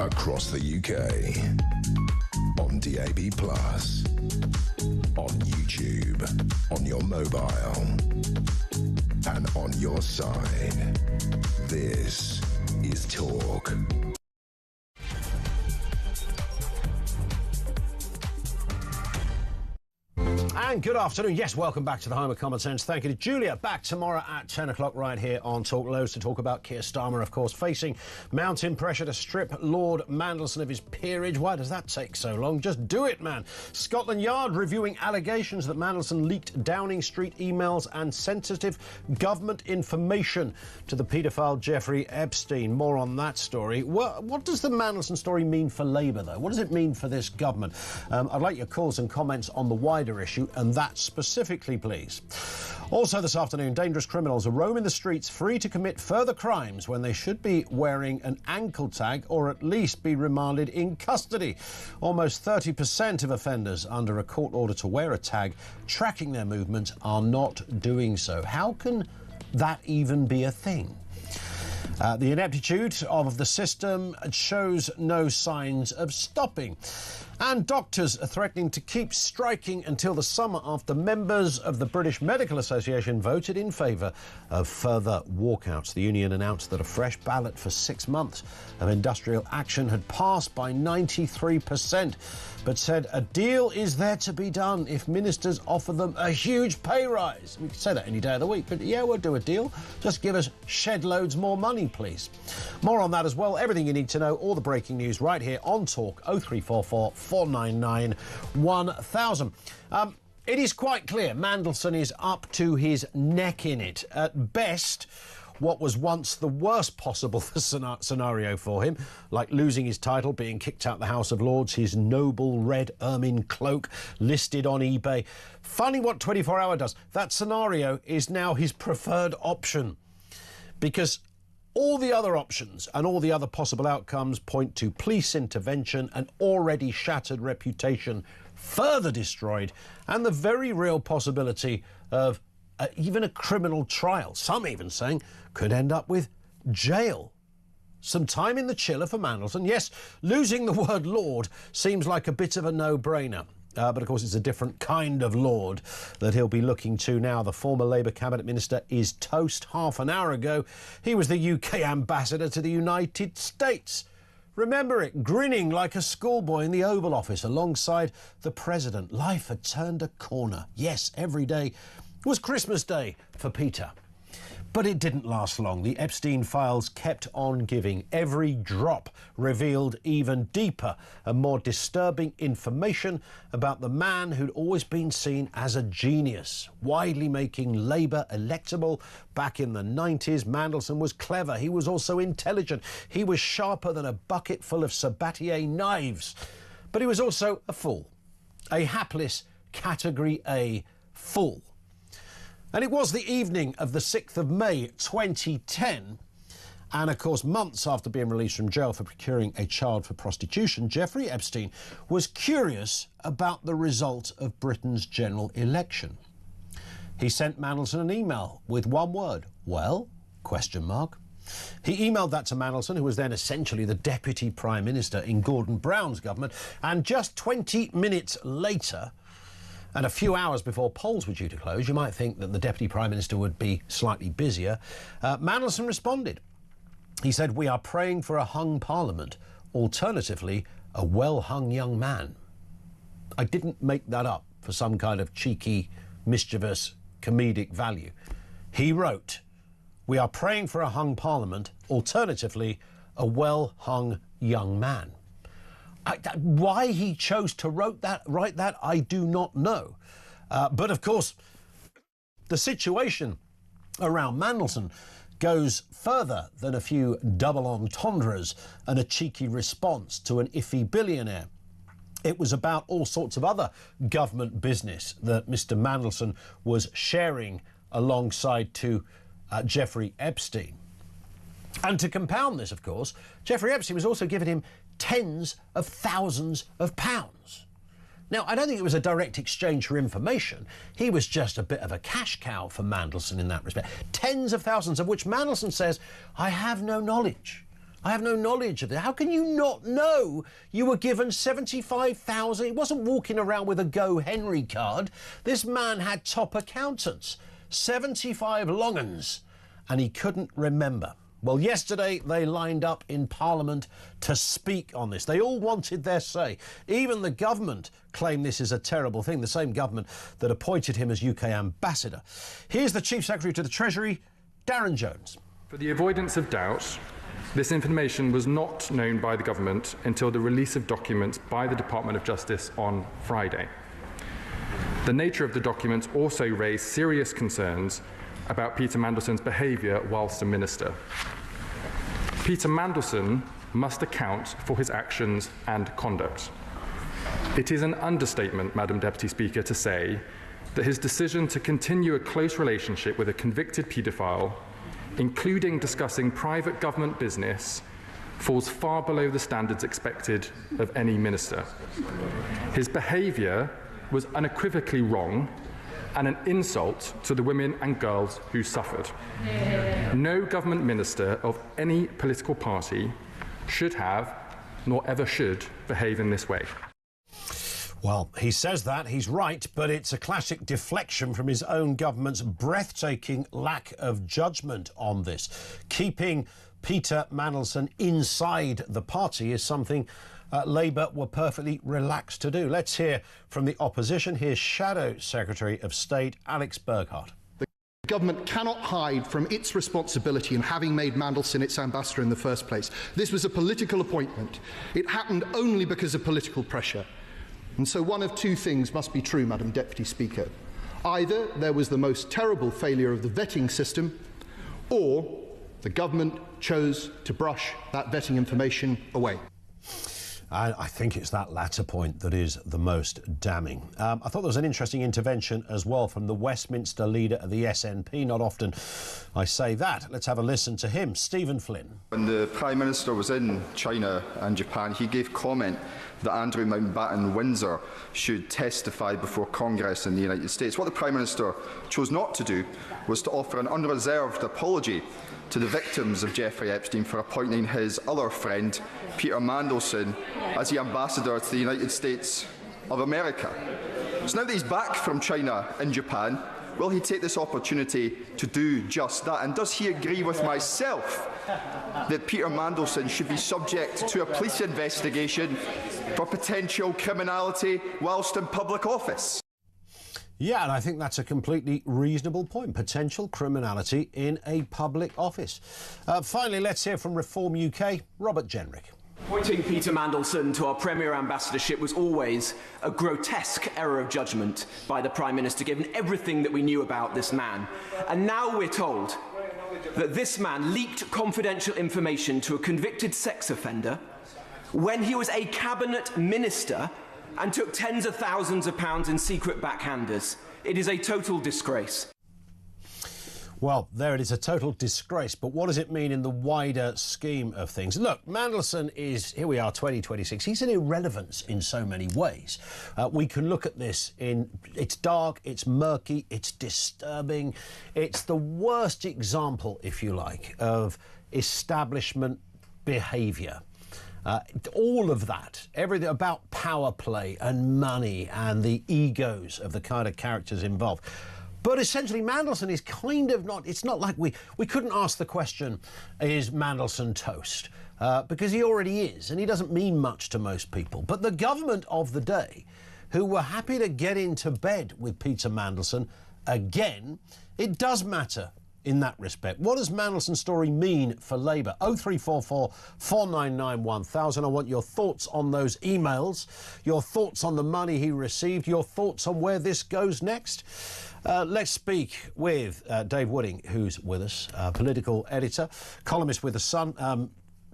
across the UK, on DAB+, on YouTube, on your mobile, and on your side. This is Talk. And good afternoon. Yes, welcome back to the Home of Common Sense. Thank you to Julia. Back tomorrow at 10 o'clock right here on Talk. Loads to talk about. Keir Starmer, of course, facing mounting pressure to strip Lord Mandelson of his peerage. Why does that take so long? Just do it, man. Scotland Yard reviewing allegations that Mandelson leaked Downing Street emails and sensitive government information to the paedophile Jeffrey Epstein. More on that story. What does the Mandelson story mean for Labour, though? What does it mean for this government? I'd like your calls and comments on the wider issue, and that specifically, please. Also this afternoon, dangerous criminals are roaming the streets free to commit further crimes when they should be wearing an ankle tag or at least be remanded in custody. Almost 30% of offenders under a court order to wear a tag tracking their movements are not doing so. How can that even be a thing? The ineptitude of the system shows no signs of stopping. And doctors are threatening to keep striking until the summer after members of the British Medical Association voted in favour of further walkouts. The union announced that a fresh ballot for 6 months of industrial action had passed by 93%, but said a deal is there to be done if ministers offer them a huge pay rise. We could say that any day of the week, but yeah, we'll do a deal. Just give us shed loads more money, please. More on that as well. Everything you need to know, all the breaking news right here on Talk 0344 499 1000. It is quite clear Mandelson is up to his neck in it. At best, what was once the worst possible scenario for him, like losing his title, being kicked out the House of Lords, his noble red ermine cloak listed on eBay. Funny what 24 Hour does. That scenario is now his preferred option, because all the other options and all the other possible outcomes point to police intervention, an already shattered reputation further destroyed, and the very real possibility of even a criminal trial. Some even saying could end up with jail. Some time in the chiller for Mandelson. Yes, losing the word Lord seems like a bit of a no-brainer. But of course it's a different kind of Lord that he'll be looking to now. The former Labour Cabinet Minister is toast. Half an hour ago, he was the UK ambassador to the United States. Remember it, grinning like a schoolboy in the Oval Office alongside the President. Life had turned a corner. Yes, every day was Christmas Day for Peter. But it didn't last long. The Epstein files kept on giving. Every drop revealed even deeper and more disturbing information about the man who'd always been seen as a genius, widely making Labour electable back in the 90s. Mandelson was clever. He was also intelligent. He was sharper than a bucket full of Sabatier knives. But he was also a fool. A hapless Category A fool. And it was the evening of the 6th of May 2010, and of course months after being released from jail for procuring a child for prostitution, Jeffrey Epstein was curious about the result of Britain's general election. He sent Mandelson an email with one word, well, ? He emailed that to Mandelson, who was then essentially the Deputy Prime Minister in Gordon Brown's government, and just 20 minutes later, and a few hours before polls were due to close, you might think that the Deputy Prime Minister would be slightly busier, Mandelson responded. He said, "We are praying for a hung Parliament, alternatively, a well-hung young man." I didn't make that up for some kind of cheeky, mischievous, comedic value. He wrote, "We are praying for a hung Parliament, alternatively, a well-hung young man." Why he chose to write that, I do not know. But of course, the situation around Mandelson goes further than a few double entendres and a cheeky response to an iffy billionaire. It was about all sorts of other government business that Mr. Mandelson was sharing alongside to Jeffrey Epstein. And to compound this, of course, Jeffrey Epstein was also giving him tens of thousands of pounds. Now, I don't think it was a direct exchange for information. He was just a bit of a cash cow for Mandelson in that respect. Tens of thousands, of which Mandelson says, "I have no knowledge. I have no knowledge of it. How can you not know you were given 75,000? He wasn't walking around with a Go Henry card. This man had top accountants, 75 long uns, and he couldn't remember. Well, yesterday they lined up in Parliament to speak on this. They all wanted their say. Even the government claimed this is a terrible thing, the same government that appointed him as UK ambassador. Here's the Chief Secretary to the Treasury, Darren Jones. For the avoidance of doubt, this information was not known by the government until the release of documents by the Department of Justice on Friday. The nature of the documents also raised serious concerns about Peter Mandelson's behaviour whilst a minister. Peter Mandelson must account for his actions and conduct. It is an understatement, Madam Deputy Speaker, to say that his decision to continue a close relationship with a convicted paedophile, including discussing private government business, falls far below the standards expected of any minister. His behaviour was unequivocally wrong and an insult to the women and girls who suffered. No government minister of any political party should have, nor ever should, behave in this way. Well, he says that, he's right, but it's a classic deflection from his own government's breathtaking lack of judgment on this. Keeping Peter Mandelson inside the party is something Labour were perfectly relaxed to do. Let's hear from the opposition. Here's Shadow Secretary of State Alex Burghardt. The government cannot hide from its responsibility in having made Mandelson its ambassador in the first place. This was a political appointment. It happened only because of political pressure. And so one of two things must be true, Madam Deputy Speaker. Either there was the most terrible failure of the vetting system, or the government chose to brush that vetting information away. I think it's that latter point that is the most damning. I thought there was an interesting intervention as well from the Westminster leader of the SNP. Not often I say that. Let's have a listen to him, Stephen Flynn. When the Prime Minister was in China and Japan, he gave comment that Andrew Mountbatten Windsor should testify before Congress in the United States. What the Prime Minister chose not to do was to offer an unreserved apology to the victims of Jeffrey Epstein for appointing his other friend, Peter Mandelson, as the ambassador to the United States of America. So now that he's back from China and Japan, will he take this opportunity to do just that? And does he agree with myself that Peter Mandelson should be subject to a police investigation for potential criminality whilst in public office? Yeah, and I think that's a completely reasonable point. Potential criminality in a public office. Finally, let's hear from Reform UK, Robert Jenrick. Appointing Peter Mandelson to our Premier Ambassadorship was always a grotesque error of judgment by the Prime Minister, given everything that we knew about this man. And now we're told that this man leaked confidential information to a convicted sex offender when he was a cabinet minister and took tens of thousands of pounds in secret backhanders. It is a total disgrace. Well, there it is, a total disgrace. But what does it mean in the wider scheme of things? Look, Mandelson is, here we are, 2026. He's an irrelevance in so many ways. We can look at this in, it's dark, it's murky, it's disturbing. It's the worst example, if you like, of establishment behaviour. All of that, everything about power play and money and the egos of the kind of characters involved. But essentially, Mandelson is kind of not, it's not like we couldn't ask the question, is Mandelson toast? Because he already is, and he doesn't mean much to most people. But the government of the day, who were happy to get into bed with Peter Mandelson, again, it does matter in that respect. What does Mandelson's story mean for Labour? 0344 499 1000. I want your thoughts on those emails, your thoughts on the money he received, your thoughts on where this goes next. Let's speak with Dave Wooding, who's with us, political editor, columnist with The Sun.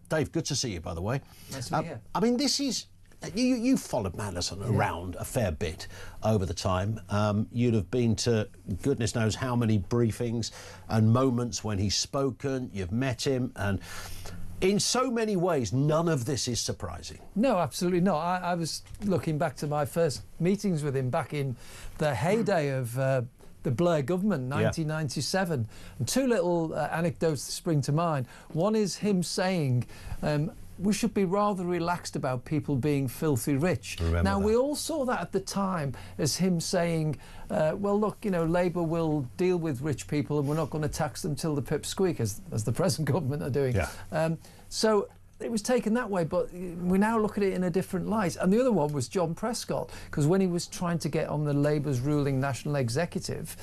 Dave, good to see you, by the way. Nice to be here. I mean, this is... You've followed Mandelson around a fair bit over the time. You'd have been to goodness knows how many briefings and moments when he's spoken. You've met him, and in so many ways, none of this is surprising. No, absolutely not. I was looking back to my first meetings with him back in the heyday of the Blair government, 1997. And two little anecdotes spring to mind. One is him saying, we should be rather relaxed about people being filthy rich. Now, we all saw that at the time as him saying, well, look, you know, Labour will deal with rich people and we're not going to tax them till the pips squeak, as the present government are doing. So it was taken that way, but we now look at it in a different light. And the other one was John Prescott, because when he was trying to get on the Labour's ruling National Executive,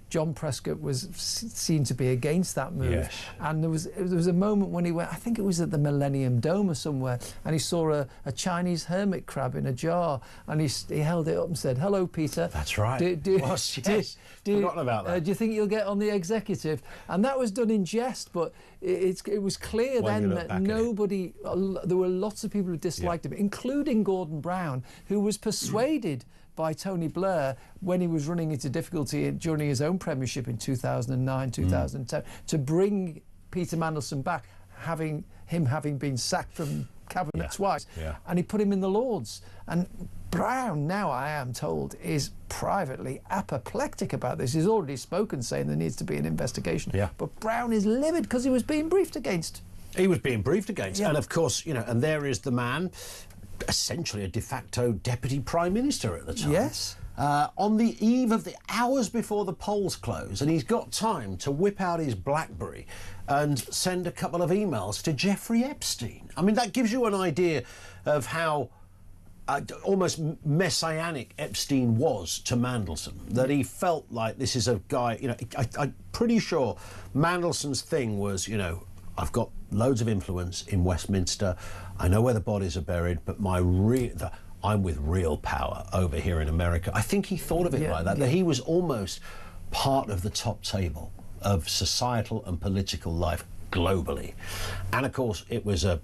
John Prescott was seen to be against that move. And there was a moment when he went, I think it was at the Millennium Dome or somewhere, and he saw a Chinese hermit crab in a jar, and he held it up and said, "Hello, Peter." That's right. Forgotten about that. Do you think you'll get on the executive? And that was done in jest, but it was clear then that nobody, there were lots of people who disliked him, including Gordon Brown, who was persuaded by Tony Blair when he was running into difficulty during his own premiership in 2009, 2010, to bring Peter Mandelson back, having been sacked from cabinet twice, and he put him in the Lords. And Brown, now I am told, is privately apoplectic about this. He's already spoken saying there needs to be an investigation. But Brown is livid because he was being briefed against. He was being briefed against, and of course, you know, and there is the man, essentially a de facto deputy prime minister at the time. On the eve of the hours before the polls close, and he's got time to whip out his BlackBerry and send a couple of emails to Jeffrey Epstein. I mean, that gives you an idea of how almost messianic Epstein was to Mandelson, that he felt like this is a guy, you know, I'm pretty sure Mandelson's thing was, you know, I've got loads of influence in Westminster, I know where the bodies are buried, but I'm with real power over here in America. I think he thought of it like that, that he was almost part of the top table of societal and political life globally. And of course, it was a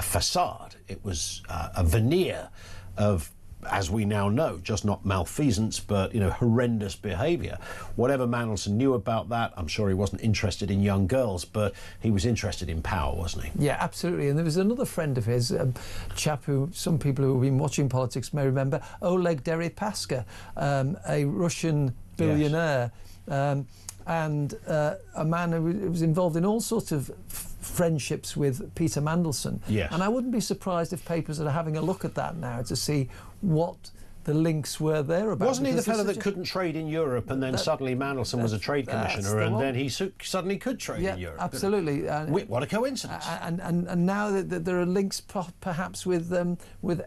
facade. It was a veneer of, as we now know, just not malfeasance, but, you know, horrendous behaviour. Whatever Mandelson knew about that, I'm sure he wasn't interested in young girls, but he was interested in power, wasn't he? Yeah, absolutely. And there was another friend of his, a chap who some people who have been watching politics may remember, Oleg Deripaska, a Russian billionaire, and a man who was involved in all sorts of friendships with Peter Mandelson. And I wouldn't be surprised if papers are having a look at that now to see what the links were there about. Wasn't he the fellow that couldn't trade in Europe, and then suddenly Mandelson was a trade commissioner, and then he suddenly could trade in Europe? Absolutely. What a coincidence! And now that there are links perhaps with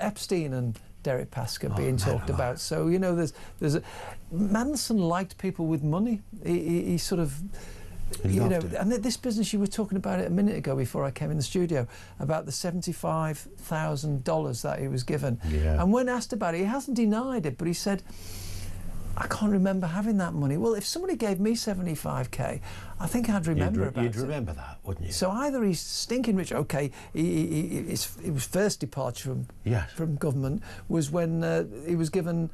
Epstein and Deripaska being talked about. So, you know, Mandelson liked people with money. He sort of, you know, and this business, you were talking about it a minute ago before I came in the studio, about the $75,000 that he was given. And when asked about it, he hasn't denied it, but he said, I can't remember having that money. Well, if somebody gave me 75k, I think I'd remember about it. You'd remember that, wouldn't you? So either he's stinking rich. Okay, his first departure from government was when he was given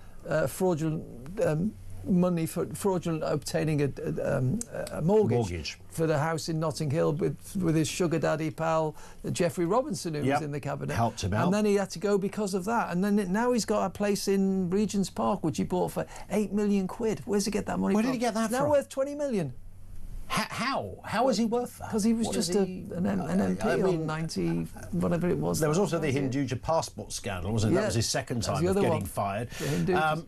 fraudulent money for fraudulent obtaining a mortgage for the house in Notting Hill with his sugar daddy pal Geoffrey Robinson, who was in the cabinet. Helped him out. And then he had to go because of that. And then now he's got a place in Regent's Park, which he bought for £8 million. Where's he get that money from? Where did he get that from? Now worth 20 million. How is he worth that? Because he was just an MP on 90, whatever it was. There was also the Hinduja passport scandal, wasn't it? That was his second time of getting fired.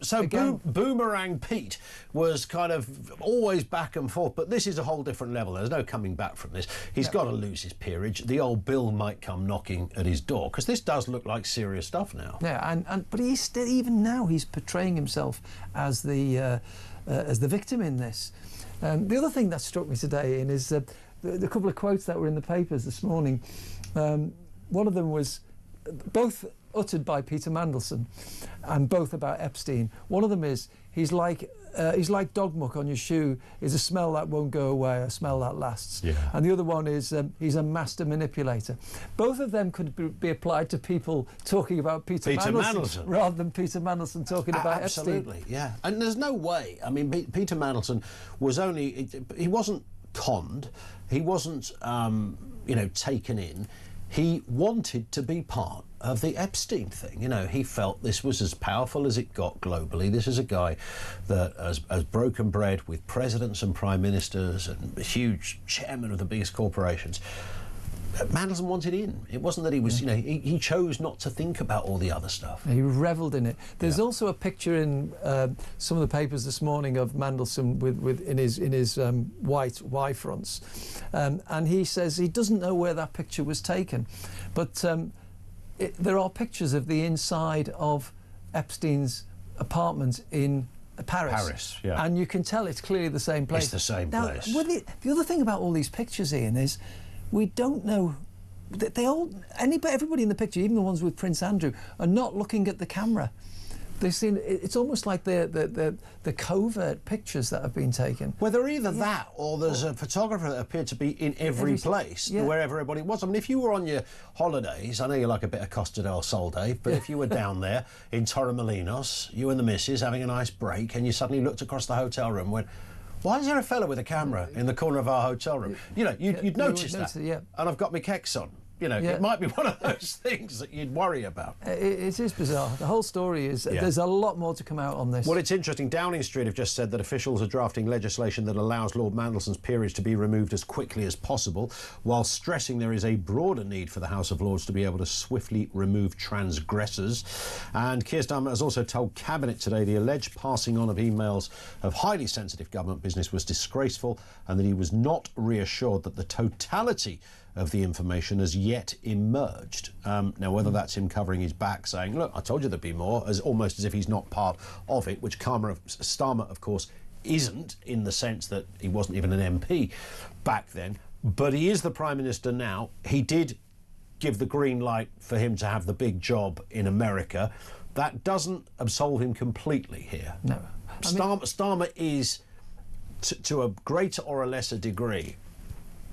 So Boomerang Pete was kind of always back and forth, but this is a whole different level. There's no coming back from this. He's got to lose his peerage. The old bill might come knocking at his door, because this does look like serious stuff now. Yeah, but he's still, even now, he's portraying himself as the victim in this. The other thing that struck me today, Ian, is the couple of quotes that were in the papers this morning. One of them was both uttered by Peter Mandelson, and both about Epstein. One of them is, he's like dog muck on your shoe, is a smell that won't go away, a smell that lasts. And the other one is, he's a master manipulator. Both of them could be applied to people talking about Peter Mandelson rather than Peter Mandelson talking about Epstein. Absolutely, yeah. And there's no way. I mean, Peter Mandelson was he wasn't conned, he wasn't, you know, taken in. He wanted to be part of the Epstein thing. You know, he felt this was as powerful as it got globally. This is a guy that has broken bread with presidents and prime ministers and a huge chairman of the biggest corporations. Mandelson wanted in. It wasn't that he was, you know, he chose not to think about all the other stuff. He revelled in it. There's also a picture in some of the papers this morning of Mandelson in his white Y-fronts, and he says he doesn't know where that picture was taken, but there are pictures of the inside of Epstein's apartment in Paris, and you can tell it's clearly the same place. It's the same place. The other thing about all these pictures, Ian, is we don't know. Everybody in the picture, even the ones with Prince Andrew, are not looking at the camera. It's almost like the covert pictures that have been taken. Well, they're either that or there's a photographer that appeared to be in every place where everybody was. I mean, if you were on your holidays, I know you like a bit of Costa del Sol, Dave, but if you were down there in Torremolinos, you and the missus having a nice break, and you suddenly looked across the hotel room and went, why is there a fella with a camera in the corner of our hotel room? You know, you'd notice that. And I've got my keks on. You know, it might be one of those things that you'd worry about. It is bizarre. The whole story is, there's a lot more to come out on this. Well, it's interesting. Downing Street have just said that officials are drafting legislation that allows Lord Mandelson's peerage to be removed as quickly as possible, while stressing there is a broader need for the House of Lords to be able to swiftly remove transgressors. And Keir Starmer has also told Cabinet today the alleged passing on of emails of highly sensitive government business was disgraceful, and that he was not reassured that the totality of the information has yet emerged. Now, whether that's him covering his back, saying, look, I told you there'd be more, almost as if he's not part of it, which Starmer, of course, isn't, in the sense that he wasn't even an MP back then, but he is the Prime Minister now. He did give the green light for him to have the big job in America. That doesn't absolve him completely here. No. Starmer is, to a greater or a lesser degree,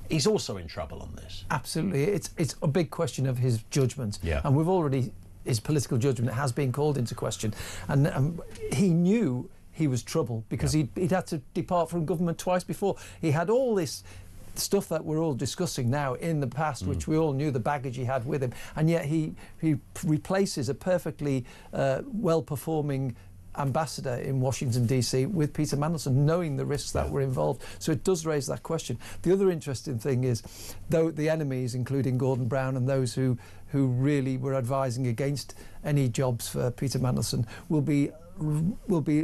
he's also in trouble on this. Absolutely. It's a big question of his judgment. And his political judgment has been called into question. And he knew he was trouble because he'd had to depart from government twice before. He had all this stuff that we're all discussing now in the past, which we all knew the baggage he had with him. And yet he replaces a perfectly well-performing ambassador in Washington DC with Peter Mandelson, knowing the risks that were involved. So it does raise that question. The other interesting thing is, though the enemies, including Gordon Brown and those who really were advising against any jobs for Peter Mandelson, will be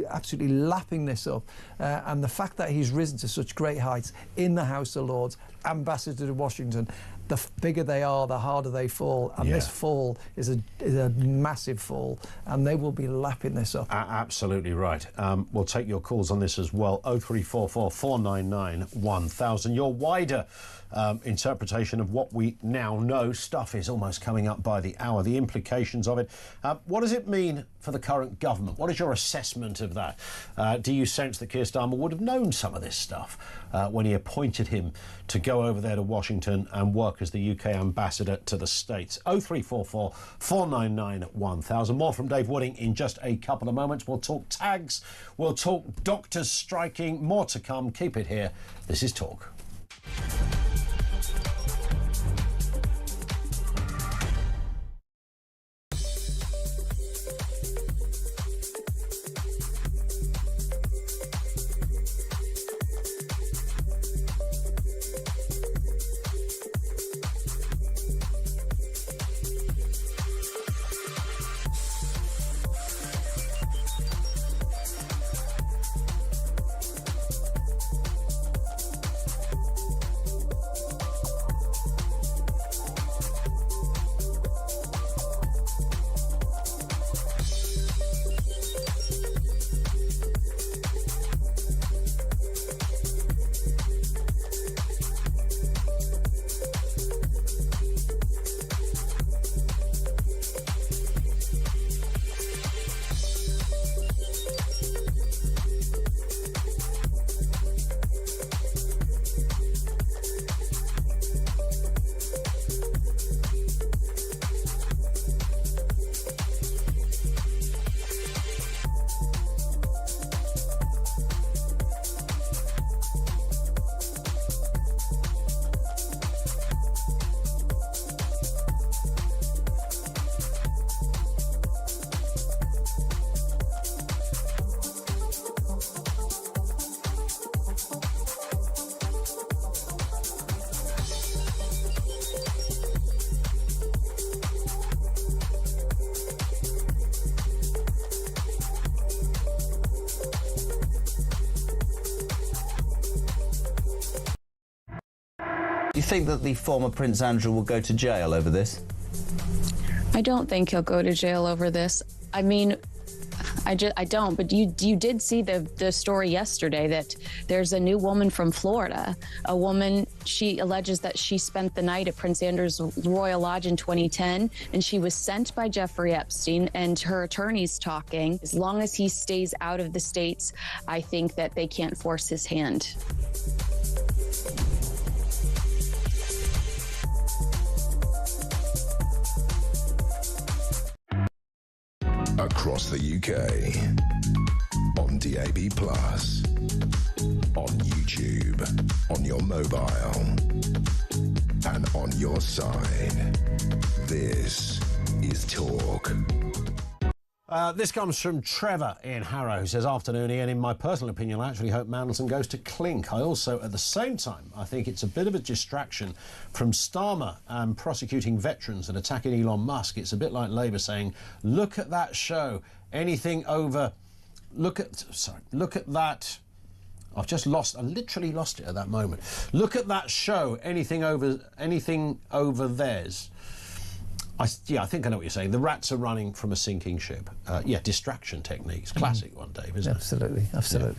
absolutely lapping this up, and the fact that he's risen to such great heights in the House of Lords, ambassador to Washington, the bigger they are, the harder they fall, and this fall is a massive fall, and they will be lapping this up. Absolutely right. We'll take your calls on this as well. 0344 499 1000. Your wider interpretation of what we now know. Stuff is almost coming up by the hour. The implications of it. What does it mean for the current government? What is your assessment of that? Do you sense that Keir Starmer would have known some of this stuff when he appointed him to go over there to Washington and work as the UK ambassador to the States? 0344 499 1000. More from Dave Wooding in just a couple of moments. We'll talk tags. We'll talk doctors striking. More to come. Keep it here. This is Talk. Do you think that the former Prince Andrew will go to jail over this? I don't think he'll go to jail over this. I mean, I don't, but you did see the story yesterday that there's a new woman from Florida. A woman, she alleges that she spent the night at Prince Andrew's Royal Lodge in 2010, and she was sent by Jeffrey Epstein, and her attorney's talking. As long as he stays out of the States, I think that they can't force his hand. Across the UK, on DAB+, on YouTube, on your mobile, and on your side. This is Talk. This comes from Trevor in Harrow, who says, afternoon, Ian. In my personal opinion, I actually hope Mandelson goes to clink. I also, at the same time, I think it's a bit of a distraction from Starmer prosecuting veterans and attacking Elon Musk. It's a bit like Labour saying, look at that show, anything over... Look at that... I literally lost it at that moment. Look at that show, anything over theirs. I think I know what you're saying. The rats are running from a sinking ship. Distraction techniques. Classic one, Dave, isn't it? Absolutely.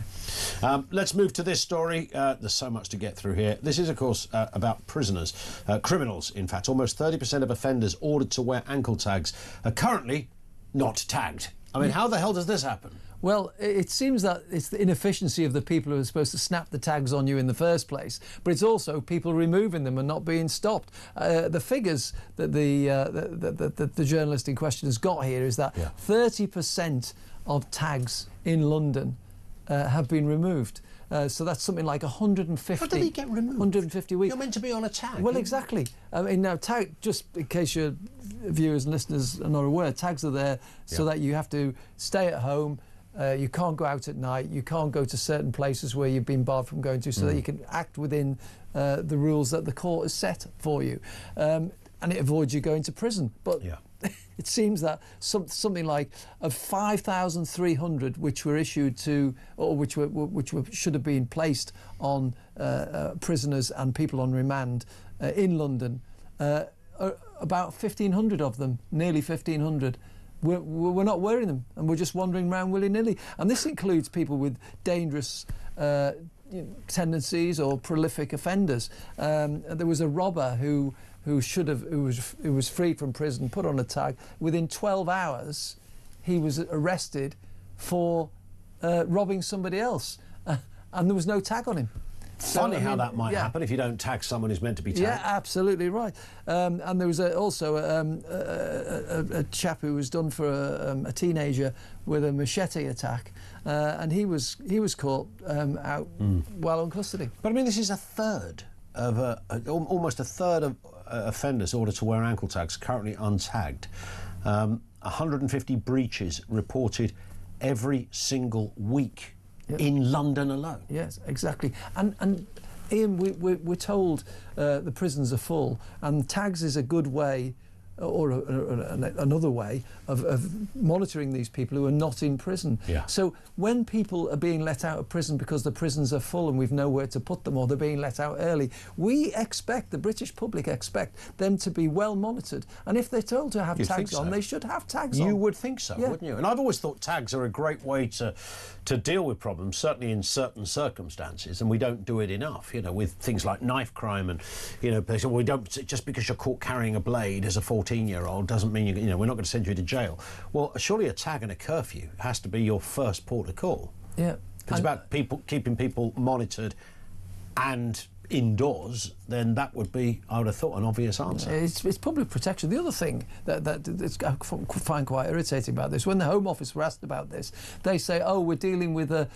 Yeah. Let's move to this story. There's so much to get through here. This is, of course, about prisoners. Criminals, in fact. Almost 30% of offenders ordered to wear ankle tags are currently not tagged. I mean, how the hell does this happen? Well, it seems that it's the inefficiency of the people who are supposed to snap the tags on you in the first place, but it's also people removing them and not being stopped. The figures that the journalist in question has got here is that 30% of tags in London have been removed. So that's something like 150. How did he get removed? 150 weeks. You're meant to be on a tag. Well, exactly. I mean, now, tag, just in case your viewers and listeners are not aware, tags are there so that you have to stay at home. You can't go out at night. You can't go to certain places where you've been barred from going to, so that you can act within the rules that the court has set for you, and it avoids you going to prison. But it seems that something like of 5,300 which were issued to, or which should have been placed on prisoners and people on remand in London, about 1,500 of them, nearly 1,500. We're not wearing them, and we're just wandering around willy-nilly. And this includes people with dangerous tendencies or prolific offenders. There was a robber who was freed from prison, put on a tag. Within 12 hours, he was arrested for robbing somebody else, and there was no tag on him. Funny how that might happen if you don't tag someone who's meant to be tagged. Yeah, absolutely right. And there was also a chap who was done for a teenager with a machete attack, and he was caught out while on custody. But I mean, this is a third of almost a third of offenders ordered to wear ankle tags currently untagged. 150 breaches reported every single week. In London alone. Yes, exactly. And Ian, we're told the prisons are full, and tags is a good way, or another way of monitoring these people who are not in prison. So when people are being let out of prison because the prisons are full and we've nowhere to put them, or they're being let out early, we expect, the British public expect, them to be well monitored. And if they're told to have tags on, they should have tags on. You would think so, wouldn't you? And I've always thought tags are a great way to deal with problems, certainly in certain circumstances, and we don't do it enough, with things like knife crime, and, we don't, just because you're caught carrying a blade as a 14-year-old doesn't mean we're not going to send you to jail. Well, surely a tag and a curfew has to be your first port of call. Yeah. It's about keeping people monitored and indoors, then that would be, I would have thought, an obvious answer. It's public protection. The other thing that I find quite irritating about this, when the Home Office were asked about this, they say, oh, we're dealing with a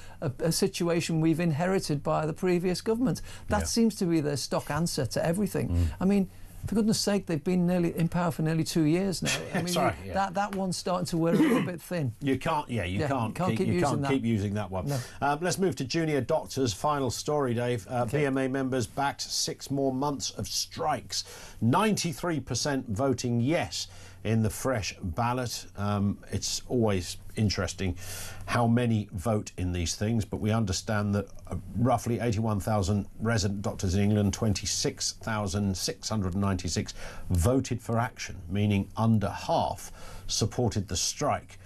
situation we've inherited by the previous government. That seems to be their stock answer to everything. I mean, for goodness sake, they've been in power for nearly 2 years now. I mean, that one's starting to wear a little bit thin. You can't keep using that one. No. Let's move to junior doctors. Final story, Dave. BMA members backed 6 more months of strikes. 93% voting yes in the fresh ballot. It's always interesting how many vote in these things, but we understand that roughly 81,000 resident doctors in England, 26,696 voted for action, meaning under half supported the strike.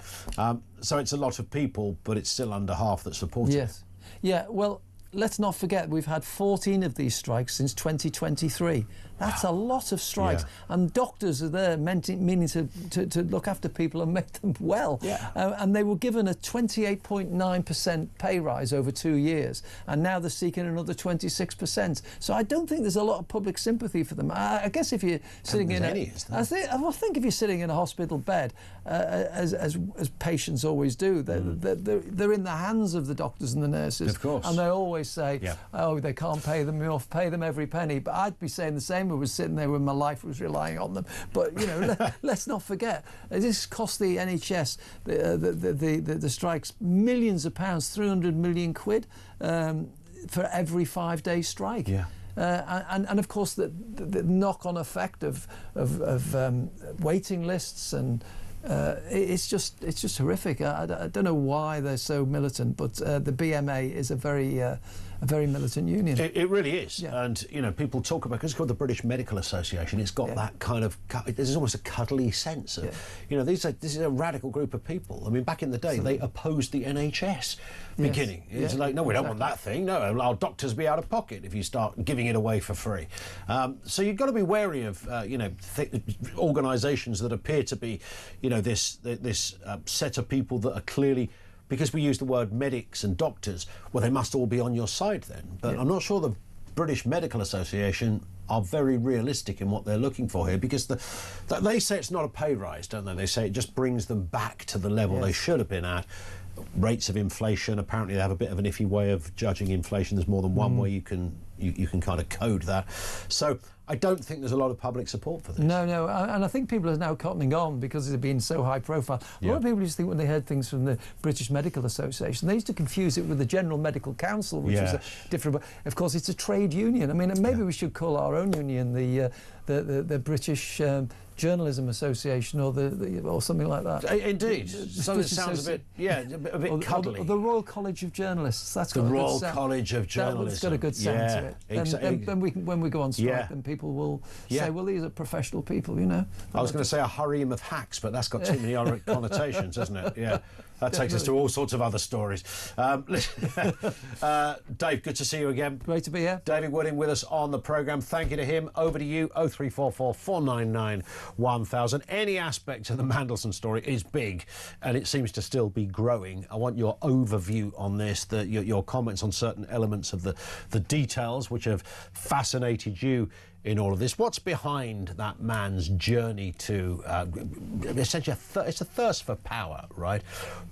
So it's a lot of people, but it's still under half that supported it. Yeah, well, let's not forget we've had 14 of these strikes since 2023. That's a lot of strikes. Yeah. And doctors are there meaning to look after people and make them well. Yeah. And they were given a 28.9% pay rise over 2 years, and now they're seeking another 26%. So I don't think there's a lot of public sympathy for them. I guess if you're sitting in I think if you're sitting in a hospital bed, as patients always do, they're in the hands of the doctors and the nurses. Of course. And they always say, oh, they can't pay them enough, pay them every penny. But I'd be saying the same. I was sitting there when my life was relying on them. But you know, let's not forget, this cost the NHS, the strikes, millions of pounds, 300 million quid for every 5-day strike. Yeah. And of course the knock-on effect of waiting lists, and it's just horrific. I don't know why they're so militant, but the BMA is a very militant union. It really is. Yeah. And you know, people talk about, because it's called the British Medical Association, it's got that kind of, there's almost a cuddly sense of, you know, this is a radical group of people. I mean, back in the day, they opposed the NHS beginning. It's like, no, we don't want that thing. No, our doctors be out of pocket if you start giving it away for free. So you've got to be wary of, you know, organisations that appear to be, you know, this set of people that are clearly, because we use the word medics and doctors, well, they must all be on your side then. But I'm not sure the British Medical Association are very realistic in what they're looking for here, because they say it's not a pay rise, don't they? They say it just brings them back to the level they should have been at. Rates of inflation, apparently they have a bit of an iffy way of judging inflation. There's more than one way you can kind of code that. So I don't think there's a lot of public support for this. No, and I think people are now cottoning on because it's been so high profile. A lot of people used to think, when they heard things from the British Medical Association, they used to confuse it with the General Medical Council, which was a different. Of course, it's a trade union. I mean, maybe we should call our own union the British Journalism Association, or something like that. Indeed, something that sounds a bit cuddly. Or the Royal College of Journalists. That's got the a good Royal College of Journalism. That's got a good sound to it. Exactly. Then when we go on strike, then people will say, well, these are professional people, you know. I was going to say a harem of hacks, but that's got too many other connotations, hasn't it? Yeah. That takes us to all sorts of other stories. Dave, good to see you again. Great to be here. David Wooding with us on the programme. Thank you to him. Over to you, 0344 499 1000. Any aspect of the Mandelson story is big, and it seems to still be growing. I want your overview on this, your comments on certain elements of the details which have fascinated you in all of this. What's behind that man's journey to essentially it's a thirst for power, right?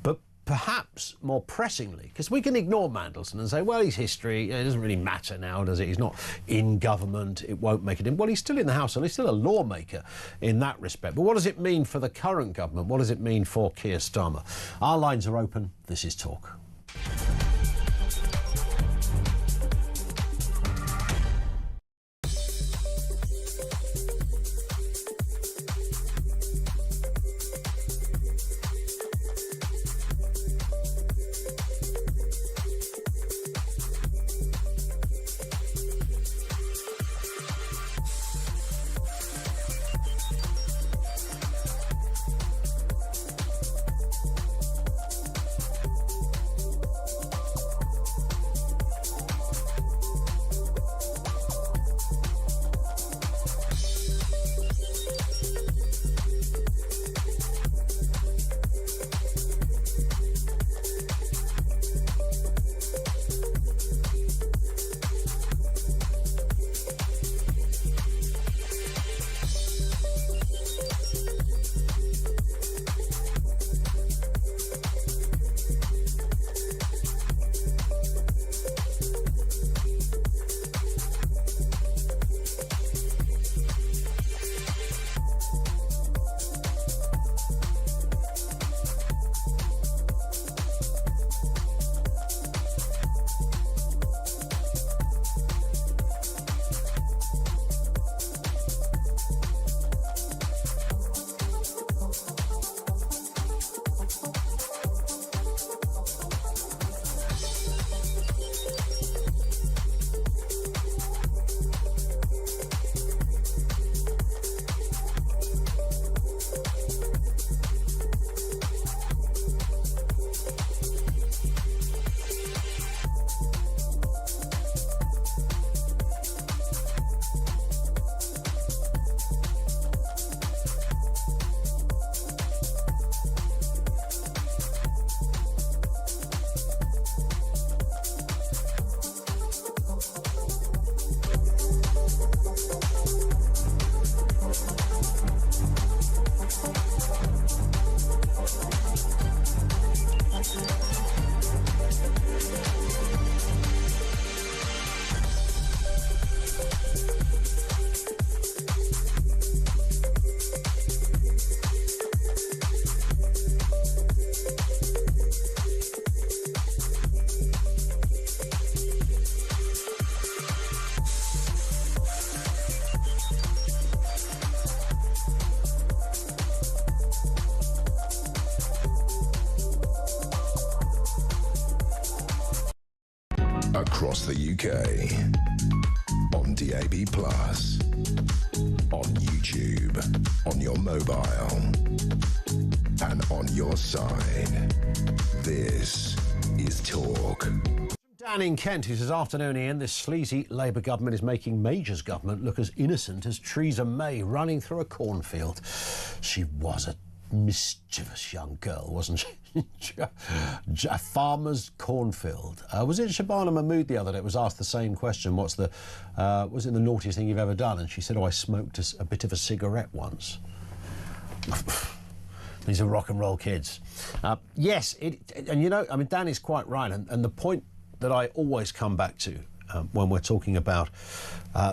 But perhaps more pressingly, because we can ignore Mandelson and say, well, his history, it doesn't really matter now, does it? He's not in government, it won't make it in. Well, he's still in the House, and he's still a lawmaker in that respect. But what does it mean for the current government? What does it mean for Keir Starmer? Our lines are open. This is Talk. across the UK. On DAB+, on YouTube, on your mobile, and on your side. This is Talk. Dan in Kent, who says, "Afternoon, Ian. This sleazy Labour government is making Major's government look as innocent as Theresa May running through a cornfield. She was a mischievous young girl, wasn't she? A farmer's cornfield." Was it Shabana Mahmood the other day was asked the same question? Was it the naughtiest thing you've ever done? And she said, "Oh, I smoked a bit of a cigarette once." These are rock and roll kids. Yes, and you know, I mean, Dan is quite right. And the point that I always come back to when we're talking about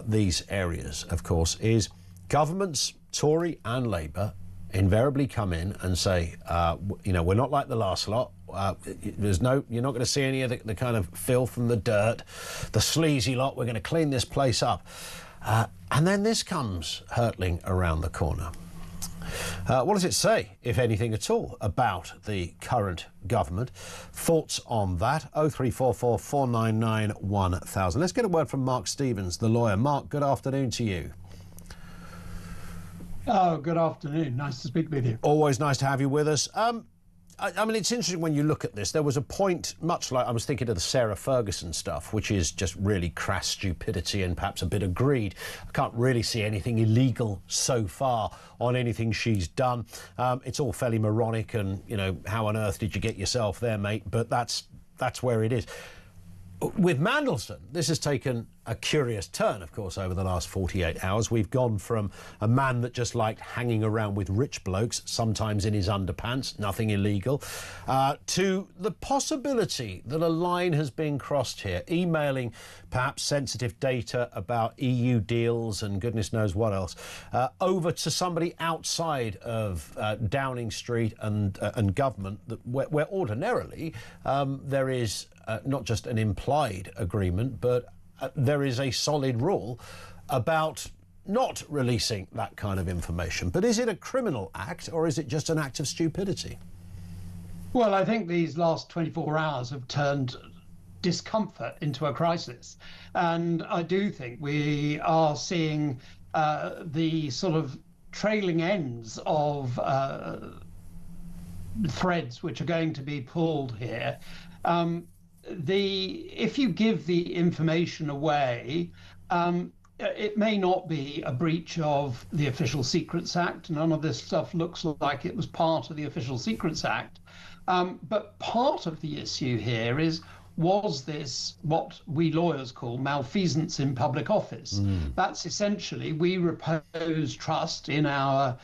these areas, of course, is governments, Tory and Labour, invariably come in and say, you know, we're not like the last lot. You're not going to see any of the kind of filth and the dirt, the sleazy lot. We're going to clean this place up. And then this comes hurtling around the corner. What does it say, if anything at all, about the current government? Thoughts on that? 0344 499 1000. Let's get a word from Mark Stevens, the lawyer. Mark, good afternoon to you. Oh, good afternoon. Nice to speak with you. Always nice to have you with us. I mean, it's interesting when you look at this. There was a point, much like I was thinking of the Sarah Ferguson stuff, which is just really crass stupidity and perhaps a bit of greed. I can't really see anything illegal so far on anything she's done. It's all fairly moronic and, you know, how on earth did you get yourself there, mate? But that's where it is. With Mandelson, this has taken a curious turn, of course, over the last 48 hours. We've gone from a man that just liked hanging around with rich blokes, sometimes in his underpants, nothing illegal, to the possibility that a line has been crossed here, emailing perhaps sensitive data about EU deals and goodness knows what else, over to somebody outside of Downing Street and government, where ordinarily there is not just an implied agreement, but there is a solid rule about not releasing that kind of information. But is it a criminal act or is it just an act of stupidity? Well, I think these last 24 hours have turned discomfort into a crisis. And I do think we are seeing the sort of trailing ends of threads which are going to be pulled here. If you give the information away, it may not be a breach of the Official Secrets Act. None of this stuff looks like it was part of the Official Secrets Act. But part of the issue here is, was this what we lawyers call malfeasance in public office? That's essentially, we repose trust in our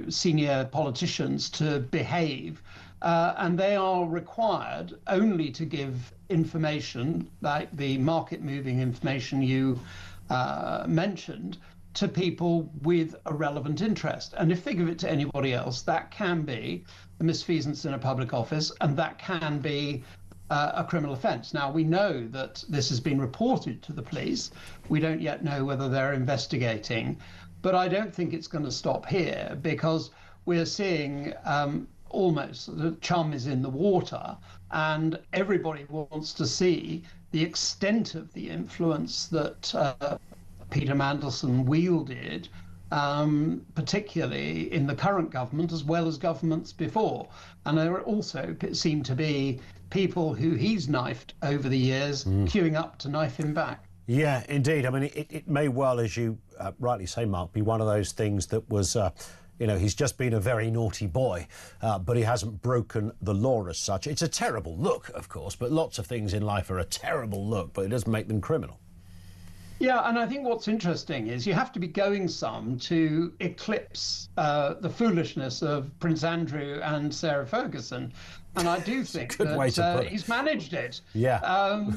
senior politicians to behave. And they are required only to give information, like the market-moving information you mentioned, to people with a relevant interest. And if they give it to anybody else, that can be a misfeasance in a public office, and that can be a criminal offence. Now, we know that this has been reported to the police. We don't yet know whether they're investigating, but I don't think it's going to stop here, because we're seeing almost the chum is in the water, and everybody wants to see the extent of the influence that Peter Mandelson wielded, particularly in the current government as well as governments before. And there also seem to be people who he's knifed over the years queuing up to knife him back. Yeah, indeed. I mean, it may well, as you rightly say, Mark, be one of those things that was he's just been a very naughty boy, but he hasn't broken the law as such. It's a terrible look, of course, but lots of things in life are a terrible look, but it doesn't make them criminal. Yeah, and I think what's interesting is you have to be going some to eclipse the foolishness of Prince Andrew and Sarah Ferguson. And I do think that he's managed it. Yeah.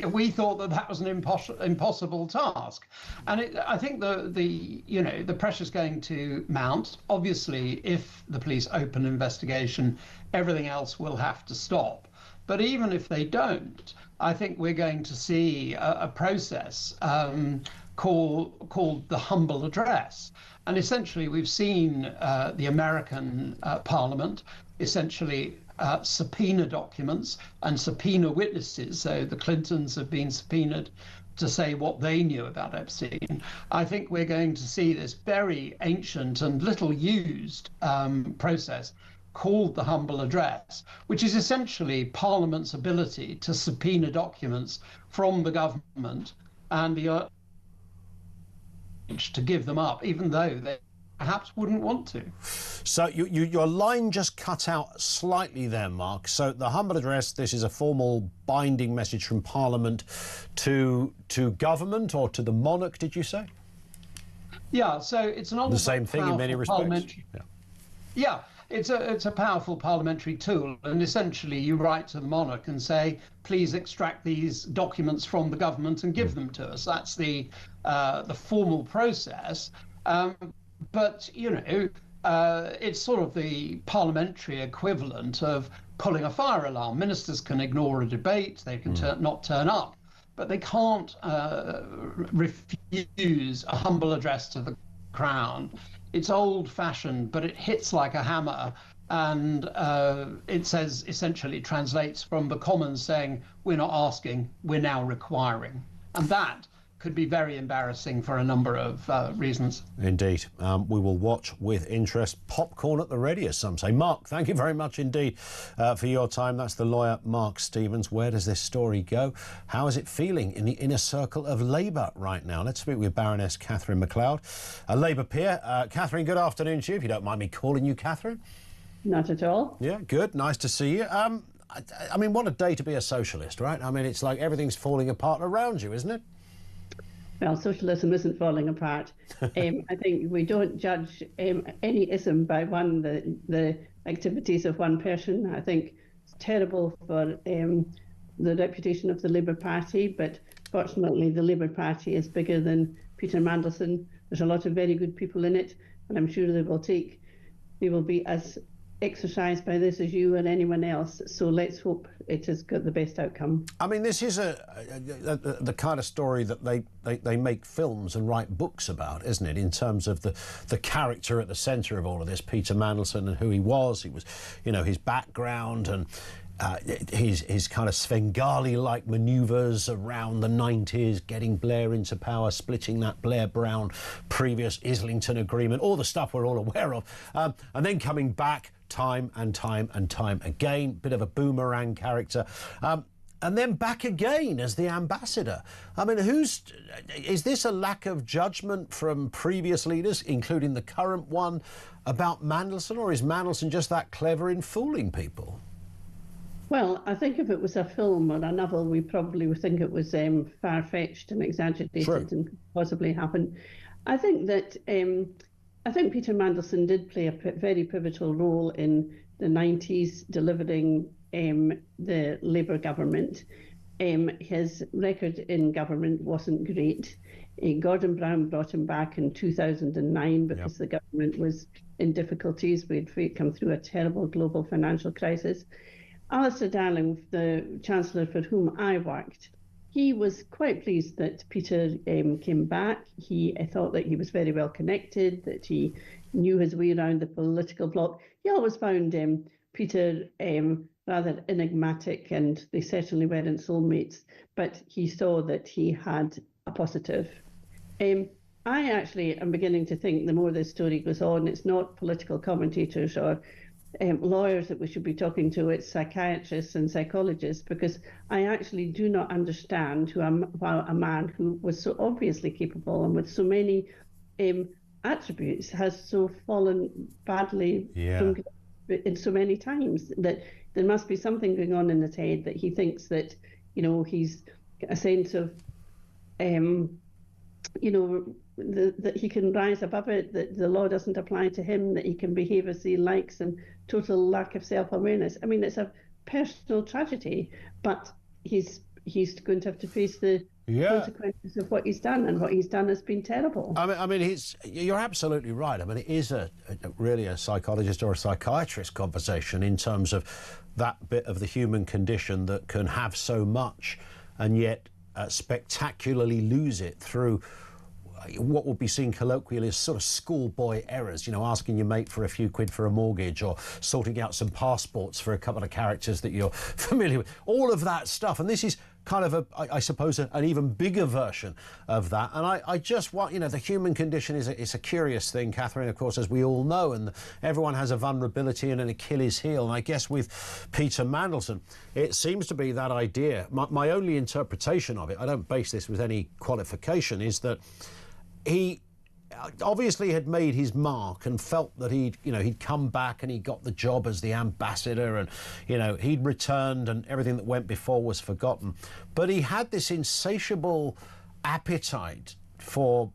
We thought that was an impossible task, and I think the pressure's going to mount. Obviously, if the police open an investigation, everything else will have to stop. But even if they don't, I think we're going to see a process called the humble address. And essentially, we've seen the American Parliament essentially subpoena documents and subpoena witnesses. So the Clintons have been subpoenaed to say what they knew about Epstein. I think we're going to see this very ancient and little used process called the humble address, which is essentially Parliament's ability to subpoena documents from the government and the to give them up, even though they perhaps wouldn't want to. So your line just cut out slightly there, Mark. So the humble address, this is a formal binding message from Parliament to government or to the monarch, did you say? Yeah, so it's an the same thing in many respects. Yeah, it's a powerful parliamentary tool, and essentially you write to the monarch and say, please extract these documents from the government and give them to us. That's the formal process. But, you know, it's sort of the parliamentary equivalent of pulling a fire alarm. Ministers can ignore a debate, they can not turn up, but they can't refuse a humble address to the Crown. It's old-fashioned, but it hits like a hammer, and it says, essentially translates from the Commons saying, we're not asking, we're now requiring. And that could be very embarrassing for a number of reasons. Indeed. We will watch with interest. Popcorn at the ready, as some say. Mark, thank you very much indeed for your time. That's the lawyer Mark Stevens. Where does this story go? How is it feeling in the inner circle of Labour right now? Let's speak with Baroness Catherine MacLeod, a Labour peer. Catherine, good afternoon to you, if you don't mind me calling you Catherine. Not at all. Yeah, good. Nice to see you. I mean, what a day to be a socialist, right? I mean, it's like everything's falling apart around you, isn't it? Well, socialism isn't falling apart. I think we don't judge any ism by the activities of one person. I think it's terrible for the reputation of the Labour Party, but fortunately the Labour Party is bigger than Peter Mandelson. There's a lot of very good people in it, and I'm sure they will be as exercised by this as you and anyone else. So let's hope it has got the best outcome. I mean, this is the kind of story that they make films and write books about, isn't it? In terms of the character at the centre of all of this, Peter Mandelson, and who he was, you know, his background and his kind of Svengali-like manoeuvres around the 90s, getting Blair into power, splitting that Blair-Brown previous Islington agreement, all the stuff we're all aware of, and then coming back time and time and time again, bit of a boomerang character, and then back again as the ambassador. I mean, is this a lack of judgment from previous leaders, including the current one, about Mandelson, or is Mandelson just that clever in fooling people? Well, I think if it was a film or a novel, we probably would think it was far-fetched and exaggerated and could possibly happen. I think that I think Peter Mandelson did play a very pivotal role in the 90s, delivering the Labour government. His record in government wasn't great. Gordon Brown brought him back in 2009 because the government was in difficulties. We'd come through a terrible global financial crisis. Alistair Darling, the Chancellor for whom I worked, he was quite pleased that Peter came back. He thought that he was very well connected, that he knew his way around the political bloc. He always found Peter rather enigmatic, and they certainly weren't soulmates, but he saw that he had a positive. I actually am beginning to think the more this story goes on, it's not political commentators or lawyers that we should be talking to, it's psychiatrists and psychologists, because I actually do not understand how a man who was so obviously capable and with so many attributes has so fallen badly in so many times, that there must be something going on in his head, that he thinks that, you know, he's a sense of you know, that he can rise above it, that the law doesn't apply to him, that he can behave as he likes, and total lack of self-awareness. I mean, it's a personal tragedy, but he's going to have to face the consequences of what he's done, and what he's done has been terrible. I mean, you're absolutely right. I mean, it is really a psychologist or a psychiatrist conversation in terms of that bit of the human condition that can have so much and yet spectacularly lose it through what would be seen colloquially as sort of schoolboy errors, you know, asking your mate for a few quid for a mortgage or sorting out some passports for a couple of characters that you're familiar with. All of that stuff. And this is kind of, I suppose, an even bigger version of that. And I just want, you know, the human condition is a curious thing, Catherine, of course, as we all know, and everyone has a vulnerability and an Achilles heel. And I guess with Peter Mandelson, it seems to be that idea. My only interpretation of it, I don't base this with any qualification, is that he obviously had made his mark and felt that he'd come back and he got the job as the ambassador, and, you know, he'd returned and everything that went before was forgotten. But he had this insatiable appetite for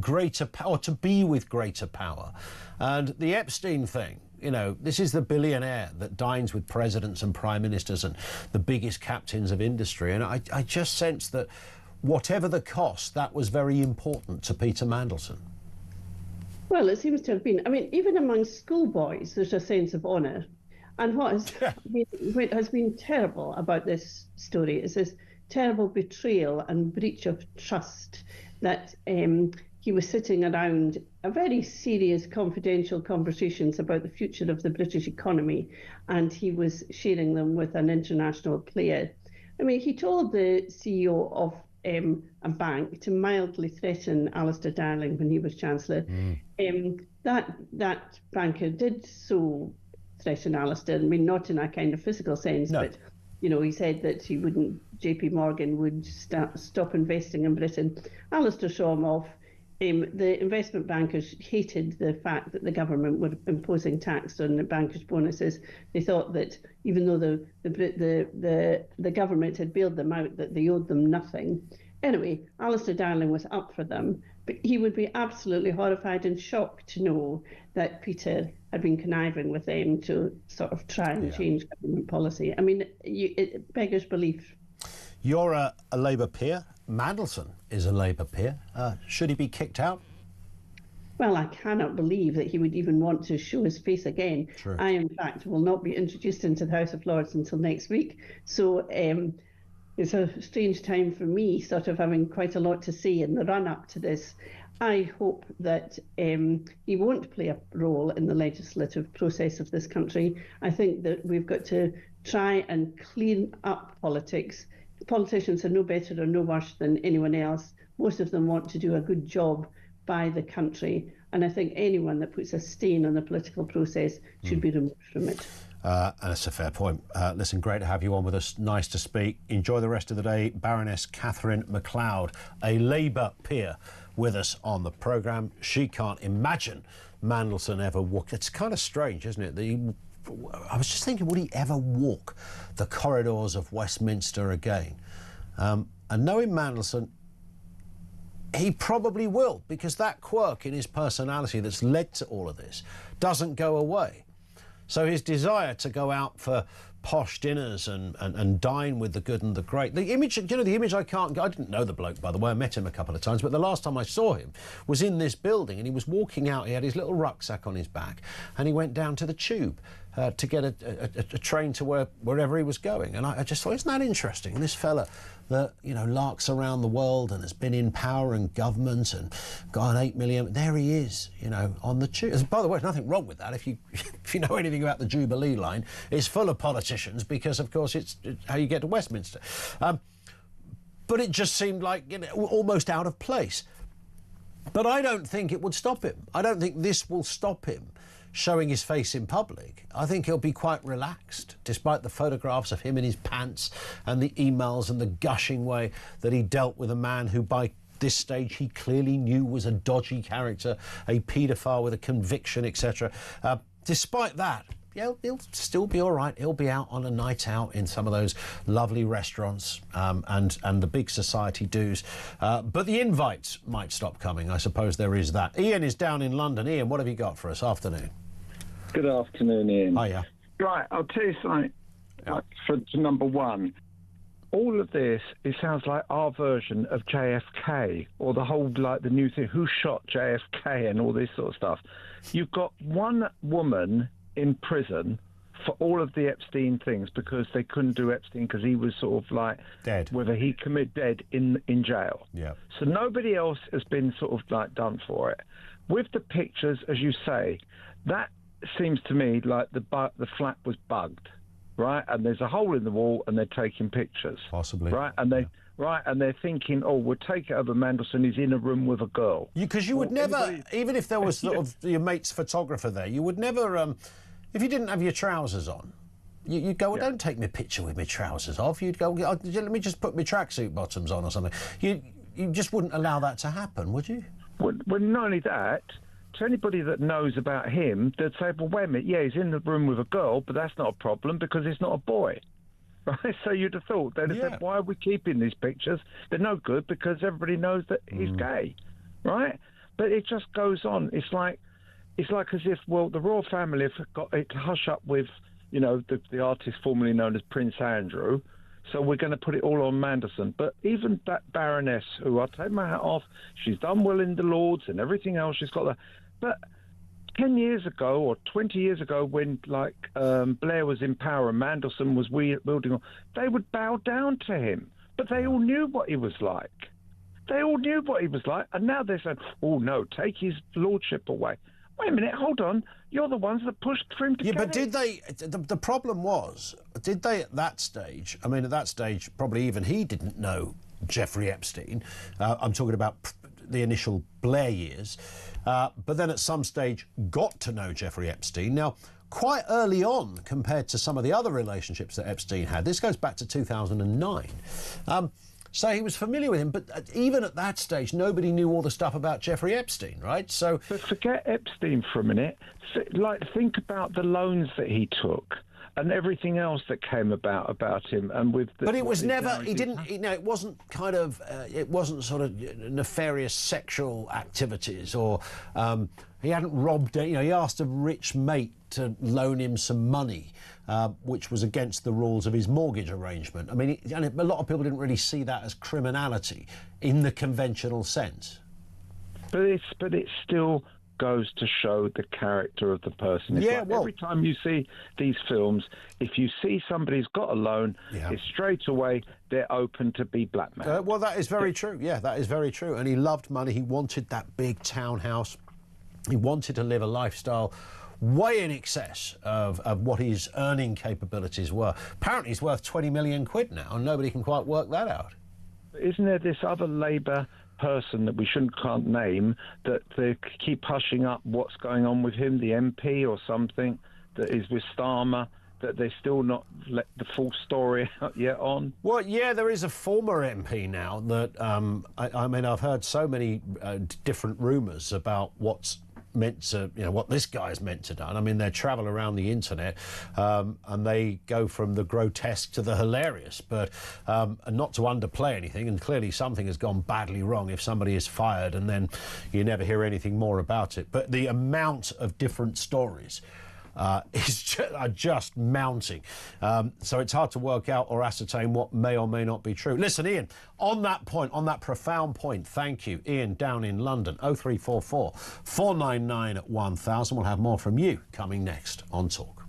greater power, to be with greater power. And the Epstein thing, you know, this is the billionaire that dines with presidents and prime ministers and the biggest captains of industry. And I just sense that whatever the cost, that was very important to Peter Mandelson. Well, it seems to have been. I mean, even among schoolboys, there's a sense of honour. And what has been terrible about this story is this terrible betrayal and breach of trust, that he was sitting around a very serious confidential conversations about the future of the British economy, and he was sharing them with an international player. I mean, he told the CEO of a bank to mildly threaten Alistair Darling when he was Chancellor. That banker did so threaten Alistair. I mean, not in a kind of physical sense, but, you know, he said that he wouldn't, JP Morgan would stop investing in Britain. Alistair saw him off. The investment bankers hated the fact that the government were imposing tax on the bankers' bonuses. They thought that even though the government had bailed them out, that they owed them nothing. Anyway, Alistair Darling was up for them, but he would be absolutely horrified and shocked to know that Peter had been conniving with them to sort of try and change government policy. I mean, it beggars belief. You're a Labour peer. Mandelson is a Labour peer. Should he be kicked out? Well, I cannot believe that he would even want to show his face again. True. I, in fact, will not be introduced into the House of Lords until next week. So it's a strange time for me, sort of having quite a lot to say in the run-up to this. I hope that he won't play a role in the legislative process of this country. I think that we've got to try and clean up politics. Politicians are no better or no worse than anyone else. Most of them want to do a good job by the country. And I think anyone that puts a stain on the political process should be removed from it. And it's a fair point. Listen, great to have you on with us. Nice to speak. Enjoy the rest of the day. Baroness Catherine MacLeod, a Labour peer, with us on the programme. She can't imagine Mandelson ever walked. It's kind of strange, isn't it? I was just thinking, would he ever walk the corridors of Westminster again? And knowing Mandelson, he probably will, because that quirk in his personality that's led to all of this doesn't go away. So his desire to go out for posh dinners and dine with the good and the great. The image, you know, the image I didn't know the bloke, by the way. I met him a couple of times, but the last time I saw him was in this building, and he was walking out. He had his little rucksack on his back, and he went down to the Tube to get a train to wherever he was going. And I just thought, isn't that interesting? This fella that, you know, larks around the world and has been in power and government and got an 8 million. There he is, you know, on the Tube. By the way, there's nothing wrong with that. If you know anything about the Jubilee line, it's full of politicians because, of course, it's how you get to Westminster. But it just seemed like, you know, almost out of place. But I don't think it would stop him. I don't think this will stop him showing his face in public. I think he'll be quite relaxed, despite the photographs of him in his pants and the emails and the gushing way that he dealt with a man who, by this stage, he clearly knew was a dodgy character, a paedophile with a conviction, etc. Despite that, yeah, he'll still be all right. He'll be out on a night out in some of those lovely restaurants and the big society dues. But the invites might stop coming. I suppose there is that. Ian is down in London. Ian, what have you got for us? Afternoon. Good afternoon, Ian. Hiya. Right, I'll tell you something. For number one, all of this, it sounds like our version of JFK, or the whole, like, the new thing, who shot JFK and all this sort of stuff. You've got one woman in prison for all of the Epstein things because they couldn't do Epstein because he was sort of like dead, whether he committed dead in jail. Yeah. So nobody else has been sort of like done for it. With the pictures, as you say, that seems to me like the flat was bugged, right? And there's a hole in the wall, and they're taking pictures, possibly, right? And they're thinking, oh, we'll take it over Mandelson. He's in a room with a girl. Because you would never, even if there was sort of your mate's photographer there, you would never. If you didn't have your trousers on, you'd go, well, don't take me a picture with my trousers off. You'd go, let me just put my tracksuit bottoms on or something. You just wouldn't allow that to happen, would you? Well, not only that, to anybody that knows about him, they'd say, well, wait a minute, yeah, he's in the room with a girl, but that's not a problem because he's not a boy. Right? So you'd have thought, they'd have said, why are we keeping these pictures? They're no good because everybody knows that he's gay, right? But it just goes on. It's like as if, well, the royal family have got it to hush up with, you know, the artist formerly known as Prince Andrew, so we're going to put it all on Mandelson. But even that Baroness, who I'll take my hat off, she's done well in the Lords and everything else, she's got that. But 10 years ago or 20 years ago when, like, Blair was in power and Mandelson was wielding, they would bow down to him. But they all knew what he was like. They all knew what he was like. And now they're saying, oh, no, take his lordship away. Wait a minute, hold on. You're the ones that pushed for him to get but did they... The problem was, did they at that stage... I mean, at that stage, probably even he didn't know Jeffrey Epstein. I'm talking about the initial Blair years. But then at some stage got to know Jeffrey Epstein. Now, quite early on, compared to some of the other relationships that Epstein had, this goes back to 2009. So he was familiar with him, but even at that stage, nobody knew all the stuff about Jeffrey Epstein, right? So forget Epstein for a minute. Think about the loans that he took and everything else that came about him, and with. But it was never. He didn't. It wasn't kind of. It wasn't sort of nefarious sexual activities, or he hadn't robbed. You know, he asked a rich mate to loan him some money, which was against the rules of his mortgage arrangement. I mean, and a lot of people didn't really see that as criminality in the conventional sense. But it still goes to show the character of the person. It's like every time you see these films, if you see somebody's got a loan, it's straight away they're open to be blackmailed. Well, that is very true. Yeah, that is very true. And he loved money. He wanted that big townhouse. He wanted to live a lifestyle way in excess of what his earning capabilities were. Apparently he's worth 20 million quid now, and nobody can quite work that out. Isn't there this other Labour person that we can't name, that they keep hushing up what's going on with him, the MP or something, that is with Starmer, that they're still not let the full story out yet on? Well, yeah, there is a former MP now that, I mean, I've heard so many different rumours about what's meant to, you know, what this guy's meant to do. I mean, they travel around the internet and they go from the grotesque to the hilarious, but and not to underplay anything, and clearly something has gone badly wrong if somebody is fired and then you never hear anything more about it. But the amount of different stories are just mounting. So it's hard to work out or ascertain what may or may not be true. Listen, Ian, on that point, on that profound point, thank you, Ian, down in London, 0344 499 1000. We'll have more from you coming next on Talk.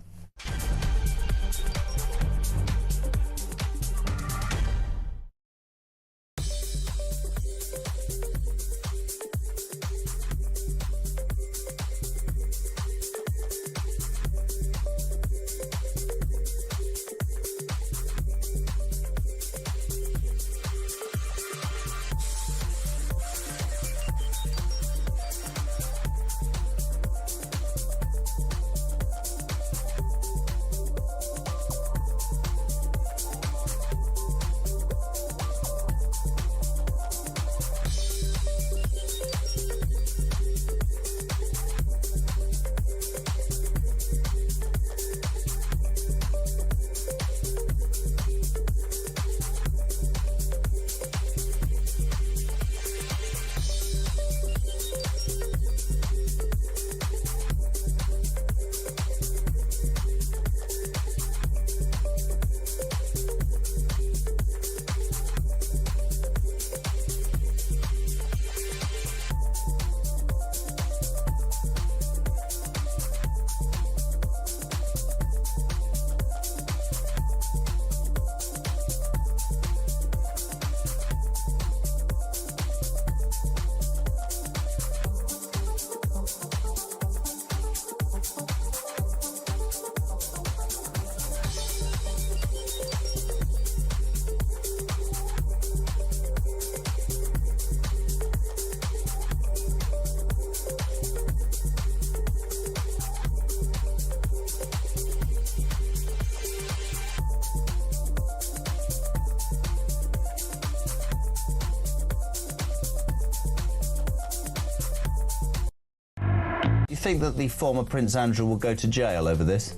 think that the former Prince Andrew will go to jail over this?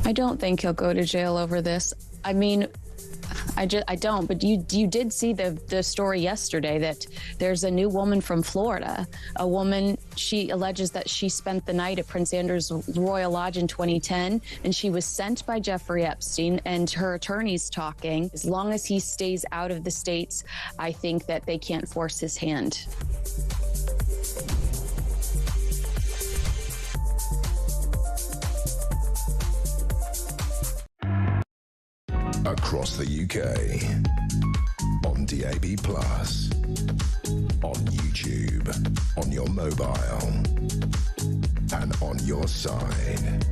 I don't think he'll go to jail over this. I mean, I don't, but you did see the story yesterday that there's a new woman from Florida. A woman, she alleges that she spent the night at Prince Andrew's Royal Lodge in 2010, and she was sent by Jeffrey Epstein, and her attorney's talking. As long as he stays out of the States, I think that they can't force his hand. Across the UK, on DAB+, on YouTube, on your mobile, and on your side.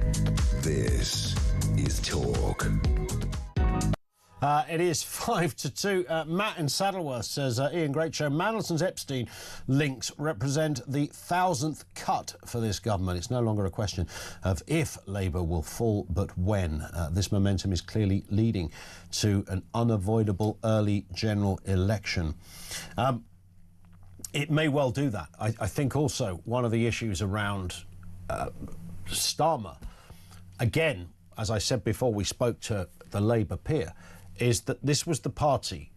This is Talk. It is 5 to 2. Matt in Saddleworth says, Ian, great show. Mandelson's Epstein links represent the 1,000th cut for this government. It's no longer a question of if Labour will fall, but when. This momentum is clearly leading to an unavoidable early general election. It may well do that. I think also one of the issues around Starmer, again, as I said before, we spoke to the Labour peer, is that this was the party,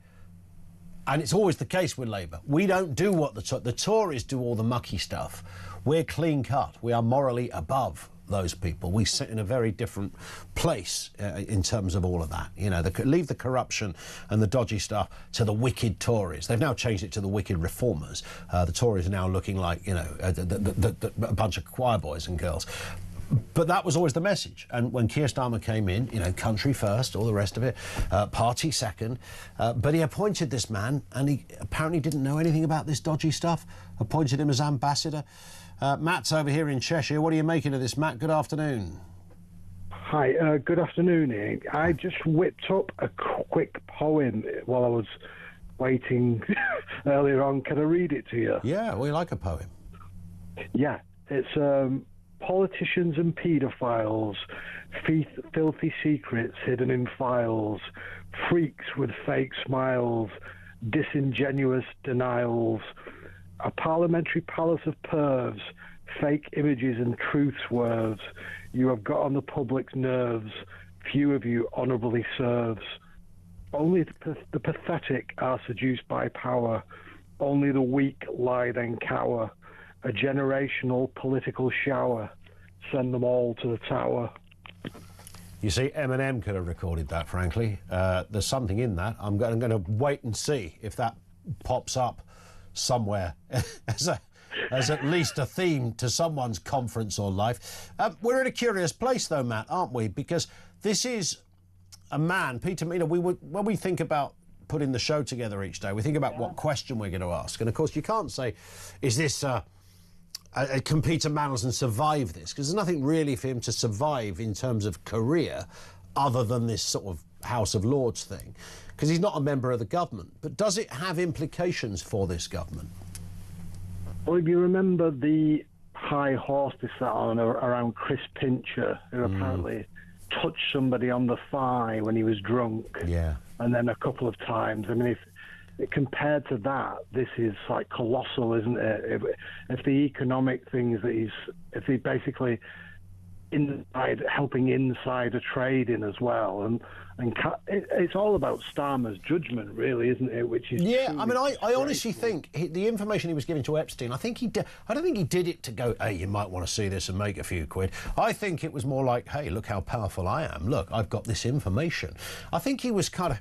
and it's always the case with Labour. We don't do what the Tories do, all the mucky stuff. We're clean cut. We are morally above those people. We sit in a very different place in terms of all of that. You know, leave the corruption and the dodgy stuff to the wicked Tories. They've now changed it to the wicked reformers. The Tories are now looking like, you know, a bunch of choir boys and girls. But that was always the message. And when Keir Starmer came in, you know, country first, all the rest of it, party second. But he appointed this man, and he apparently didn't know anything about this dodgy stuff, appointed him as ambassador. Matt's over here in Cheshire. What are you making of this, Matt? Good afternoon. Hi, good afternoon, Ian. I just whipped up a quick poem while I was waiting earlier on. Can I read it to you? Yeah, we like a poem. Yeah, it's... politicians and paedophiles, filthy secrets hidden in files, freaks with fake smiles, disingenuous denials, a parliamentary palace of pervs, fake images and truth swerves. You have got on the public's nerves, few of you honourably serves. Only the pathetic are seduced by power, only the weak lie then cower. A generational political shower. Send them all to the tower. You see, Eminem could have recorded that, frankly. There's something in that. I'm going to wait and see if that pops up somewhere as at least a theme to someone's conference or life. We're in a curious place, though, Matt, aren't we? Because this is a man, Peter, you know, when we think about putting the show together each day, we think about what question we're going to ask. And, of course, you can't say, is this... can Peter Mandelson survive this? Because there's nothing really for him to survive in terms of career other than this sort of House of Lords thing, because he's not a member of the government. But does it have implications for this government? Well, if you remember the high horse they sat on around Chris Pincher, who apparently touched somebody on the thigh when he was drunk. Yeah. And then a couple of times. I mean, compared to that, this is like colossal, isn't it? If the economic things that if he basically helping insider trading as well, and it's all about Starmer's judgment, really, isn't it? Which is I mean, I honestly think the information he was giving to Epstein, I don't think he did it to go, hey, you might want to see this and make a few quid. I think it was more like, hey, look how powerful I am. Look, I've got this information. I think he was kind of.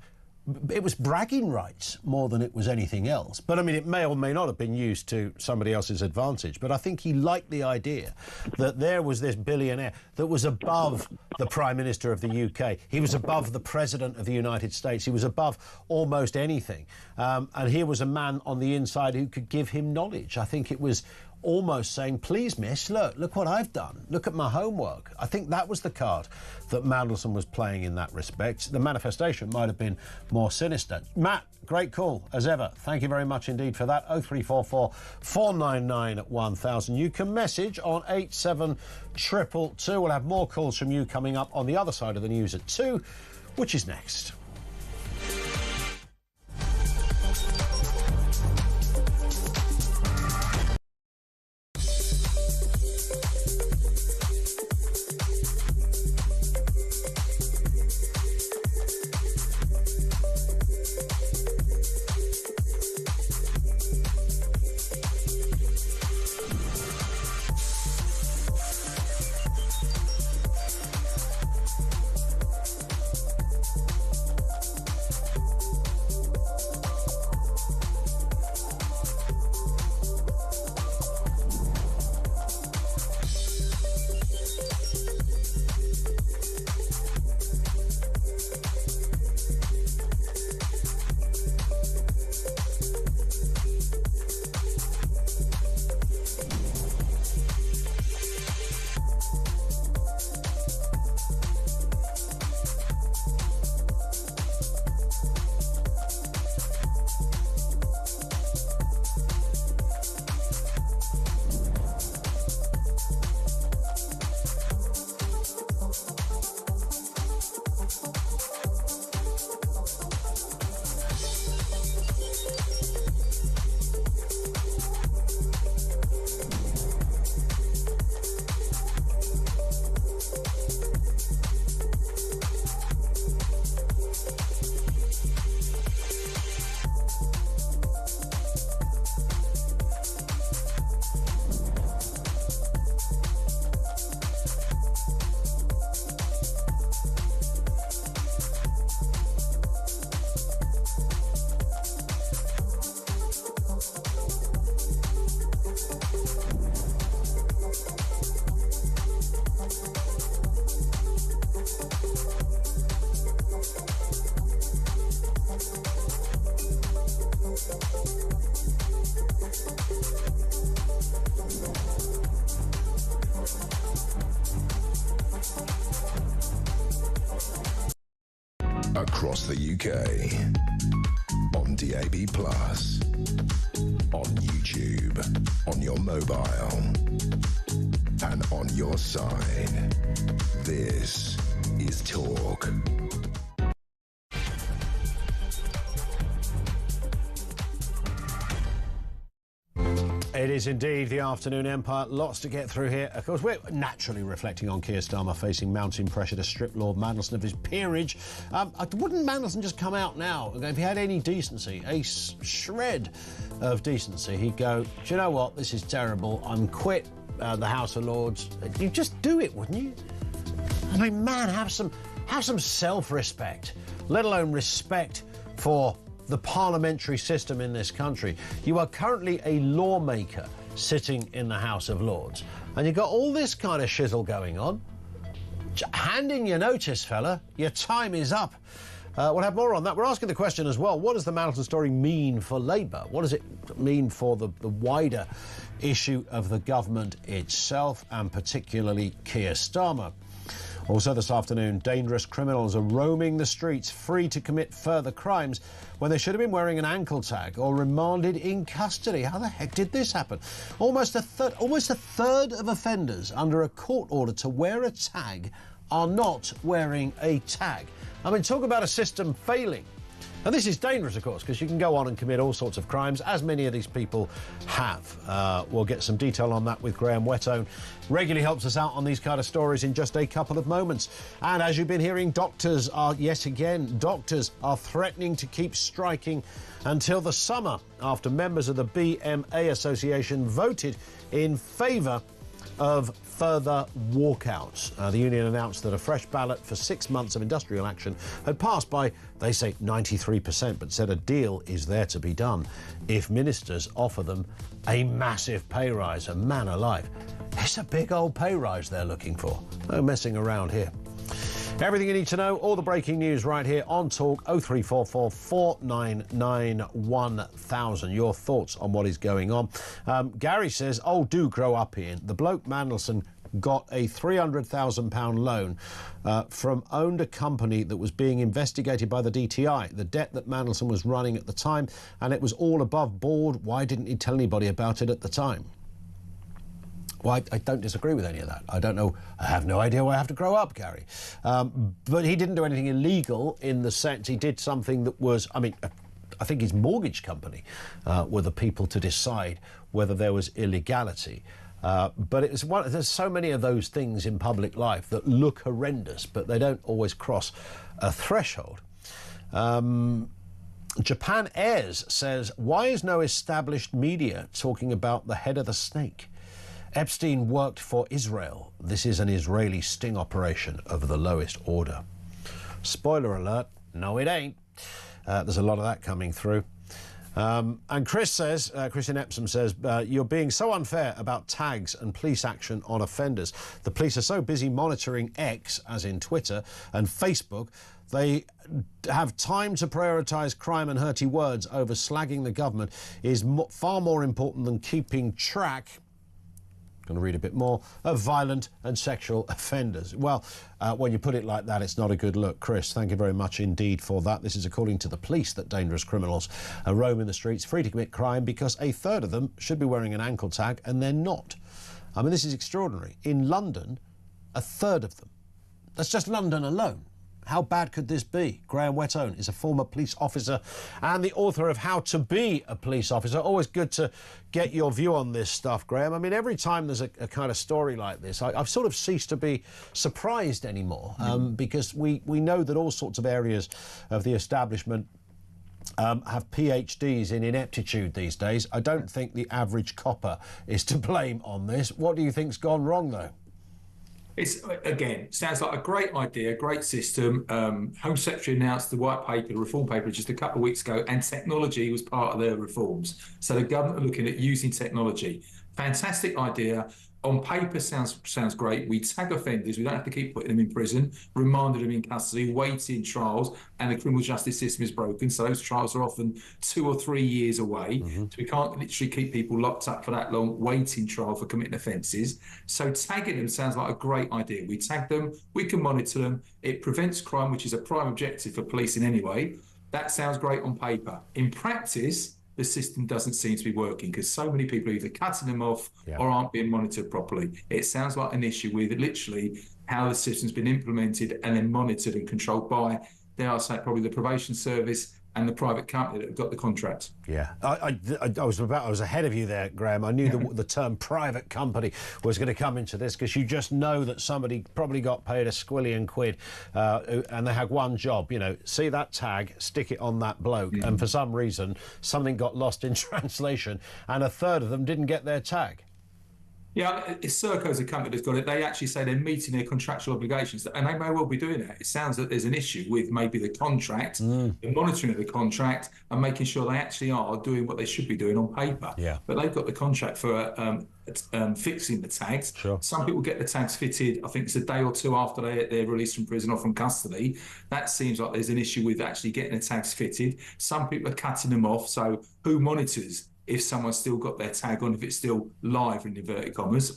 It was bragging rights more than it was anything else. But, I mean, it may or may not have been used to somebody else's advantage. But I think he liked the idea that there was this billionaire that was above the Prime Minister of the UK. He was above the President of the United States. He was above almost anything. And here was a man on the inside who could give him knowledge. I think it was almost saying, please, miss, look what I've done. Look at my homework. I think that was the card that Mandelson was playing in that respect. The manifestation might have been more sinister. Matt, great call, as ever. Thank you very much indeed for that. 0344 499 1000. You can message on 87222. We'll have more calls from you coming up on the other side of the news at 2, which is next. across the UK. On DAB+, on YouTube, on your mobile, and on your side. This is Talk. It is indeed the afternoon empire. Lots to get through here. Of course, we're naturally reflecting on Keir Starmer facing mounting pressure to strip Lord Mandelson of his peerage. Wouldn't Mandelson just come out now? If he had any decency, a shred of decency, he'd go, do you know what? This is terrible. I'm quit the House of Lords. You'd just do it, wouldn't you? I mean, man, have some self-respect, let alone respect for the parliamentary system in this country. You are currently a lawmaker sitting in the House of Lords, and you've got all this kind of shizzle going on. Hand in your notice, fella. Your time is up. We'll have more on that. We're asking the question as well, what does the Mandelson story mean for Labour? What does it mean for the wider issue of the government itself, and particularly Keir Starmer? Also this afternoon, dangerous criminals are roaming the streets free to commit further crimes when they should have been wearing an ankle tag or remanded in custody. How the heck did this happen? Almost a third of offenders under a court order to wear a tag are not wearing a tag. I mean, talk about a system failing. And this is dangerous, of course, because you can go on and commit all sorts of crimes, as many of these people have. We'll get some detail on that with Graham Whettone. Regularly helps us out on these kind of stories in just a couple of moments. And as you've been hearing, doctors are threatening to keep striking until the summer after members of the BMA Association voted in favour of further walkouts. The union announced that a fresh ballot for 6 months of industrial action had passed by, they say, 93%, but said a deal is there to be done if ministers offer them a massive pay rise. And man alive, it's a big old pay rise they're looking for. No messing around here. Everything you need to know, all the breaking news right here on Talk. 0344 499 1000. Your thoughts on what is going on. Gary says, oh, do grow up, Ian. The bloke Mandelson got a £300,000 loan owned a company that was being investigated by the DTI, the debt that Mandelson was running at the time, and it was all above board. Why didn't he tell anybody about it at the time? Well, I don't disagree with any of that. I don't know. I have no idea why I have to grow up, Gary. But he didn't do anything illegal in the sense he did something that was, I mean, I think his mortgage company were the people to decide whether there was illegality. But it was there's so many of those things in public life that look horrendous, but they don't always cross a threshold. Japan Airs says, why is no established media talking about the head of the snake? Epstein worked for Israel. This is an Israeli sting operation of the lowest order. Spoiler alert, no it ain't. There's a lot of that coming through. And Chris says, Chris in Epsom says, you're being so unfair about tags and police action on offenders. The police are so busy monitoring X, as in Twitter, and Facebook, they have time to prioritise crime and hurty words over slagging the government is far more important than keeping track, going to read a bit more, of violent and sexual offenders. Well, when you put it like that, it's not a good look. Chris, thank you very much indeed for that. This is according to the police that dangerous criminals roam in the streets free to commit crime because a third of them should be wearing an ankle tag and they're not. I mean, this is extraordinary. In London, a third of them. That's just London alone. How bad could this be? Graham Whettone is a former police officer and the author of How to Be a Police Officer. Always good to get your view on this stuff, Graham. I mean, every time there's a kind of story like this, I've sort of ceased to be surprised anymore because we know that all sorts of areas of the establishment have PhDs in ineptitude these days. I don't think the average copper is to blame on this. What do you think's gone wrong, though? It's, again, sounds like a great idea, great system. Home Secretary announced the white paper, the reform paper, just a couple of weeks ago, and technology was part of their reforms. So the government are looking at using technology. Fantastic idea. on paper sounds great. We tag offenders. We don't have to keep putting them in prison, remanding them in custody, waiting trials, and the criminal justice system is broken. So those trials are often 2 or 3 years away. So we can't literally keep people locked up for that long, waiting trial for committing offences. So tagging them sounds like a great idea. We tag them, we can monitor them. It prevents crime, which is a prime objective for policing anyway. That sounds great on paper. In practice, the system doesn't seem to be working because so many people are either cutting them off or aren't being monitored properly. It sounds like an issue with literally how the system's been implemented and then monitored and controlled by, dare I say, probably the probation service and the private company that have got the contract. Yeah, I was ahead of you there, Graham. I knew the term private company was going to come into this because you just know that somebody probably got paid a squillion quid and they had one job, you know, see that tag, stick it on that bloke, and for some reason something got lost in translation and a third of them didn't get their tag. Yeah, Serco's a company that's got it. They actually say they're meeting their contractual obligations, and they may well be doing that. It sounds that there's an issue with maybe the contract, the monitoring of the contract, and making sure they actually are doing what they should be doing on paper. Yeah. But they've got the contract for fixing the tags. Sure. Some people get the tags fitted, I think it's a day or two after they're released from prison or from custody. That seems like there's an issue with actually getting the tags fitted. Some people are cutting them off, so who monitors if someone's still got their tag on, if it's still live in inverted commas?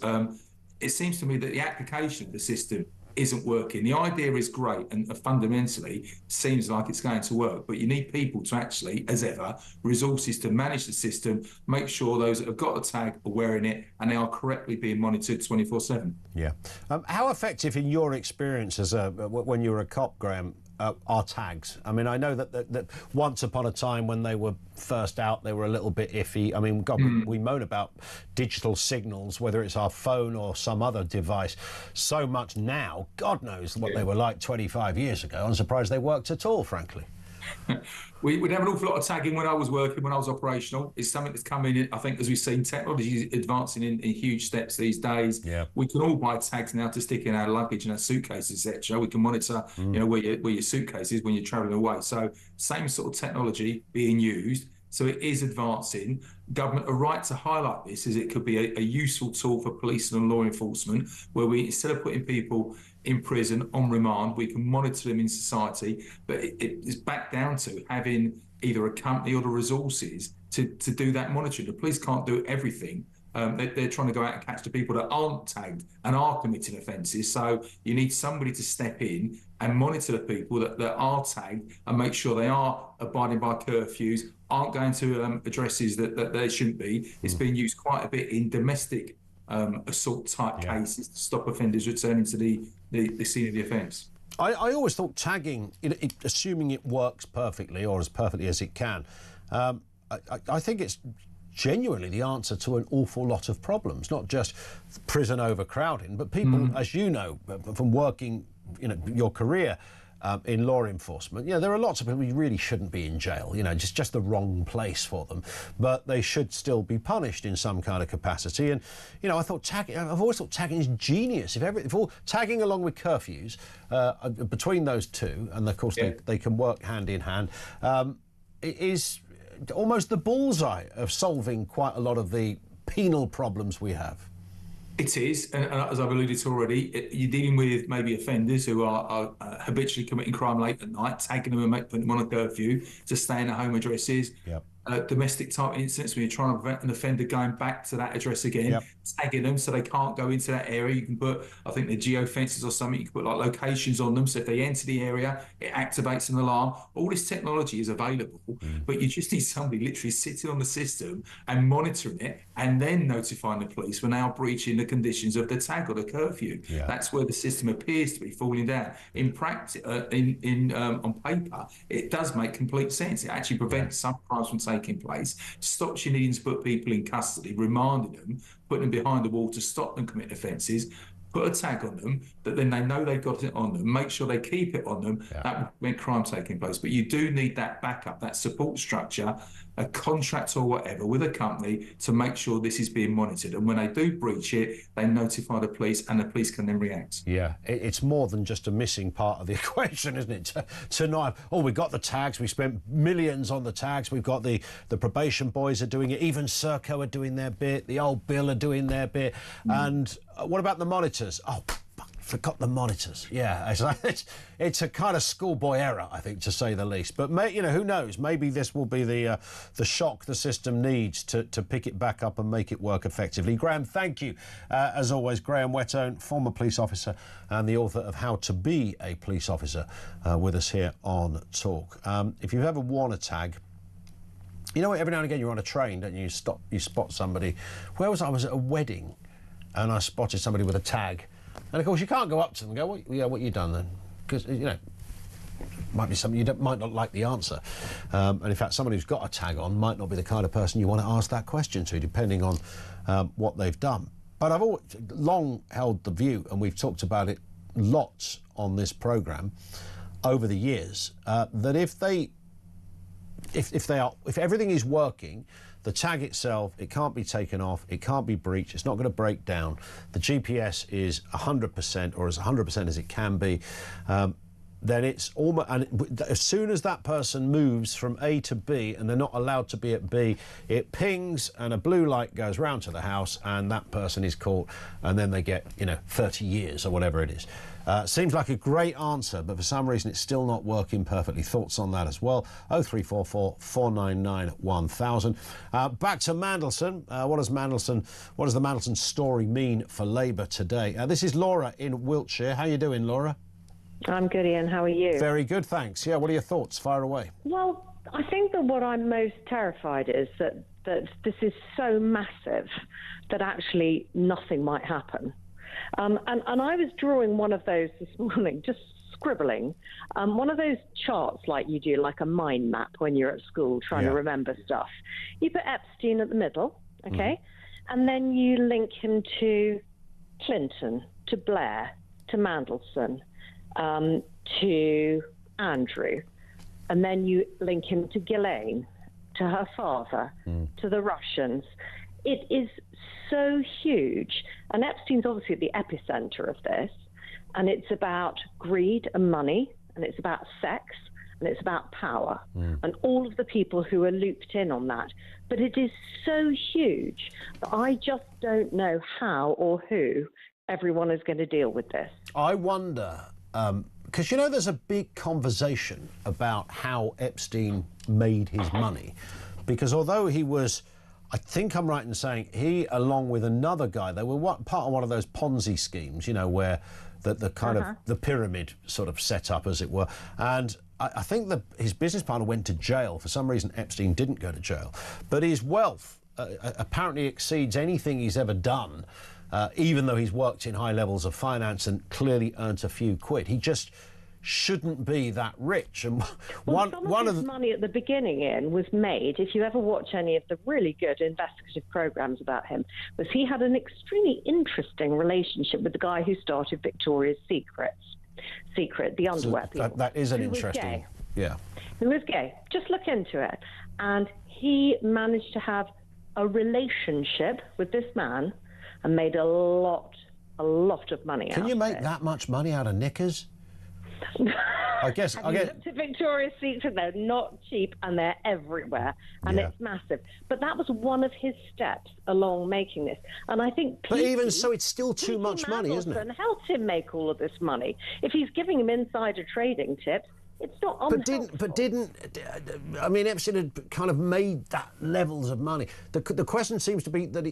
It seems to me that the application of the system isn't working. The idea is great and fundamentally seems like it's going to work, but you need people to actually, as ever, resources to manage the system, make sure those that have got a tag are wearing it and they are correctly being monitored 24/7. Yeah. How effective, in your experience as when you were a cop, Graham, are tags? I mean, I know that once upon a time when they were first out, they were a little bit iffy. I mean, God, we moan about digital signals, whether it's our phone or some other device, so much now. God knows what they were like 25 years ago. I'm surprised they worked at all, frankly. We'd have an awful lot of tagging when I was working, when I was operational. It's something that's coming in, I think, as we've seen technology is advancing in huge steps these days. Yeah. We can all buy tags now to stick in our luggage and our suitcases, etc. We can monitor, you know, where your suitcase is when you're travelling away. So same sort of technology being used. So it is advancing. Government are right to highlight this as it could be a useful tool for police and law enforcement, where we, instead of putting people in prison on remand, we can monitor them in society. But it's back down to having either a company or the resources to do that monitoring. The police can't do everything. They're trying to go out and catch the people that aren't tagged and are committing offences. So you need somebody to step in and monitor the people that are tagged and make sure they are abiding by curfews, aren't going to addresses that they shouldn't be. It's being used quite a bit in domestic assault type cases to stop offenders returning to the scene of the offence. I always thought tagging, assuming it works perfectly or as perfectly as it can, I think it's genuinely the answer to an awful lot of problems, not just prison overcrowding, but people, as you know, from working, you know, your career in law enforcement, you know, there are lots of people who really shouldn't be in jail, you know, just the wrong place for them, but they should still be punished in some kind of capacity. And, you know, I've always thought tagging is genius. If all tagging along with curfews, between those two, and of course they can work hand in hand, it is almost the bullseye of solving quite a lot of the penal problems we have. It is, and as I've alluded to already, you're dealing with maybe offenders who are habitually committing crime late at night, tagging them and putting them on a curfew to stay in their home addresses. Yep. Domestic type incidents when you're trying to prevent an offender going back to that address again, tagging them so they can't go into that area. You can put, I think, the geofences or something, you can put like locations on them, so if they enter the area, it activates an alarm. All this technology is available, but you just need somebody literally sitting on the system and monitoring it and then notifying the police when they are breaching the conditions of the tag or the curfew. That's where the system appears to be falling down. In practice, on paper, it does make complete sense. It actually prevents some crimes from taking place, stops you needing to put people in custody, remanding them, putting them behind the wall to stop them committing offences, put a tag on them that then they know they've got it on them, make sure they keep it on them. That will prevent crime taking place. But you do need that backup, that support structure a contract or whatever with a company to make sure this is being monitored. And when they do breach it, they notify the police, and the police can then react. Yeah, it's more than just a missing part of the equation, isn't it? To not, oh, we got the tags, we spent millions on the tags, we've got the probation boys are doing it, even Serco are doing their bit, the old Bill are doing their bit. And what about the monitors? Oh, forgot the monitors. Yeah, it's a kind of schoolboy error, I think, to say the least. But you know, who knows? Maybe this will be the shock the system needs to pick it back up and make it work effectively. Graham, thank you as always. Graham Whetone, former police officer and the author of How to Be a Police Officer, with us here on Talk. If you've ever worn a tag, you know, every now and again you're on a train, don't you? You spot somebody. Where was I? I was at a wedding, and I spotted somebody with a tag. And of course, you can't go up to them and go, what you done then? Because, you know, might be something you might not like the answer. And in fact, someone who's got a tag on might not be the kind of person you want to ask that question to, depending on what they've done. But I've always long held the view, and we've talked about it lots on this programme over the years, that if everything is working, the tag itself, it can't be taken off, it can't be breached, it's not going to break down. The GPS is 100%, or as 100% as it can be. Then it's almost, and as soon as that person moves from A to B and they're not allowed to be at B, it pings and a blue light goes round to the house and that person is caught, and then they get, you know, 30 years or whatever it is. Seems like a great answer, but for some reason it's still not working perfectly. Thoughts on that as well? 0344 499 1000. Back to Mandelson. What does the Mandelson story mean for Labour today? This is Laura in Wiltshire. How you doing, Laura? I'm good, Ian. How are you? Very good, thanks. Yeah, what are your thoughts? Fire away. Well, I think that what I'm most terrified is that this is so massive that actually nothing might happen. And I was drawing one of those this morning, just scribbling, one of those charts like you do, like a mind map when you're at school trying to remember stuff. You put Epstein at the middle, okay? And then you link him to Clinton, to Blair, to Mandelson, to Andrew. And then you link him to Ghislaine, to her father, to the Russians. It is so huge. And Epstein's obviously at the epicenter of this. And it's about greed and money, and it's about sex, and it's about power, and all of the people who are looped in on that. But it is so huge that I just don't know how or who everyone is going to deal with this. I wonder, because, you know, there's a big conversation about how Epstein made his money. Because although he was, I think I'm right in saying, he, along with another guy, they were part of one of those Ponzi schemes, you know, where the kind of the pyramid sort of set up, as it were. And I think his business partner went to jail. For some reason, Epstein didn't go to jail. But his wealth apparently exceeds anything he's ever done, even though he's worked in high levels of finance and clearly earned a few quid. He just shouldn't be that rich. And some of his money at the beginning was made, if you ever watch any of the really good investigative programs about him, was he had an extremely interesting relationship with the guy who started Victoria's Secret, the underwear people. That is an who interesting, was gay. yeah. Who was gay. Just look into it. And he managed to have a relationship with this man and made a lot of money out of it. Can you make that much money out of knickers? I guess. Have you looked at Victoria's Secret? They're not cheap and they're everywhere, and it's massive. But that was one of his steps along making this. And I think. But even so, it's still too much money, isn't it? And helped him make all of this money. If he's giving him insider trading tips, it's not unhelpful. But didn't I mean, Epstein had kind of made that levels of money. The question seems to be that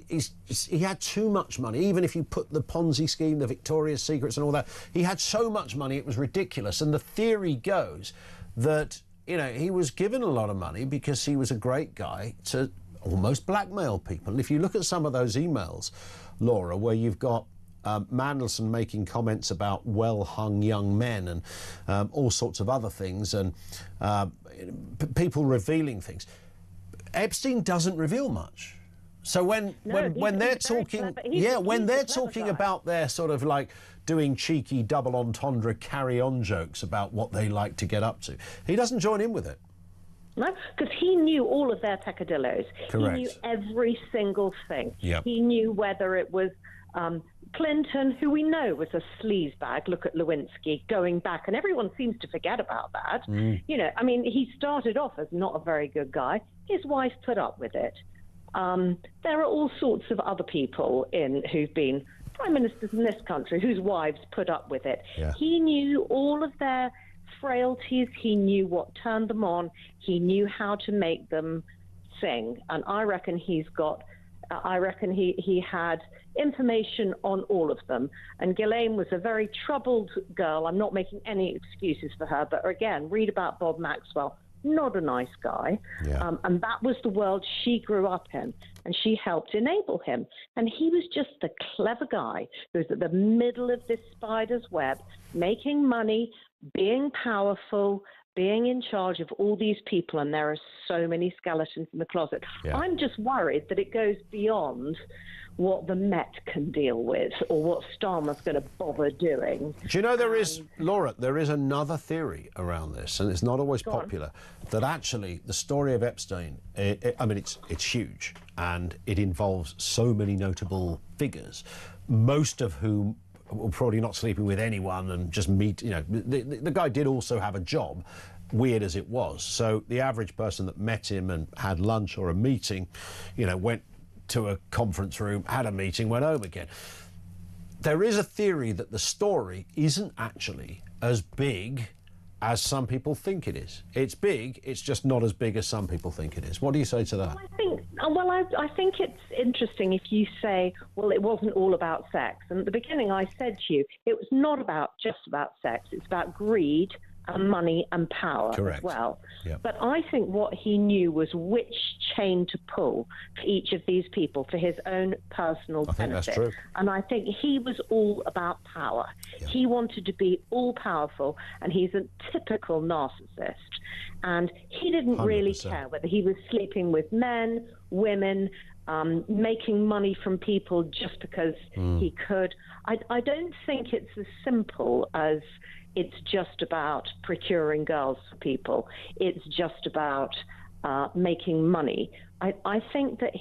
he had too much money. Even if you put the Ponzi scheme, the Victoria's Secrets and all that, he had so much money it was ridiculous. And the theory goes that, you know, he was given a lot of money because he was a great guy to almost blackmail people. And if you look at some of those emails, Laura, where you've got Mandelson making comments about well-hung young men and all sorts of other things, and people revealing things. Epstein doesn't reveal much. So when they're talking, when they're talking about their sort of like doing cheeky double entendre carry-on jokes about what they like to get up to, he doesn't join in with it. No, because he knew all of their peccadillos. Correct. He knew every single thing. Yep. He knew whether it was Clinton, who we know was a sleazebag. Look at Lewinsky going back, and everyone seems to forget about that. You know, I mean, he started off as not a very good guy. His wife put up with it. There are all sorts of other people who've been prime ministers in this country whose wives put up with it. Yeah. He knew all of their frailties. He knew what turned them on. He knew how to make them sing. And I reckon he had information on all of them. And Ghislaine was a very troubled girl. I'm not making any excuses for her, but again, read about Bob Maxwell. Not a nice guy. Yeah. And that was the world she grew up in, and she helped enable him. And he was just the clever guy who was at the middle of this spider's web, making money, being powerful, being in charge of all these people, and there are so many skeletons in the closet. Yeah. I'm just worried that it goes beyond what the Met can deal with or what Starmer's going to bother doing. Do you know Laura, there is another theory around this, and it's not always popular, that actually the story of Epstein, I mean, it's huge, and it involves so many notable figures, most of whom were probably not sleeping with anyone and just meet, you know, the guy did also have a job, weird as it was. So the average person that met him and had lunch or a meeting, you know, went to a conference room, had a meeting, went home again. There is a theory that the story isn't actually as big as some people think it is. It's big, it's just not as big as some people think it is. What do you say to that? I think it's interesting if you say, well, it wasn't all about sex. And at the beginning I said to you, it was not just about sex. It's about greed and money and power as well. Yep. But I think what he knew was which chain to pull for each of these people for his own personal benefit. Think that's true. And I think he was all about power. Yep. He wanted to be all powerful, and he's a typical narcissist. And he didn't 100%. really care whether he was sleeping with men, women, making money from people just because he could. I don't think it's as simple as it's just about procuring girls for people. It's just about making money. I think that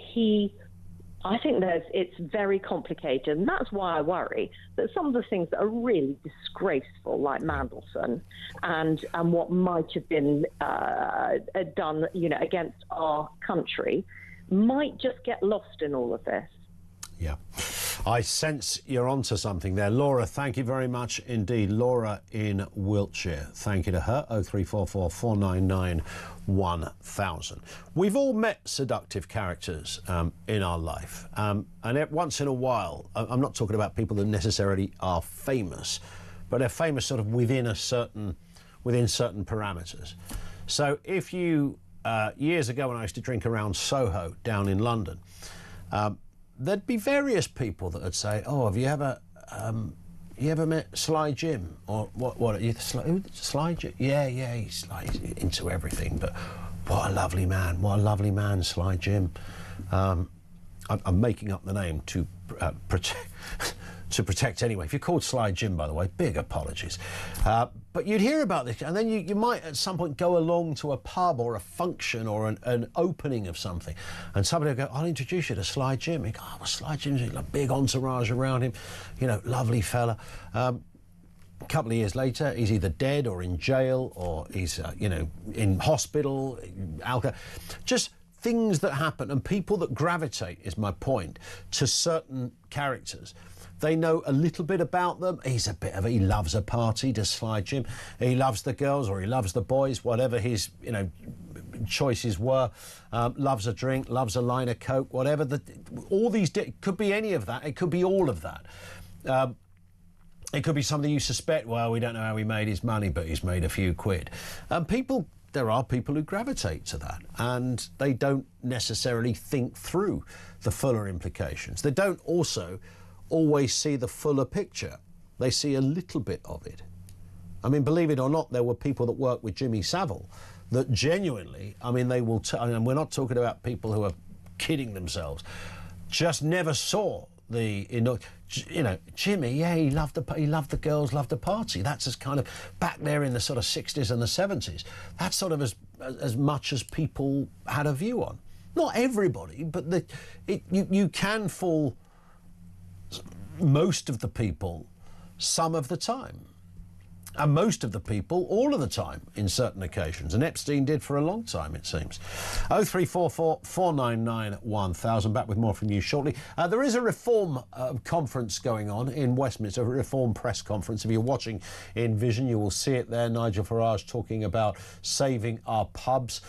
it's very complicated, and that's why I worry that some of the things that are really disgraceful, like Mandelson, and what might have been done, you know, against our country, might just get lost in all of this. Yeah. I sense you're onto something there. Laura, thank you very much indeed. Laura in Wiltshire. Thank you to her. 0344 499 1000. We've all met seductive characters in our life. And once in a while, I'm not talking about people that necessarily are famous, but they're famous sort of within certain parameters. So if you, years ago when I used to drink around Soho down in London, there'd be various people that would say, "Oh, have you ever met Sly Jim?" Or what? Sly Jim? Yeah, he's like into everything. But what a lovely man! What a lovely man, Sly Jim. I'm making up the name to protect anyway. If you're called Sly Jim, by the way, big apologies. But you'd hear about this, and then you might at some point go along to a pub or a function or an opening of something, and somebody will go, "I'll introduce you to Sly Jim." You go, "Oh, well, Sly Jim's a big entourage around him, you know, lovely fella." A couple of years later, he's either dead or in jail, or he's, you know, in hospital, alcohol. Just things that happen, and people that gravitate, is my point, to certain characters. They know a little bit about them. He loves a party, does Sly Jim. He loves the girls, or he loves the boys, whatever his, you know, choices were. Loves a drink, loves a line of Coke, whatever. All these, it could be any of that. It could be all of that. It could be something you suspect, well, we don't know how he made his money, but he's made a few quid. There are people who gravitate to that, and they don't necessarily think through the fuller implications. They don't also always see the fuller picture. They see a little bit of it. I mean, believe it or not, there were people that worked with Jimmy Savile that genuinely, I mean, they will and we're not talking about people who are kidding themselves, just never saw the, you know, Jimmy, yeah, he loved the girls, loved the party. That's as kind of back there in the sort of 60s and the 70s. That's sort of as much as people had a view on. Not everybody, but you can fool most of the people some of the time. And most of the people all of the time in certain occasions. And Epstein did for a long time, it seems. 0344 499 1000. Back with more from you shortly. There is a reform conference going on in Westminster, a reform press conference. If you're watching in Vision, you will see it there. Nigel Farage talking about saving our pubs.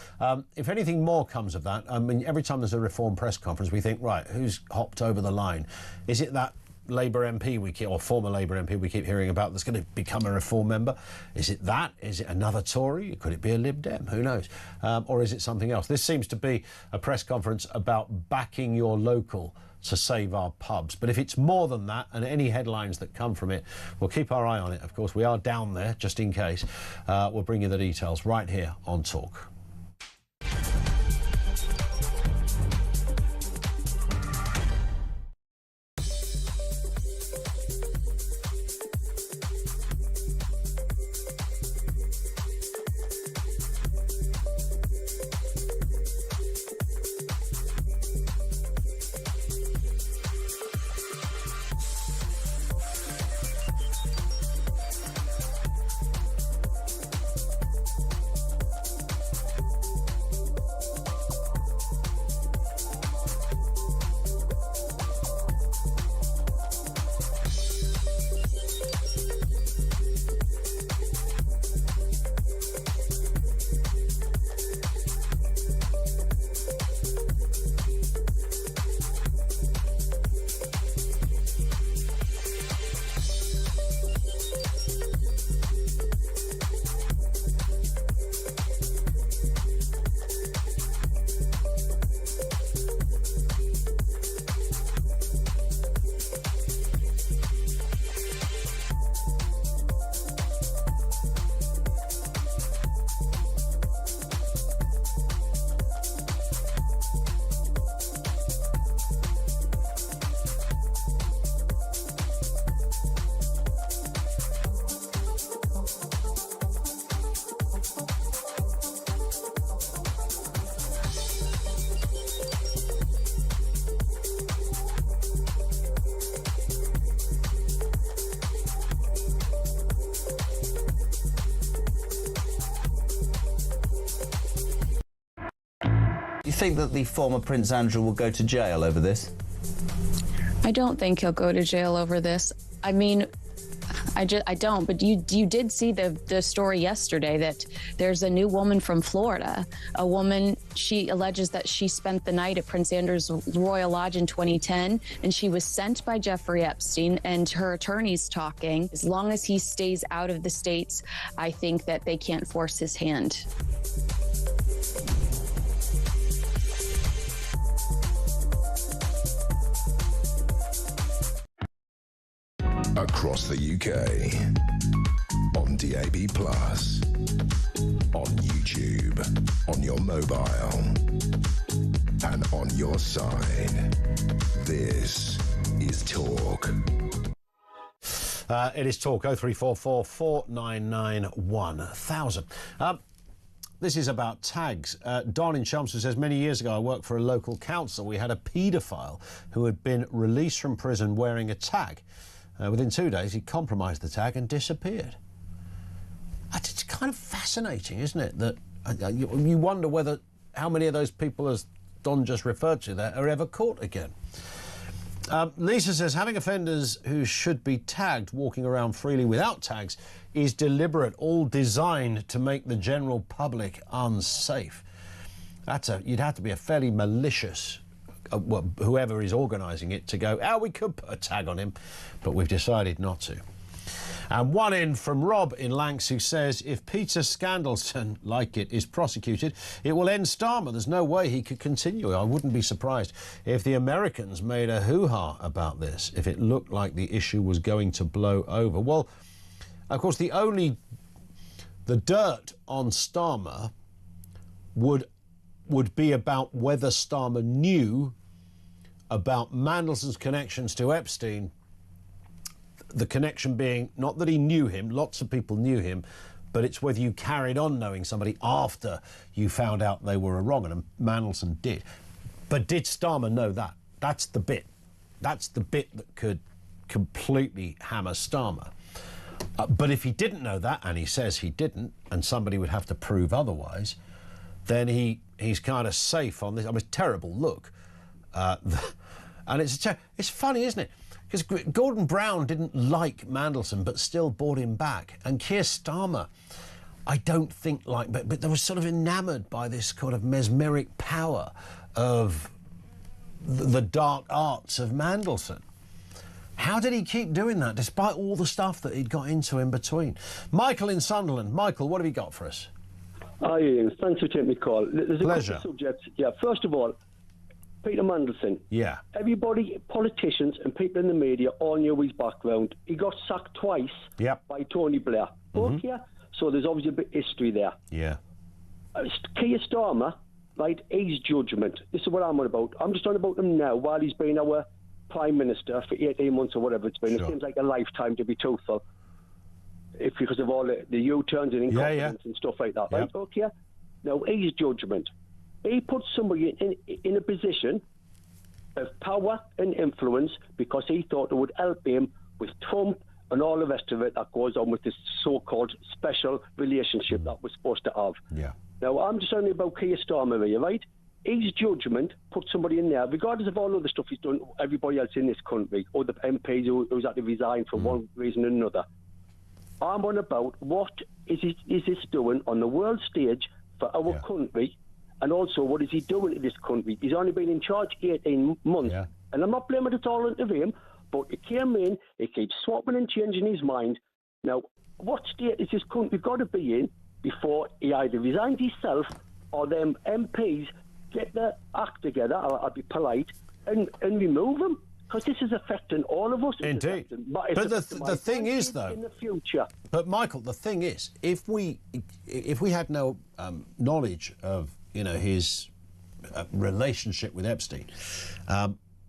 If anything more comes of that, I mean, every time there's a reform press conference, we think, right, who's hopped over the line? Is it that Labour MP or former Labour MP we keep hearing about that's going to become a reform member? Is it that? Is it another Tory? Could it be a Lib Dem? Who knows? Or is it something else? This seems to be a press conference about backing your local to save our pubs. But if it's more than that, and any headlines that come from it, we'll keep our eye on it. Of course, we are down there, just in case. We'll bring you the details right here on Talk. Do you think that the former Prince Andrew will go to jail over this? I don't think he'll go to jail over this. I mean, I don't, but you did see the story yesterday that there's a new woman from Florida. A woman, she alleges that she spent the night at Prince Andrew's Royal Lodge in 2010, and she was sent by Jeffrey Epstein, and her attorney's talking. As long as he stays out of the States, I think that they can't force his hand. Across the UK, on DAB+, on YouTube, on your mobile, and on your side. This is Talk. It is Talk. 0344 499 1000. This is about tags. Don in Chelmsford says, many years ago I worked for a local council. We had a paedophile who had been released from prison wearing a tag. Within 2 days, he compromised the tag and disappeared. It's kind of fascinating, isn't it? That you wonder whether how many of those people, as Don just referred to there, are ever caught again. Lisa says, having offenders who should be tagged walking around freely without tags is deliberate, all designed to make the general public unsafe. You'd have to be a fairly malicious whoever is organising it to go, we could put a tag on him, but we've decided not to. And one in from Rob in Lancs, who says, if Peter Scandalson, like it, is prosecuted, it will end Starmer. There's no way he could continue. I wouldn't be surprised if the Americans made a hoo-ha about this, if it looked like the issue was going to blow over. Well, of course, the dirt on Starmer would be about whether Starmer knew about Mandelson's connections to Epstein, the connection being not that he knew him, lots of people knew him, but it's whether you carried on knowing somebody after you found out they were wrong, and Mandelson did. But did Starmer know that? That's the bit. That's the bit that could completely hammer Starmer. But if he didn't know that, and he says he didn't, and somebody would have to prove otherwise, then he's kind of safe on this. I mean, it's a terrible look. And it's funny, isn't it? Because Gordon Brown didn't like Mandelson, but still brought him back. And Keir Starmer, I don't think but they were sort of enamoured by this kind of mesmeric power of the dark arts of Mandelson. How did he keep doing that, despite all the stuff that he'd got into in between? Michael in Sunderland. Michael, what have you got for us? Hi, Ian. Thanks for taking the call. There's a Pleasure. couple of subjects. Yeah, first of all, Peter Mandelson. Yeah. Everybody, politicians and people in the media all knew his background. He got sacked twice by Tony Blair. Okay? So there's obviously a bit of history there. Yeah. Keir Starmer, right, his judgment. This is what I'm on about. I'm just on about him now while he's been our Prime Minister for 18 months or whatever it's been. Sure. It seems like a lifetime, to be truthful. Because of all the U-turns and incompetence and stuff like that, right? Okay? Now, his judgment. He put somebody in a position of power and influence because he thought it would help him with Trump and all the rest of it that goes on with this so-called special relationship that we're supposed to have. Yeah. Now, I'm just only about Keir Starmer here, right? His judgment put somebody in there, regardless of all other stuff he's done, everybody else in this country, or the MPs who's had to resign for one reason or another. I'm on about what is this doing on the world stage for our country, and also what is he doing in this country? He's only been in charge 18 months, and I'm not blaming it all into him, but he came in, he keeps swapping and changing his mind. Now, what state is this country got to be in before he either resigns himself or them MPs get their act together, I'll be polite, and remove him? Because this is affecting all of us. Indeed. But the thing is, though, in the future. But Michael, the thing is, if we had no knowledge of his relationship with Epstein,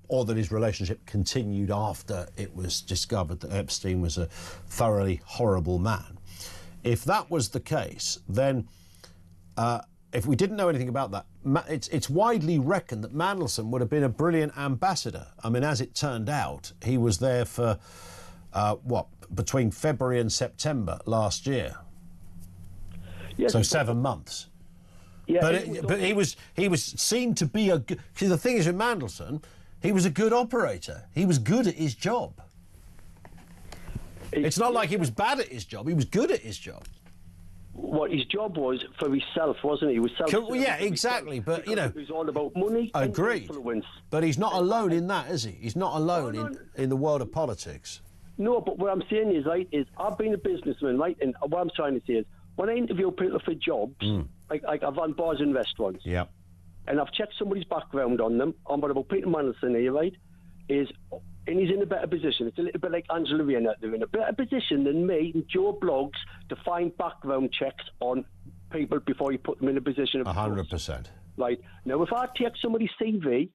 or that his relationship continued after it was discovered that Epstein was a thoroughly horrible man, if that was the case, then if we didn't know anything about that, it's widely reckoned that Mandelson would have been a brilliant ambassador. I mean, as it turned out, he was there for, between February and September last year. Yes, so 7 months. Yeah, but he was seen to be a good... See, the thing is with Mandelson, he was a good operator. He was good at his job. It's not like he was bad at his job. He was good at his job. What his job was for himself, wasn't he? He was self-serving. Yeah, exactly. But it was all about money. Agreed. And influence. But he's not alone in that, is he? He's not alone in the world of politics. No, but what I'm saying is, right, is I've been a businessman, right, and what I'm trying to say is, when I interview people for jobs, like I've run bars and restaurants, and I've checked somebody's background on them. I'm about Peter Mandelson here, right? And he's in a better position. It's a little bit like Angela Rayner. They're in a better position than me and Joe Bloggs to find background checks on people before you put them in a position of 100%. Right. Now, if I take somebody's CV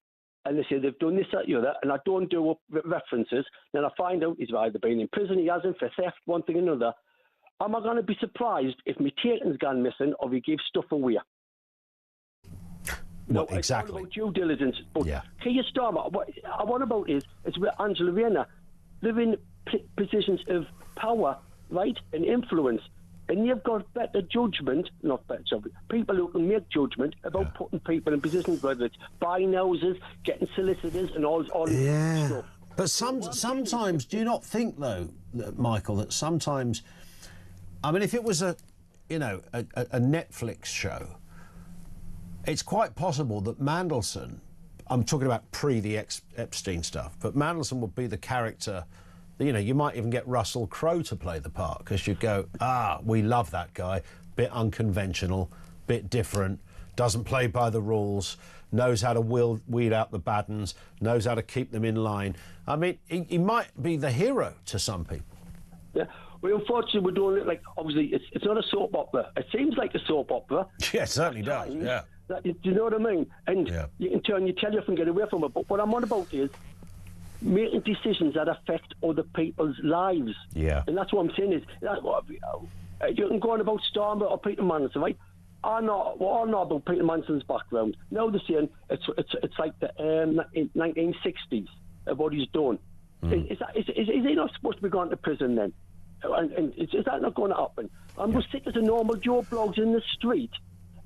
and they say they've done this, that, the other, and I don't do up references, then I find out he's either been in prison, he hasn't, for theft, one thing or another. Am I going to be surprised if my taking's gone missing or he gives stuff away? Well, no, exactly. It's all about due diligence. But Keir Starmer, what I want about is with Angela Rayner. They're in positions of power, right, and influence. And you've got better judgment, not better judgment, people who can make judgment about putting people in positions, whether it's buying houses, getting solicitors, and all this stuff. But sometimes, do you not think, though, Michael, that sometimes, I mean, if it was a Netflix show, it's quite possible that Mandelson, I'm talking about pre the Epstein stuff, but Mandelson would be the character, you might even get Russell Crowe to play the part, because you'd go, we love that guy, bit unconventional, bit different, doesn't play by the rules, knows how to weed out the bad uns, knows how to keep them in line. I mean, he might be the hero to some people. Yeah. Well, unfortunately, we're doing it like, obviously, it's not a soap opera. It seems like a soap opera. Yeah, it certainly does, yeah. Do you know what I mean? And you can turn your telly off and get away from it. But what I'm on about is making decisions that affect other people's lives. Yeah. And that's what I'm saying is, You can go on about Starmer or Peter Mandelson, right? I know about Peter Manson's background. Now they're saying it's like the 1960s of what he's done. Is he not supposed to be going to prison then? And is that not going to happen? And we're sick as a normal Joe Blogs in the street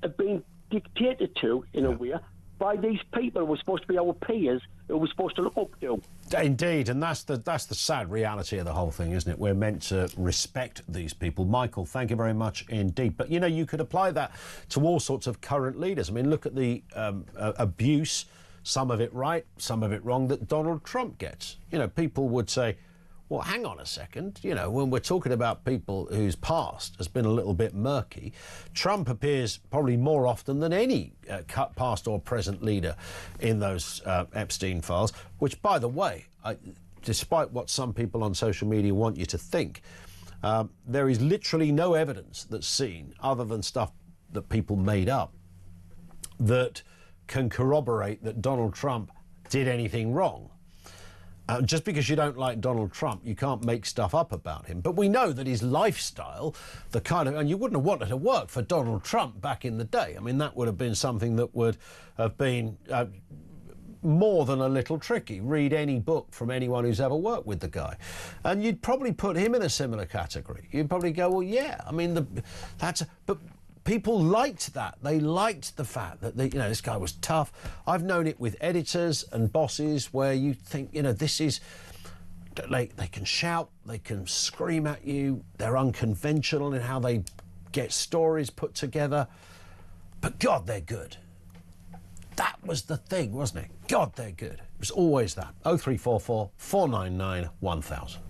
of being dictated to, in a way, by these people who were supposed to be our peers, who we're supposed to look up to. Indeed, and that's the sad reality of the whole thing, isn't it? We're meant to respect these people. Michael, thank you very much indeed. But, you know, you could apply that to all sorts of current leaders. I mean, look at the abuse, some of it right, some of it wrong, that Donald Trump gets. You know, people would say, well, hang on a second, you know, when we're talking about people whose past has been a little bit murky, Trump appears probably more often than any past or present leader in those Epstein files, which, by the way, despite what some people on social media want you to think, there is literally no evidence that's seen, other than stuff that people made up, that can corroborate that Donald Trump did anything wrong. Just because you don't like Donald Trump, you can't make stuff up about him. But we know that his lifestyle, the kind of, and you wouldn't have wanted to work for Donald Trump back in the day. I mean, that would have been something that would have been more than a little tricky. Read any book from anyone who's ever worked with the guy, and you'd probably put him in a similar category. You'd probably go, well, yeah, I mean, but people liked that. They liked the fact that, you know, this guy was tough. I've known it with editors and bosses where you think, you know, this is, they can shout, they can scream at you, they're unconventional in how they get stories put together, but God, they're good. That was the thing, wasn't it? God, they're good. It was always that. 0344 499 1000.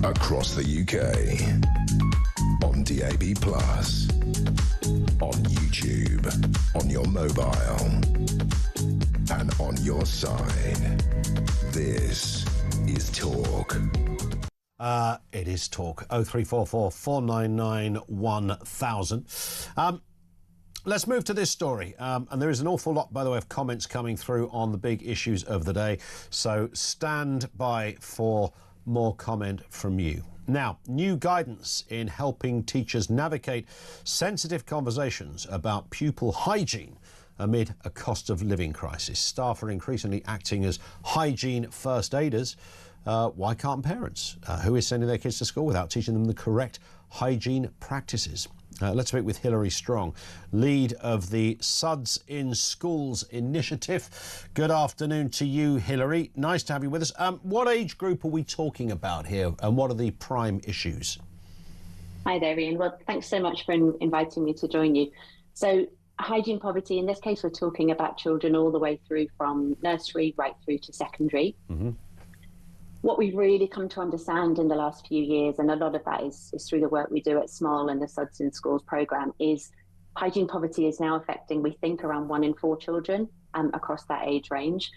Across the UK, on DAB+, on YouTube, on your mobile, and on your side. This is Talk. It is Talk. 0344 499 1000. Let's move to this story. And there is an awful lot, by the way, of comments coming through on the big issues of the day. So stand by for more comment from you. Now, new guidance in helping teachers navigate sensitive conversations about pupil hygiene amid a cost of living crisis. Staff are increasingly acting as hygiene first aiders. Why can't parents who is sending their kids to school without teaching them the correct hygiene practices? Let's speak with Hilary Strong, lead of the Suds in Schools initiative. Good afternoon to you, Hilary. Nice to have you with us. What age group are we talking about here, and what are the prime issues? Hi there, Ian. Well, thanks so much for inviting me to join you. So hygiene poverty, in this case, we're talking about children all the way through from nursery right through to secondary. Mm-hmm. What we've really come to understand in the last few years, and a lot of that is through the work we do at Small and the Suds in Schools programme, is hygiene poverty is now affecting, we think, around 1 in 4 children across that age range.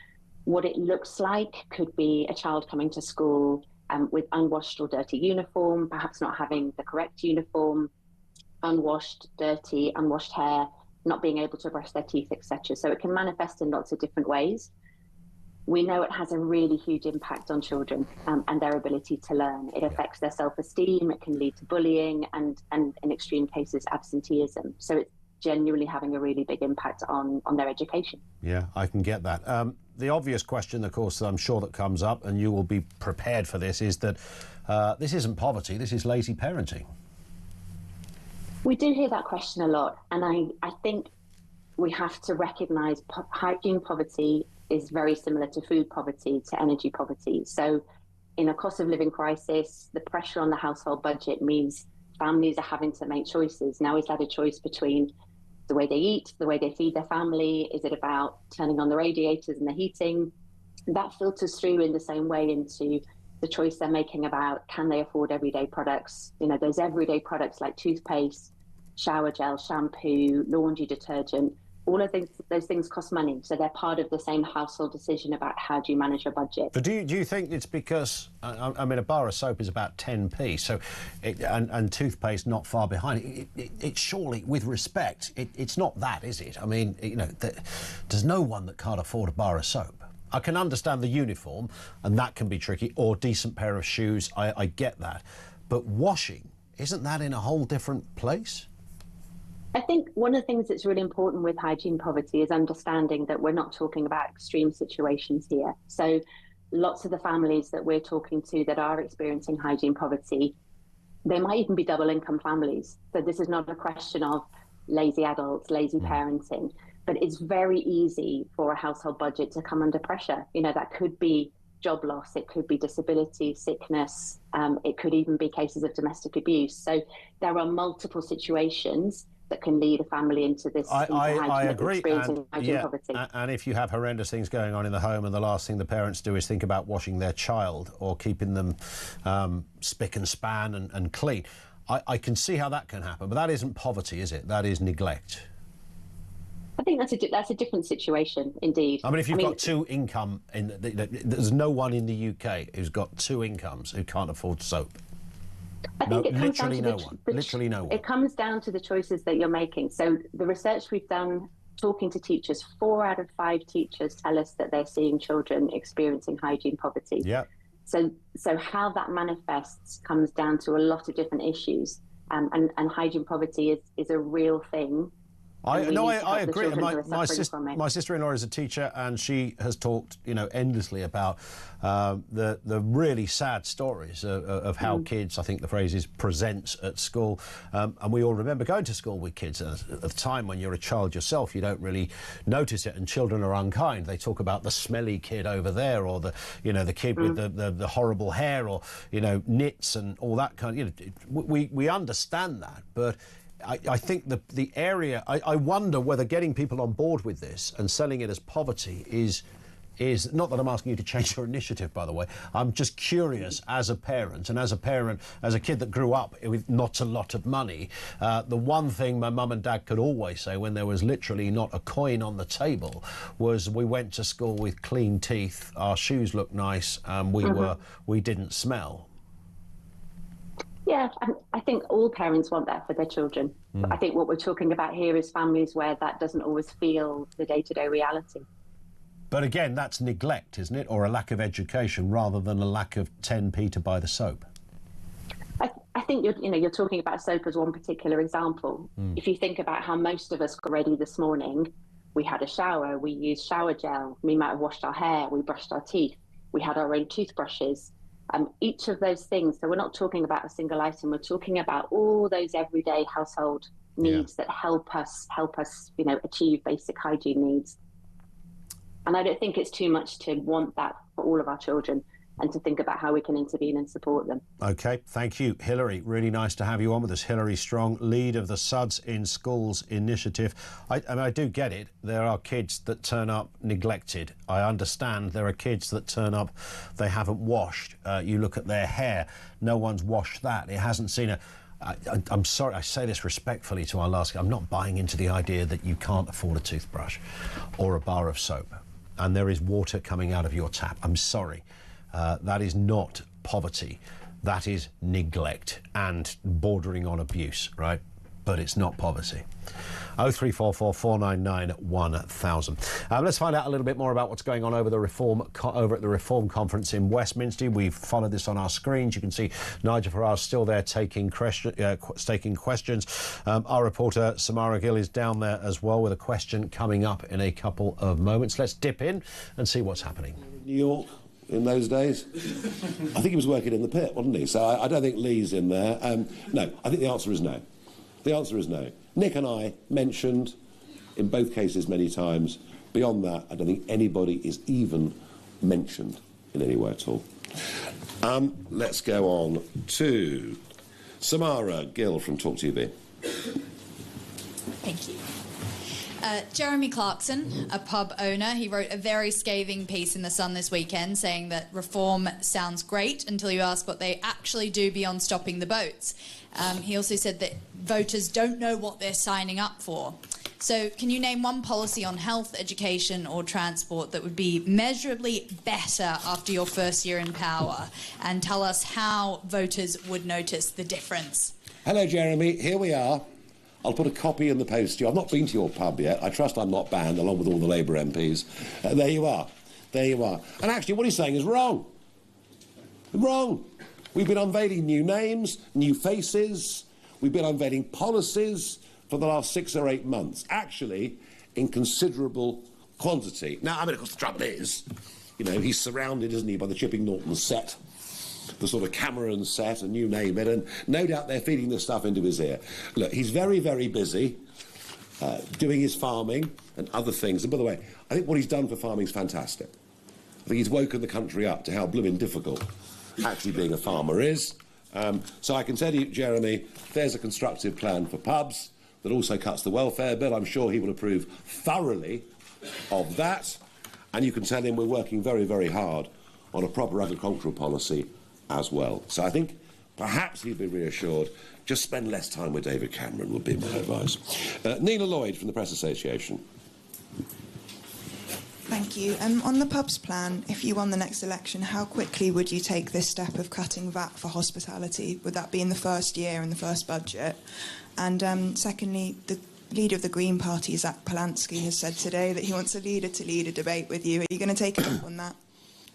What it looks like could be a child coming to school with unwashed or dirty uniform, perhaps not having the correct uniform, unwashed, dirty, unwashed hair, not being able to brush their teeth, etc. So it can manifest in lots of different ways. We know it has a really huge impact on children and their ability to learn. It affects their self-esteem, it can lead to bullying and in extreme cases, absenteeism. So it's genuinely having a really big impact on their education. Yeah, I can get that. The obvious question, of course, that I'm sure that comes up, and you will be prepared for this, is that this isn't poverty, this is lazy parenting. We do hear that question a lot, and I think we have to recognise hygiene poverty is very similar to food poverty, to energy poverty. So in a cost of living crisis, the pressure on the household budget means families are having to make choices. Now, is that a choice between the way they eat, the way they feed their family? Is it about turning on the radiators and the heating? That filters through in the same way into the choice they're making about, can they afford everyday products? You know, those everyday products like toothpaste, shower gel, shampoo, laundry detergent, all of those things cost money. So they're part of the same household decision about how do you manage your budget. But do you think it's because, I mean, a bar of soap is about 10p, so and toothpaste not far behind. It surely, with respect, it's not that, is it? I mean, you know, there's no one that can't afford a bar of soap. I can understand the uniform, and that can be tricky, or decent pair of shoes, I get that. But washing, isn't that in a whole different place? I think one of the things that's really important with hygiene poverty is understanding that we're not talking about extreme situations here. So lots of the families that we're talking to that are experiencing hygiene poverty, they might even be double income families. So this is not a question of lazy adults, lazy parenting, but it's very easy for a household budget to come under pressure. You know, that could be job loss, it could be disability, sickness, it could even be cases of domestic abuse. So there are multiple situations that can lead a family into this. I agree. Poverty. And if you have horrendous things going on in the home and the last thing the parents do is think about washing their child or keeping them spick and span and clean, I can see how that can happen. But that isn't poverty, is it? That is neglect. I think that's a different situation, indeed. I mean, if you've got two income, there's no one in the UK who's got 2 incomes who can't afford soap. I think literally no one. Literally no one. It comes down to the choices that you're making. So the research we've done, talking to teachers, 4 out of 5 teachers tell us that they're seeing children experiencing hygiene poverty. Yeah. So how that manifests comes down to a lot of different issues, and hygiene poverty is a real thing. I agree. My sister-in-law is a teacher, and she has talked, you know, endlessly about the really sad stories of how kids, I think the phrase is, presents at school. And we all remember going to school with kids. At the time when you're a child yourself, you don't really notice it, and children are unkind. They talk about the smelly kid over there, or the kid with the horrible hair, or, you know, nits and all that kind of, you know, we understand that, but I think the area, I wonder whether getting people on board with this and selling it as poverty is not that I'm asking you to change your initiative, by the way. I'm just curious as a parent, and as a kid that grew up with not a lot of money, the one thing my mum and dad could always say when there was literally not a coin on the table was we went to school with clean teeth, our shoes looked nice, and we didn't smell. Yeah, I think all parents want that for their children. But I think what we're talking about here is families where that doesn't always feel the day-to-day reality. But again, that's neglect, isn't it? Or a lack of education rather than a lack of 10p to buy the soap. I think you're talking about soap as one particular example. If you think about how most of us got ready this morning, we had a shower, we used shower gel, we might have washed our hair, we brushed our teeth, we had our own toothbrushes. Each of those things, so we're not talking about a single item, we're talking about all those everyday household needs that help us, you know, achieve basic hygiene needs. And I don't think it's too much to want that for all of our children. and to think about how we can intervene and support them. OK, thank you, Hilary. Really nice to have you on with us. Hilary Strong, lead of the Suds in Schools initiative. I do get it. There are kids that turn up neglected. I understand there are kids that turn up, they haven't washed. You look at their hair, no one's washed that. It hasn't seen a... I'm sorry, I say this respectfully to our last... I'm not buying into the idea that you can't afford a toothbrush or a bar of soap and there is water coming out of your tap. I'm sorry. That is not poverty. That is neglect and bordering on abuse, right? But it's not poverty. 0344 499 1000. Let's find out a little bit more about what's going on over at the Reform Conference in Westminster. We've followed this on our screens. You can see Nigel Farage still there taking questions. Our reporter Samara Gill is down there as well with a question coming up in a couple of moments. Let's dip in and see what's happening. New York in those days? I think he was working in the pit, wasn't he? So I don't think Lee's in there. No, I think the answer is no. The answer is no. Nick and I mentioned in both cases many times. Beyond that, I don't think anybody is even mentioned in any way at all. Let's go on to Samara Gill from talkTV. Thank you. Jeremy Clarkson, a pub owner, he wrote a very scathing piece in The Sun this weekend saying that reform sounds great until you ask what they actually do beyond stopping the boats. He also said that voters don't know what they're signing up for. So can you name one policy on health, education or transport that would be measurably better after your first year in power, and tell us how voters would notice the difference? Hello, Jeremy. Here we are. I'll put a copy in the post to you. I've not been to your pub yet. I trust I'm not banned, along with all the Labour MPs. There you are. There you are. And actually, what he's saying is wrong. Wrong. We've been unveiling new names, new faces. We've been unveiling policies for the last 6 or 8 months, actually in considerable quantity. Now, I mean, of course, the trouble is, you know, he's surrounded, isn't he, by the Chipping Norton set, the sort of Cameron set, and you name it, and no doubt they're feeding this stuff into his ear. Look, he's very, very busy doing his farming and other things. And by the way, I think what he's done for farming is fantastic. I think he's woken the country up to how blooming difficult actually being a farmer is. So I can tell you, Jeremy, there's a constructive plan for pubs that also cuts the welfare bill. I'm sure he will approve thoroughly of that. And you can tell him we're working very, very hard on a proper agricultural policy as well. So I think perhaps he'd be reassured. Just spend less time with David Cameron would be my advice. Nina Lloyd from the Press Association. Thank you. On the pubs plan, if you won the next election, how quickly would you take this step of cutting VAT for hospitality? Would that be in the first year, in the first budget? And secondly, the leader of the Green Party, Zach Polanski, has said today that he wants a leader to lead a debate with you. Are you going to take him up on that?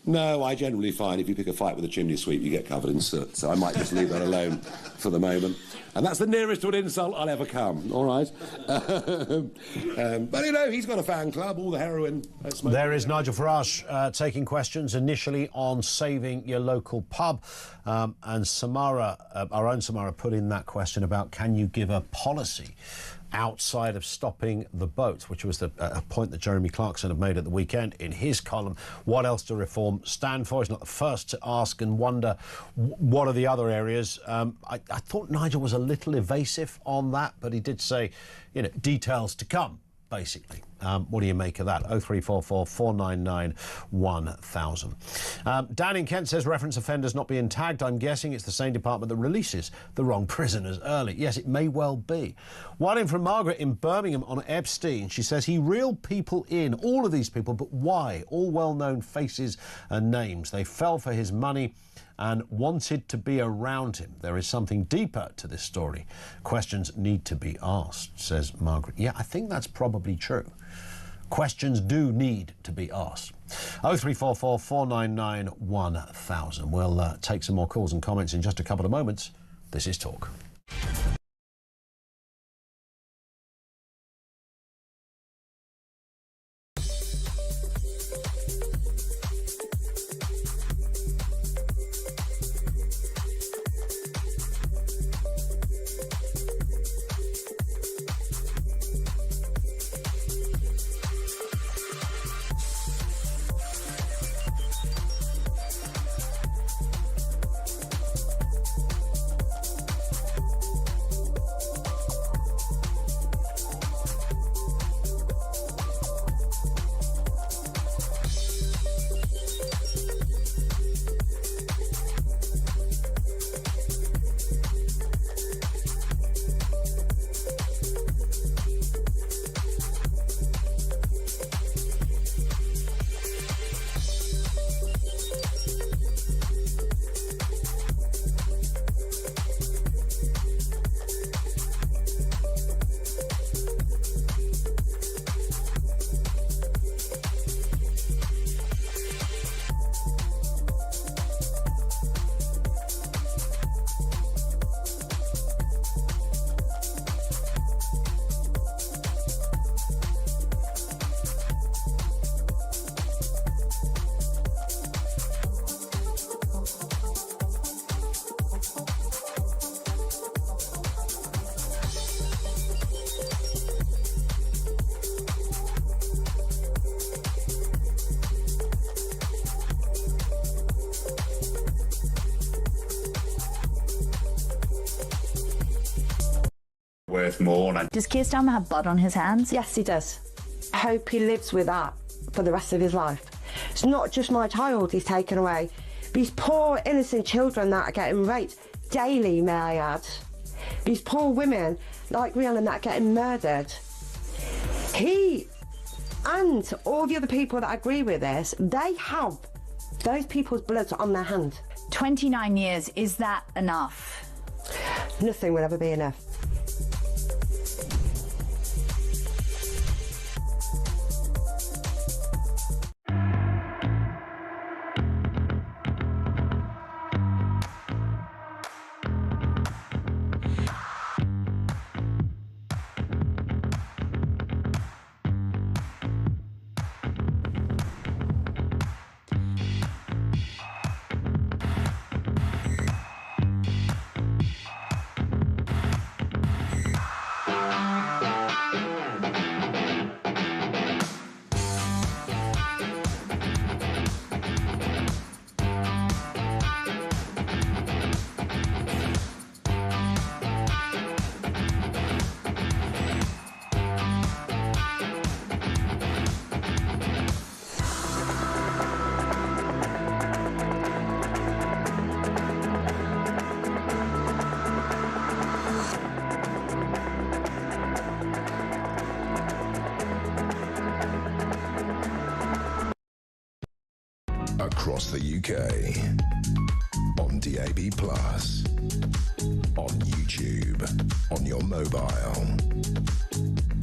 No, I generally find if you pick a fight with a chimney sweep, you get covered in soot. So I might just leave that alone for the moment. And that's the nearest to an insult I'll ever come, all right? But, you know, he's got a fan club, all the heroin. There is Nigel Farage taking questions initially on saving your local pub. And Samara, our own Samara, put in that question about can you give a policy outside of stopping the boats, which was a point that Jeremy Clarkson had made at the weekend in his column. What else do reform stand for? He's not the first to ask and wonder what are the other areas. I thought Nigel was a little evasive on that, but he did say, you know, details to come, basically. What do you make of that? 0344 499 1000. Dan in Kent says reference offenders not being tagged. I'm guessing it's the same department that releases the wrong prisoners early. Yes, it may well be. One in from Margaret in Birmingham on Epstein. She says he reeled people in, all of these people, but why? All well-known faces and names. They fell for his money and wanted to be around him. There is something deeper to this story. Questions need to be asked, says Margaret. Yeah, I think that's probably true. Questions do need to be asked. 0344 499 1000. We'll take some more calls and comments in just a couple of moments. This is Talk. worth more. Does Keir Starmer have blood on his hands? Yes, he does. I hope he lives with that for the rest of his life. It's not just my child he's taken away. These poor innocent children that are getting raped daily, may I add. These poor women like Rhiannon that are getting murdered. He and all the other people that agree with this, they have those people's blood on their hands. 29 years, is that enough? Nothing will ever be enough. Across the UK, on DAB+, on YouTube, on your mobile,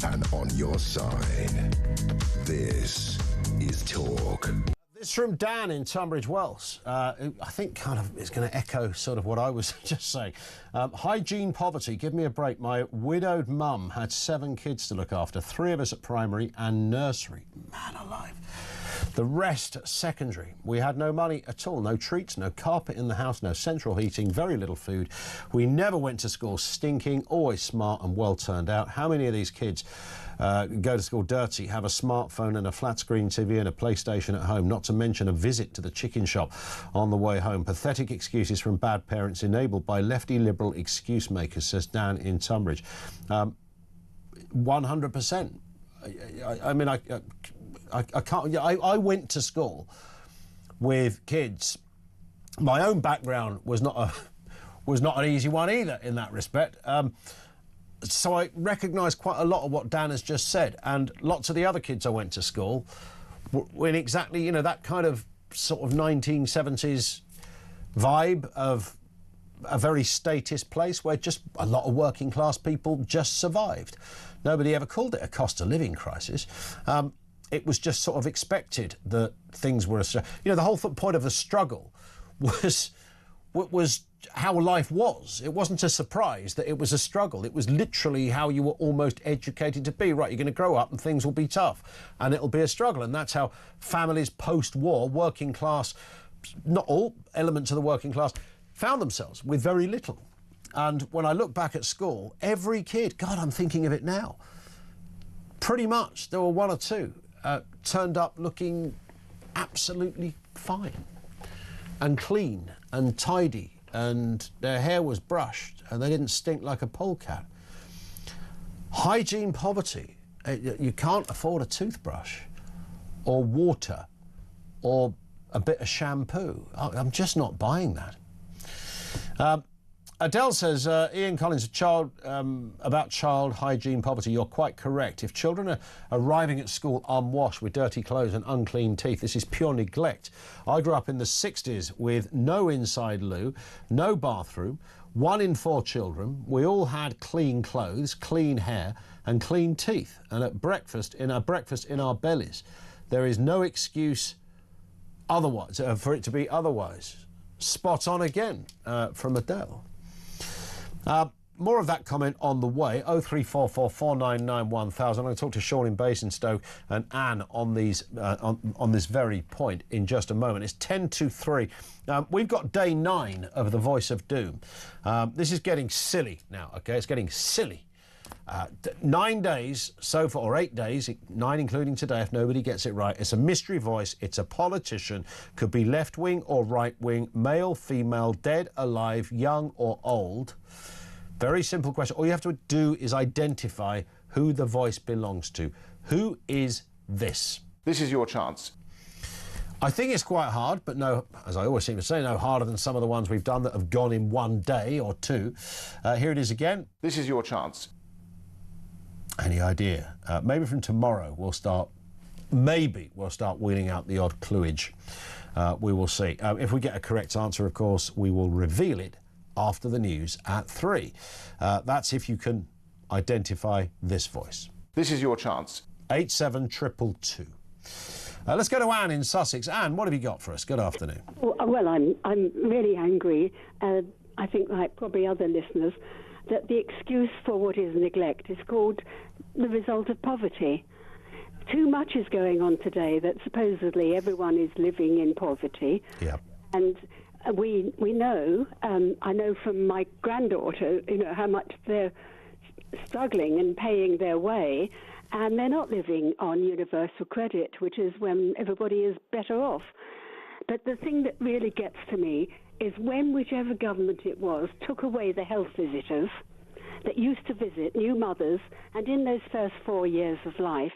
and on your side. This is Talk. This from Dan in Tunbridge Wells. I think kind of is going to echo sort of what I was just saying. Hygiene poverty, give me a break. My widowed mum had 7 kids to look after, 3 of us at primary and nursery. Man alive. The rest secondary. We had no money at all, no treats, no carpet in the house, no central heating, very little food. We never went to school stinking, always smart and well turned out. How many of these kids go to school dirty, have a smartphone and a flat screen TV and a PlayStation at home, not to mention a visit to the chicken shop on the way home? Pathetic excuses from bad parents enabled by lefty liberal excuse makers, says Dan in Tunbridge. 100%. I mean, I can't. I went to school with kids. My own background was not an easy one either in that respect. So I recognise quite a lot of what Dan has just said, and lots of the other kids I went to school were in exactly, you know, that kind of sort of 1970s vibe of a very statist place where just a lot of working class people just survived. Nobody ever called it a cost of living crisis. It was just sort of expected that things were, you know, the whole point of the struggle was how life was. It wasn't a surprise that it was a struggle. It was literally how you were almost educated to be. Right, you're going to grow up and things will be tough and it'll be a struggle. And that's how families post-war, working class, not all elements of the working class, found themselves with very little. And when I look back at school, every kid, God, I'm thinking of it now, pretty much, there were 1 or 2 turned up looking absolutely fine and clean and tidy, and their hair was brushed and they didn't stink like a polecat. Hygiene poverty. You can't afford a toothbrush or water or a bit of shampoo. I'm just not buying that. Adele says, Ian Collins, about child hygiene poverty, you're quite correct. If children are arriving at school unwashed with dirty clothes and unclean teeth, this is pure neglect. I grew up in the 60s with no inside loo, no bathroom, 1 in 4 children. We all had clean clothes, clean hair and clean teeth. And at breakfast in our bellies. There is no excuse otherwise, for it to be otherwise. Spot on again from Adele. More of that comment on the way. 03444 499 1000. I'm going to talk to Sean in Basingstoke and Anne on these on this very point in just a moment. It's 10 to 3. We've got day 9 of The Voice of Doom. This is getting silly now, OK? It's getting silly. 9 days so far, or 8 days, 9 including today, if nobody gets it right. It's a mystery voice. It's a politician. Could be left-wing or right-wing, male, female, dead, alive, young or old. Very simple question. All you have to do is identify who the voice belongs to. Who is this? This is your chance. I think it's quite hard, but no, as I always seem to say, no harder than some of the ones we've done that have gone in one day or two. Here it is again. This is your chance. Any idea? Maybe from tomorrow we'll start wheeling out the odd cluage. We will see. If we get a correct answer, of course, we will reveal it after the news at 3. That's if you can identify this voice. This is your chance. 87222. Let's go to Anne in Sussex. Anne, what have you got for us? Good afternoon. Well, I'm really angry. I think, like probably other listeners, that the excuse for what is neglect is called the result of poverty. Too much is going on today that supposedly everyone is living in poverty. Yeah. And we know, I know from my granddaughter, how much they're struggling and paying their way, and they're not living on universal credit, which is when everybody is better off. But the thing that really gets to me is when whichever government it was took away the health visitors that used to visit new mothers, and in those first 4 years of life,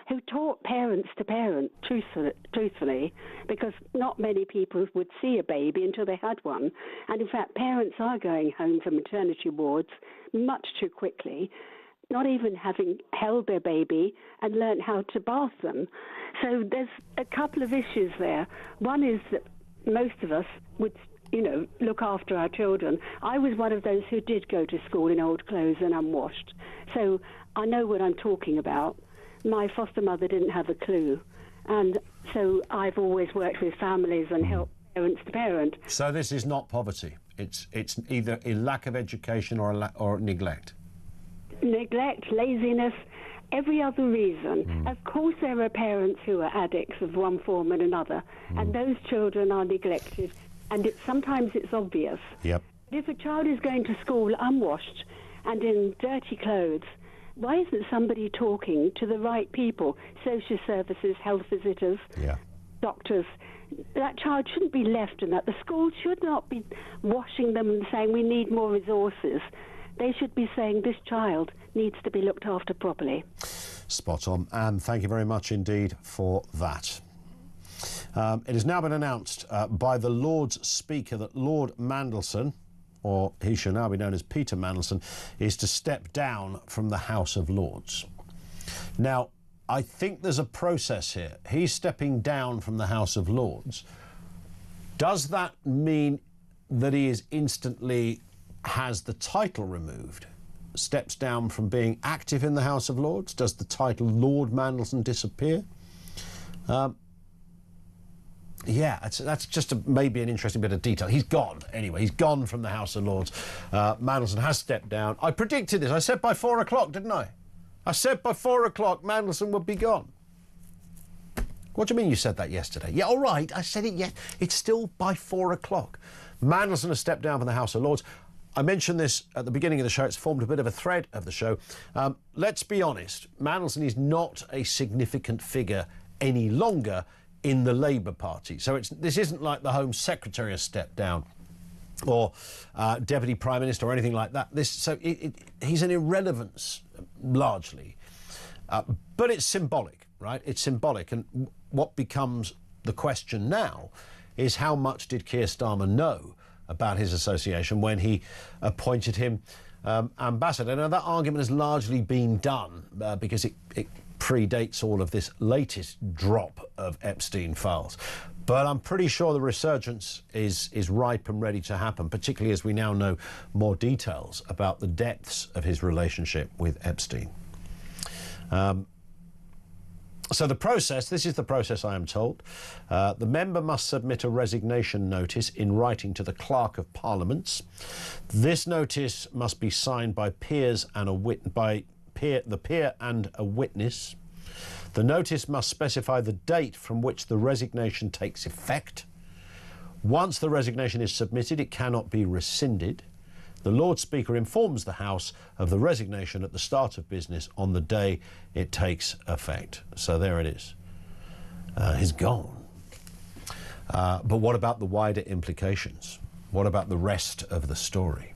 who taught parents to parent truthfully, because not many people would see a baby until they had one. And in fact, parents are going home from maternity wards much too quickly, not even having held their baby and learned how to bath them. So there's a couple of issues there. One is that most of us would look after our children. I was one of those who did go to school in old clothes and unwashed. So I know what I'm talking about. My foster mother didn't have a clue. And so I've always worked with families and helped parents to parent. So this is not poverty. It's either a lack of education or neglect. Neglect, laziness, every other reason. Of course there are parents who are addicts of one form and another, and those children are neglected, and sometimes it's obvious. Yep. But if a child is going to school unwashed and in dirty clothes, why isn't somebody talking to the right people? Social services, health visitors, doctors. That child shouldn't be left in that. The school should not be washing them and saying we need more resources. They should be saying this child needs to be looked after properly. Spot on. And thank you very much indeed for that. It has now been announced by the Lord's Speaker that Lord Mandelson, or he shall now be known as Peter Mandelson, is to step down from the House of Lords. Now, I think there's a process here. He's stepping down from the House of Lords. Does that mean that he is instantly has the title removed, steps down from being active in the House of Lords? Does the title Lord Mandelson disappear? Yeah, that's just maybe an interesting bit of detail. He's gone, anyway. He's gone from the House of Lords. Mandelson has stepped down. I predicted this. I said by 4 o'clock, didn't I? I said by 4 o'clock Mandelson would be gone. What do you mean you said that yesterday? Yeah, all right, I said it yet. It's still by 4 o'clock. Mandelson has stepped down from the House of Lords. I mentioned this at the beginning of the show. It's formed a bit of a thread of the show. Let's be honest. Mandelson is not a significant figure any longer in the Labour Party. So this isn't like the Home Secretary has stepped down or Deputy Prime Minister or anything like that. He's an irrelevance, largely. But it's symbolic, right? It's symbolic. And what becomes the question now is how much did Keir Starmer know about his association when he appointed him ambassador? Now, that argument has largely been done because it predates all of this latest drop of Epstein files. But I'm pretty sure the resurgence is ripe and ready to happen, particularly as we now know more details about the depths of his relationship with Epstein. So this is the process I am told. The member must submit a resignation notice in writing to the Clerk of Parliaments. This notice must be signed by peers and the peer and a witness. The notice must specify the date from which the resignation takes effect. Once the resignation is submitted, it cannot be rescinded. The Lord Speaker informs the House of the resignation at the start of business on the day it takes effect. So there it is. He's gone. But what about the wider implications? What about the rest of the story?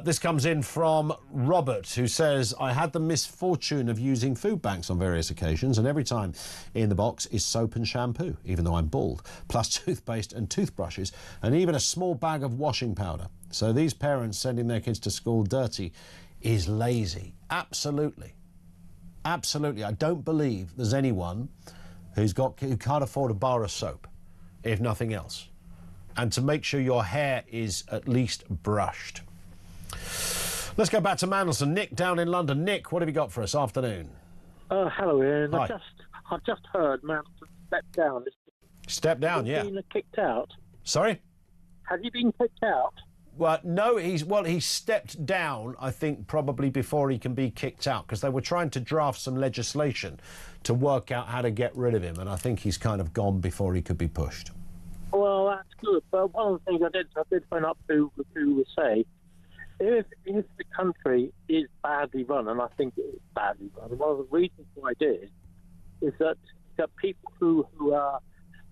This comes in from Robert, who says, I had the misfortune of using food banks on various occasions, and every time in the box is soap and shampoo, even though I'm bald, plus toothpaste and toothbrushes, and even a small bag of washing powder. So these parents sending their kids to school dirty is lazy. Absolutely. Absolutely. I don't believe there's anyone who can't afford a bar of soap, if nothing else, and to make sure your hair is at least brushed. Let's go back to Mandelson. Nick down in London. Nick, what have you got for us? Afternoon. Hello, Ian. Hi. I've just heard Mandelson step down. Step down, yeah. Has he been kicked out? Sorry? Has he been kicked out? Well, no, he stepped down, I think, probably before he can be kicked out, because they were trying to draft some legislation to work out how to get rid of him, and I think he's kind of gone before he could be pushed. Well, that's good. But one of the things I did phone up to say, if the country is badly run, and I think it is badly run, one of the reasons why it is that people who are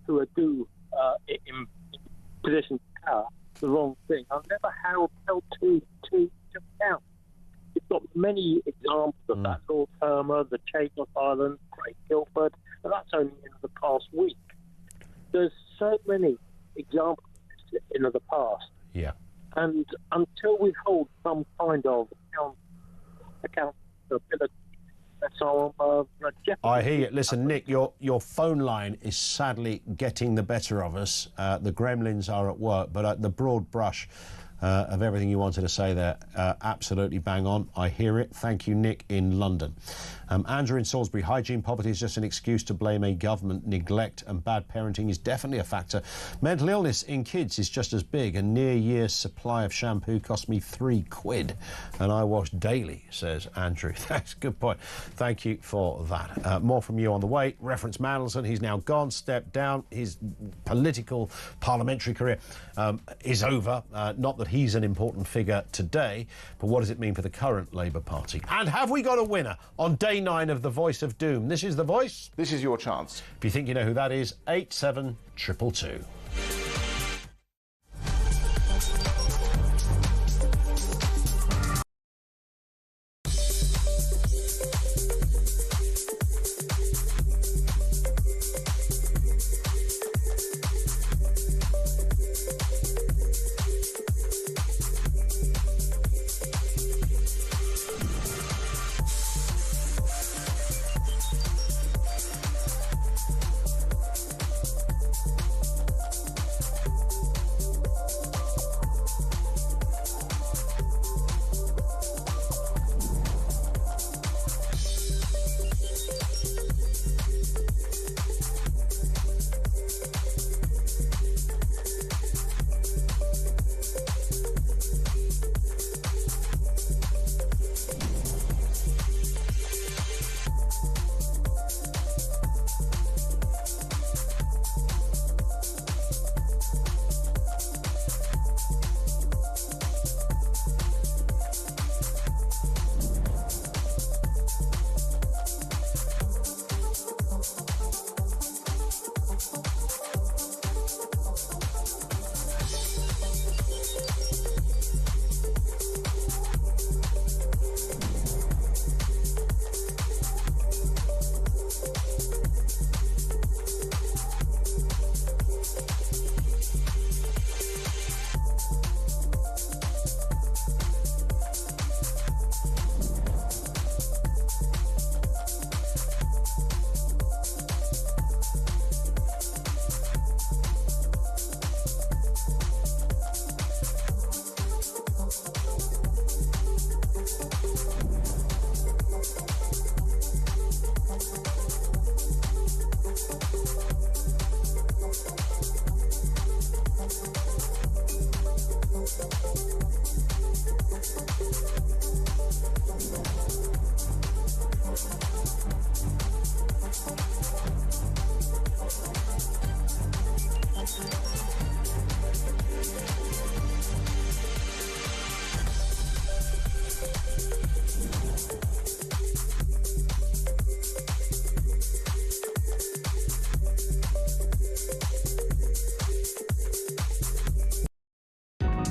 in positions of power the wrong thing. I've never held to account. You've got many examples of that. Lord Hermer, the Chagos Island, Craig Guilford, and that's only in the past week. There's so many examples in the past. Yeah. And until we hold some kind of accountability, I hear you. Listen, Nick, your phone line is sadly getting the better of us. The gremlins are at work, but the broad brush of everything you wanted to say there, absolutely bang on. I hear it. Thank you, Nick in London. Andrew in Salisbury, hygiene poverty is just an excuse to blame a government. Neglect and bad parenting is definitely a factor. Mental illness in kids is just as big. A near-year's supply of shampoo cost me £3, and I wash daily, says Andrew. That's a good point. Thank you for that. More from you on the way. Reference Mandelson. He's now gone, stepped down. His political parliamentary career is over. Not that he's an important figure today, but what does it mean for the current Labour Party? And have we got a winner on day 9 of The Voice of Doom? This is The Voice. This is your chance. If you think you know who that is, 87222.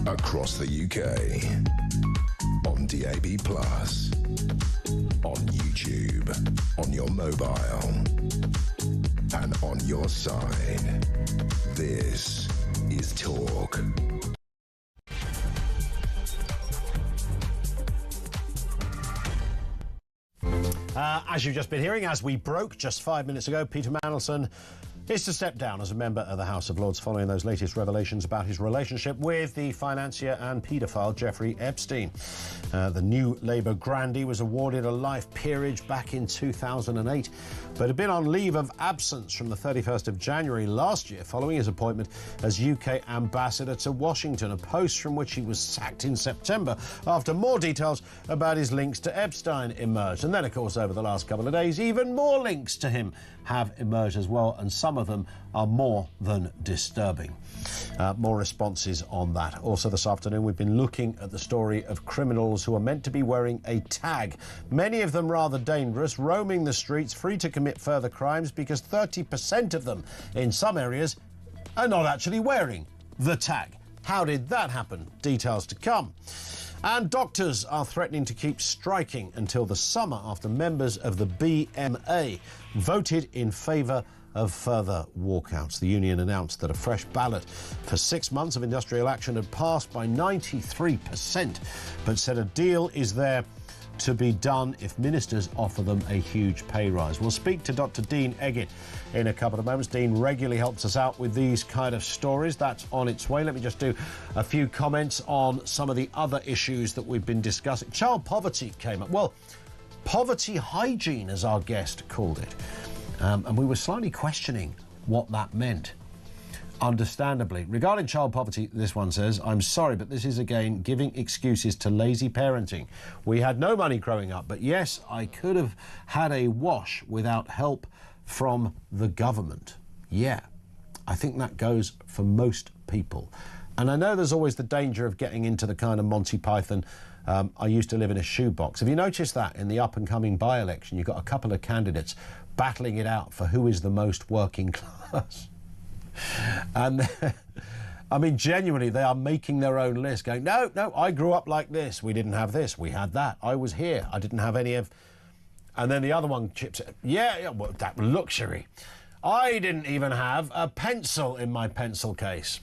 across the UK. On DAB+, on YouTube, on your mobile, and on your side. This is Talk. As you've just been hearing, as we broke just 5 minutes ago, Peter Mandelson is to step down as a member of the House of Lords following those latest revelations about his relationship with the financier and paedophile Jeffrey Epstein. The new Labour grandee was awarded a life peerage back in 2008, but had been on leave of absence from the 31st of January last year following his appointment as UK ambassador to Washington, a post from which he was sacked in September after more details about his links to Epstein emerged. And then, of course, over the last couple of days, even more links to him have emerged as well, and some of them are more than disturbing. More responses on that. Also this afternoon, we've been looking at the story of criminals who are meant to be wearing a tag, many of them rather dangerous, roaming the streets, free to commit further crimes, because 30% of them in some areas are not actually wearing the tag. How did that happen? Details to come. And doctors are threatening to keep striking until the summer after members of the BMA voted in favour of further walkouts. The union announced that a fresh ballot for 6 months of industrial action had passed by 93%, but said a deal is there to be done if ministers offer them a huge pay rise. We'll speak to Dr. Dean Eggett in a couple of moments. Dean regularly helps us out with these kind of stories. That's on its way. Let me just do a few comments on some of the other issues that we've been discussing. Child poverty came up. Well, poverty hygiene, as our guest called it. And we were slightly questioning what that meant. Understandably. Regarding child poverty, this one says, I'm sorry, but this is again giving excuses to lazy parenting. We had no money growing up, but yes, I could have had a wash without help from the government. Yeah, I think that goes for most people. And I know there's always the danger of getting into the kind of Monty Python, I used to live in a shoebox. Have you noticed that in the up-and-coming by-election, you've got a couple of candidates battling it out for who is the most working class? And I mean, genuinely, they are making their own list, going, no, I grew up like this. We didn't have this. We had that. I was here. I didn't have any of... And then the other one chips in. Yeah, well, that luxury. I didn't even have a pencil in my pencil case.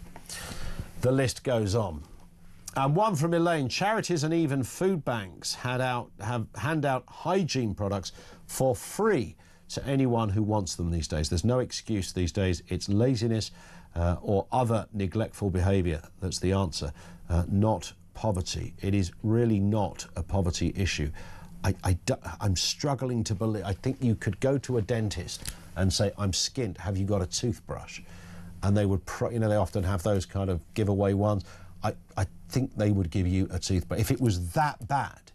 The list goes on. And one from Elaine. Charities and even food banks hand out hygiene products for free to anyone who wants them these days. There's no excuse these days. It's laziness or other neglectful behaviour that's the answer, not poverty. It is really not a poverty issue. I'm struggling to believe. I think you could go to a dentist and say, I'm skint, have you got a toothbrush? And they would, they often have those kind of giveaway ones. I think they would give you a toothbrush. If it was that bad,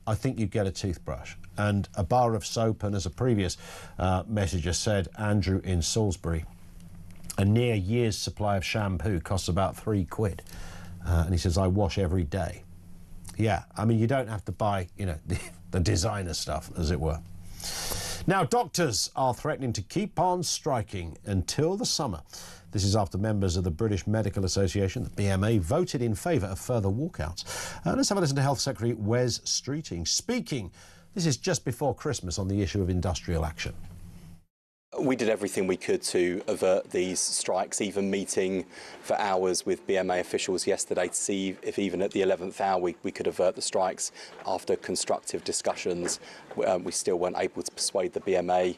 I think you'd get a toothbrush and a bar of soap. And as a previous messenger said, Andrew in Salisbury, a near year's supply of shampoo costs about £3. And he says, I wash every day. Yeah, I mean, you don't have to buy, the designer stuff, as it were. Now, doctors are threatening to keep on striking until the summer. This is after members of the British Medical Association, the BMA, voted in favour of further walkouts. Let's have a listen to Health Secretary Wes Streeting speaking. This is just before Christmas on the issue of industrial action. We did everything we could to avert these strikes, even meeting for hours with BMA officials yesterday to see if even at the 11th hour we could avert the strikes. After constructive discussions, we still weren't able to persuade the BMA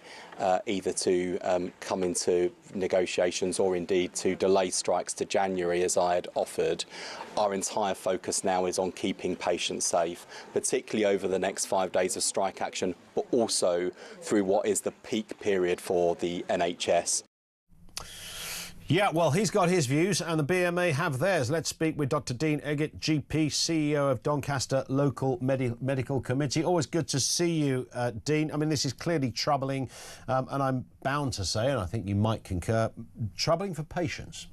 either to come into negotiations or indeed to delay strikes to January as I had offered. Our entire focus now is on keeping patients safe, particularly over the next 5 days of strike action, but also through what is the peak period for the NHS. Yeah, well, he's got his views and the BMA have theirs. Let's speak with Dr. Dean Eggett, GP, CEO of Doncaster Local Medical Committee. Always good to see you, Dean. I mean, this is clearly troubling, and I'm bound to say, and I think you might concur, troubling for patients.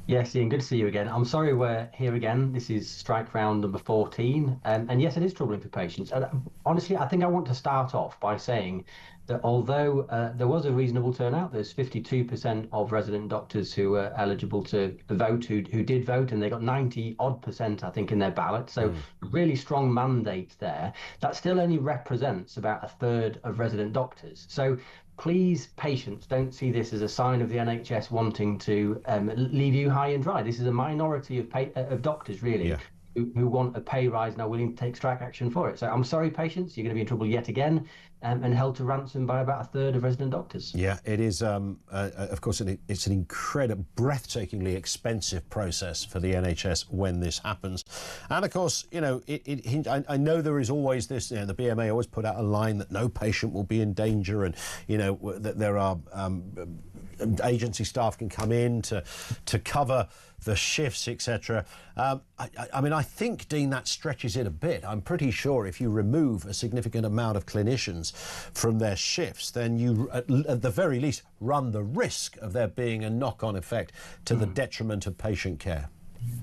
Yes, Ian, good to see you again. I'm sorry we're here again. This is strike round number 14. And yes, it is troubling for patients. And honestly, I think I want to start off by saying that although there was a reasonable turnout, there's 52% of resident doctors who were eligible to vote who did vote, and they got 90-odd%, I think, in their ballot. So really strong mandate there. That still only represents about a third of resident doctors. So please, patients, don't see this as a sign of the NHS wanting to leave you high and dry. This is a minority of doctors, really, who want a pay rise and are willing to take strike action for it. So I'm sorry, patients, you're going to be in trouble yet again, and held to ransom by about a third of resident doctors. Yeah, it is, of course, it's an incredible, breathtakingly expensive process for the NHS when this happens. And of course, you know, I know there is always this, you know, the BMA always put out a line that no patient will be in danger, and, you know, that there are agency staff can come in to cover the shifts, etc. I mean, I think, Dean, that stretches it a bit. I'm pretty sure if you remove a significant amount of clinicians from their shifts, then you, at the very least, run the risk of there being a knock-on effect to the detriment of patient care.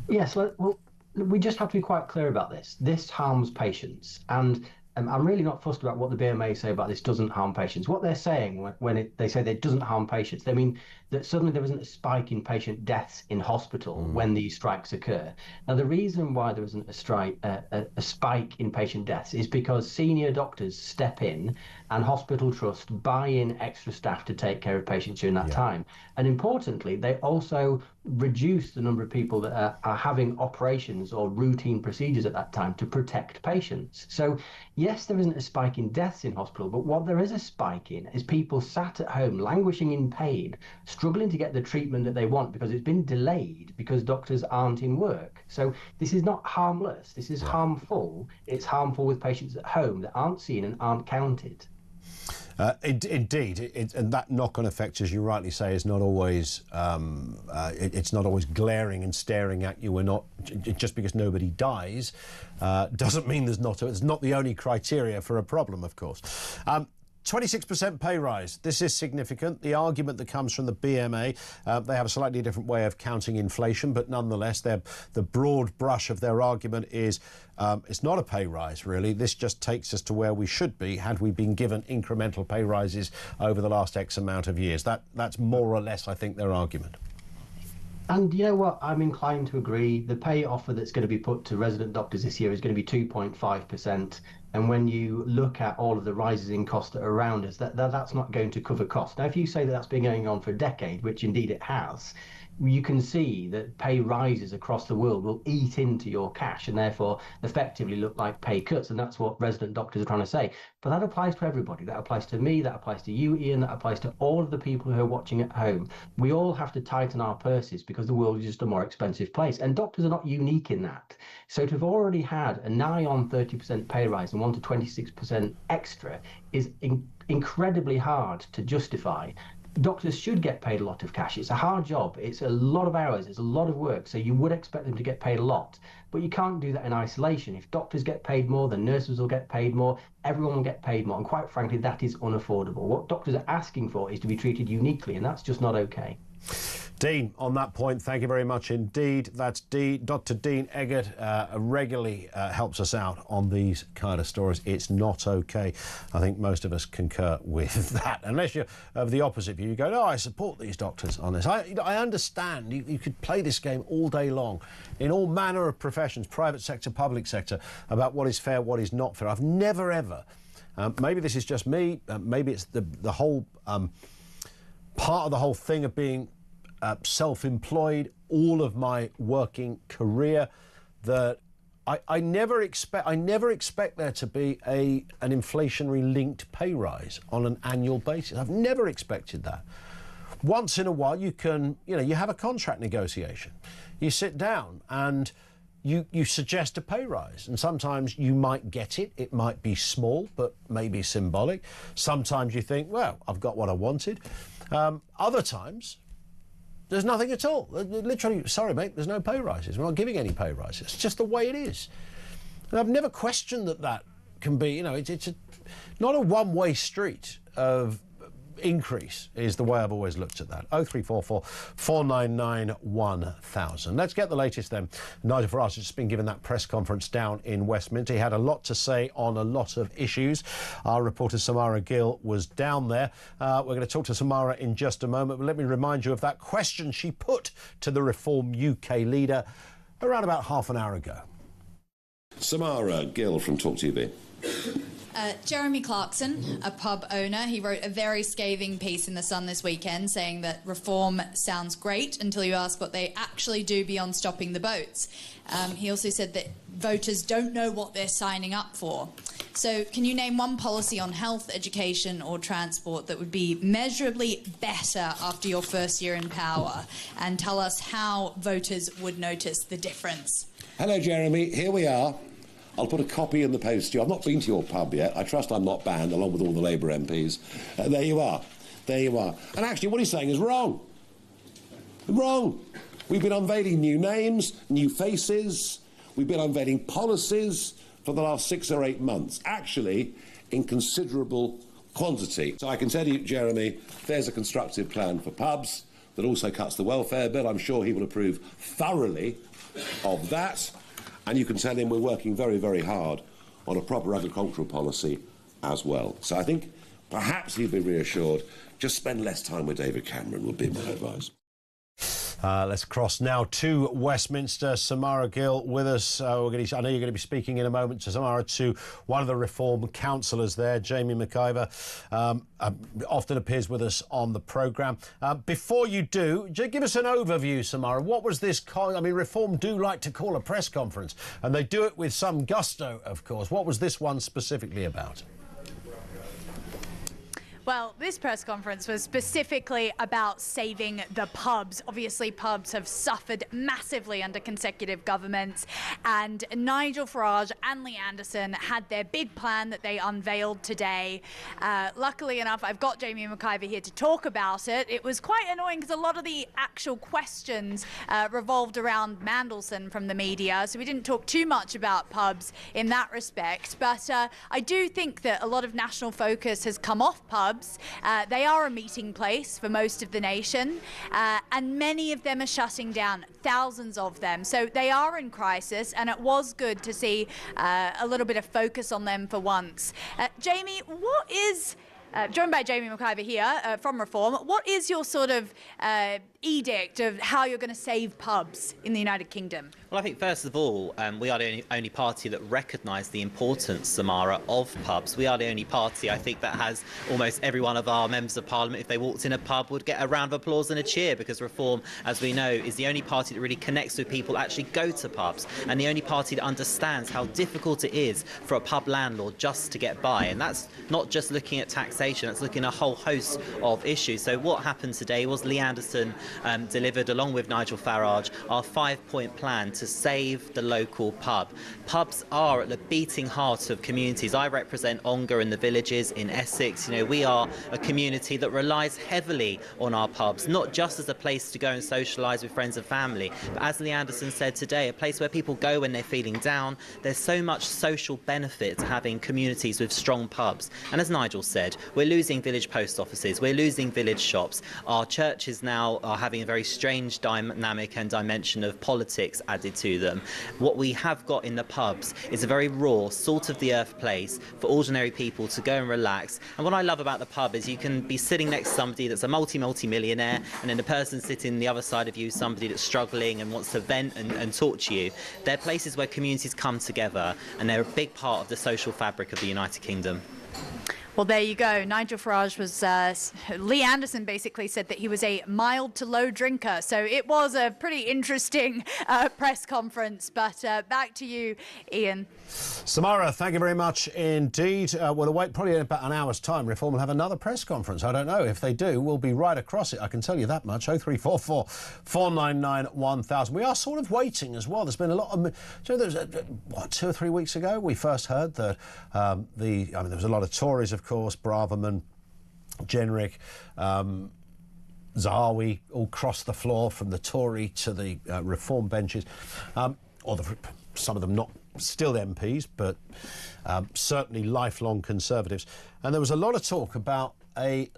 Yes, well, we just have to be quite clear about this. This harms patients, and I'm really not fussed about what the BMA say about this doesn't harm patients. What they're saying when they say that it doesn't harm patients, they mean that suddenly there isn't a spike in patient deaths in hospital when these strikes occur. Now, the reason why there isn't a spike in patient deaths is because senior doctors step in and hospital trust buy in extra staff to take care of patients during that time. And importantly, they also reduce the number of people that are having operations or routine procedures at that time to protect patients. So yes, there isn't a spike in deaths in hospital, but what there is a spike in is people sat at home languishing in pain, struggling to get the treatment that they want because it's been delayed because doctors aren't in work. So this is not harmless, this is harmful. It's harmful with patients at home that aren't seen and aren't counted. Indeed, and that knock-on effect, as you rightly say, is not always it's not always glaring and staring at you. We're not just because nobody dies doesn't mean there's not. It's not the only criteria for a problem, of course. 26% pay rise. This is significant. The argument that comes from the BMA, they have a slightly different way of counting inflation, but nonetheless, the broad brush of their argument is it's not a pay rise, really. This just takes us to where we should be had we been given incremental pay rises over the last X amount of years. That's more or less, I think, their argument. And you know what? I'm inclined to agree. The pay offer that's going to be put to resident doctors this year is going to be 2.5%. And when you look at all of the rises in cost that are around us, that's not going to cover costs. Now, if you say that that's been going on for a decade, which indeed it has, you can see that pay rises across the world will eat into your cash and therefore effectively look like pay cuts. And that's what resident doctors are trying to say. But that applies to everybody. That applies to me, that applies to you, Ian, that applies to all of the people who are watching at home. We all have to tighten our purses because the world is just a more expensive place. And doctors are not unique in that. So to have already had a nigh on 30% pay rise and 1 to 26% extra is incredibly hard to justify. Doctors should get paid a lot of cash. It's a hard job. It's a lot of hours. It's a lot of work. So you would expect them to get paid a lot. But you can't do that in isolation. If doctors get paid more, then nurses will get paid more. Everyone will get paid more. And quite frankly, that is unaffordable. What doctors are asking for is to be treated uniquely, and that's just not okay. Dean, on that point, thank you very much indeed. That's Dr. Dean Eggert, regularly helps us out on these kind of stories. It's not okay. I think most of us concur with that. Unless you're of the opposite view, you go, no, I support these doctors on this. I understand you could play this game all day long in all manner of professions, private sector, public sector, about what is fair, what is not fair. I've never, ever, maybe this is just me, maybe it's the whole part of the whole thing of being self-employed all of my working career, that I never expect there to be an inflationary linked pay rise on an annual basis. I've never expected that. Once in a while you have a contract negotiation. You sit down and you suggest a pay rise, and sometimes you might get it. It might be small, but maybe symbolic. Sometimes you think, well, I've got what I wanted. Other times there's nothing at all. Literally, sorry, mate, there's no pay rises. We're not giving any pay rises. It's just the way it is. And I've never questioned that can be, it's not a one-way street of increase is the way I've always looked at that. 0344 499 1000. Let's get the latest then. Nigel Farage has just been given that press conference down in Westminster. He had a lot to say on a lot of issues. Our reporter Samara Gill was down there. We're going to talk to Samara in just a moment, but let me remind you of that question she put to the Reform UK leader around about half an hour ago. Samara Gill from talkTV. Jeremy Clarkson, a pub owner, he wrote a very scathing piece in The Sun this weekend saying that reform sounds great until you ask what they actually do beyond stopping the boats. He also said that voters don't know what they're signing up for. So can you name one policy on health, education or transport that would be measurably better after your first year in power, and tell us how voters would notice the difference? Hello, Jeremy. Here we are. I'll put a copy in the post to you. I've not been to your pub yet. I trust I'm not banned, along with all the Labour MPs. There you are. There you are. And actually, what he's saying is wrong. Wrong. We've been unveiling new names, new faces. We've been unveiling policies for the last 6 or 8 months, actually in considerable quantity. So I can tell you, Jeremy, there's a constructive plan for pubs that also cuts the welfare bill. I'm sure he will approve thoroughly of that. And you can tell him we're working very, very hard on a proper agricultural policy as well. So I think perhaps he'll be reassured. Just spend less time with David Cameron would be my advice. Let's cross now to Westminster. Samara Gill with us. I know you're going to be speaking in a moment to Samara, to one of the Reform councillors there, Jamie McIver, often appears with us on the programme. Before you do, give us an overview, Samara. What was this? I mean, Reform do like to call a press conference, and they do it with some gusto, of course. What was this one specifically about? Well, this press conference was specifically about saving the pubs. Obviously, pubs have suffered massively under consecutive governments, and Nigel Farage and Lee Anderson had their big plan that they unveiled today. Luckily enough, I've got Jamie McIver here to talk about it. It was quite annoying because a lot of the actual questions revolved around Mandelson from the media, so we didn't talk too much about pubs in that respect. But I do think that a lot of national focus has come off pubs. They are a meeting place for most of the nation, and many of them are shutting down, thousands of them. So they are in crisis, and it was good to see a little bit of focus on them for once. Jamie, what is... joined by Jamie McIver here from Reform, what is your sort of edict of how you're going to save pubs in the United Kingdom? Well, I think first of all, we are the only party that recognise the importance, Samara, of pubs. We are the only party, I think, that has almost every one of our members of Parliament, if they walked in a pub, would get a round of applause and a cheer, because Reform, as we know, is the only party that really connects with people that actually go to pubs, and the only party that understands how difficult it is for a pub landlord just to get by. And that's not just looking at taxation, that's looking at a whole host of issues. So what happened today was Lee Anderson delivered, along with Nigel Farage, our 5-point plan to save the local pub. Pubs are at the beating heart of communities. I represent Ongar in the villages in Essex. You know, we are a community that relies heavily on our pubs, not just as a place to go and socialise with friends and family, but as Lee Anderson said today, a place where people go when they're feeling down. There's so much social benefit to having communities with strong pubs. And as Nigel said, we're losing village post offices, we're losing village shops. Our churches now are having a very strange dynamic and dimension of politics added to them. What we have got in the pubs is a very raw, salt-of-the-earth place for ordinary people to go and relax. And what I love about the pub is you can be sitting next to somebody that's a multi-millionaire, and then the person sitting the other side of you, somebody that's struggling and wants to vent and talk to you. They're places where communities come together, and they're a big part of the social fabric of the United Kingdom. Well, there you go. Nigel Farage was... Lee Anderson basically said that he was a mild to low drinker. So it was a pretty interesting press conference. But back to you, Ian. Samara, thank you very much indeed. We'll await probably in about an hour's time. Reform will have another press conference. I don't know. If they do, we'll be right across it. I can tell you that much. 0344 499 1000. We are sort of waiting as well. There's been a lot of... You know, there was, what, 2 or 3 weeks ago, we first heard that there was a lot of Tories, of course, Braverman, Jenrick, Zahawi all crossed the floor from the Tory to the Reform benches, some of them not still MPs, but certainly lifelong Conservatives. And there was a lot of talk about a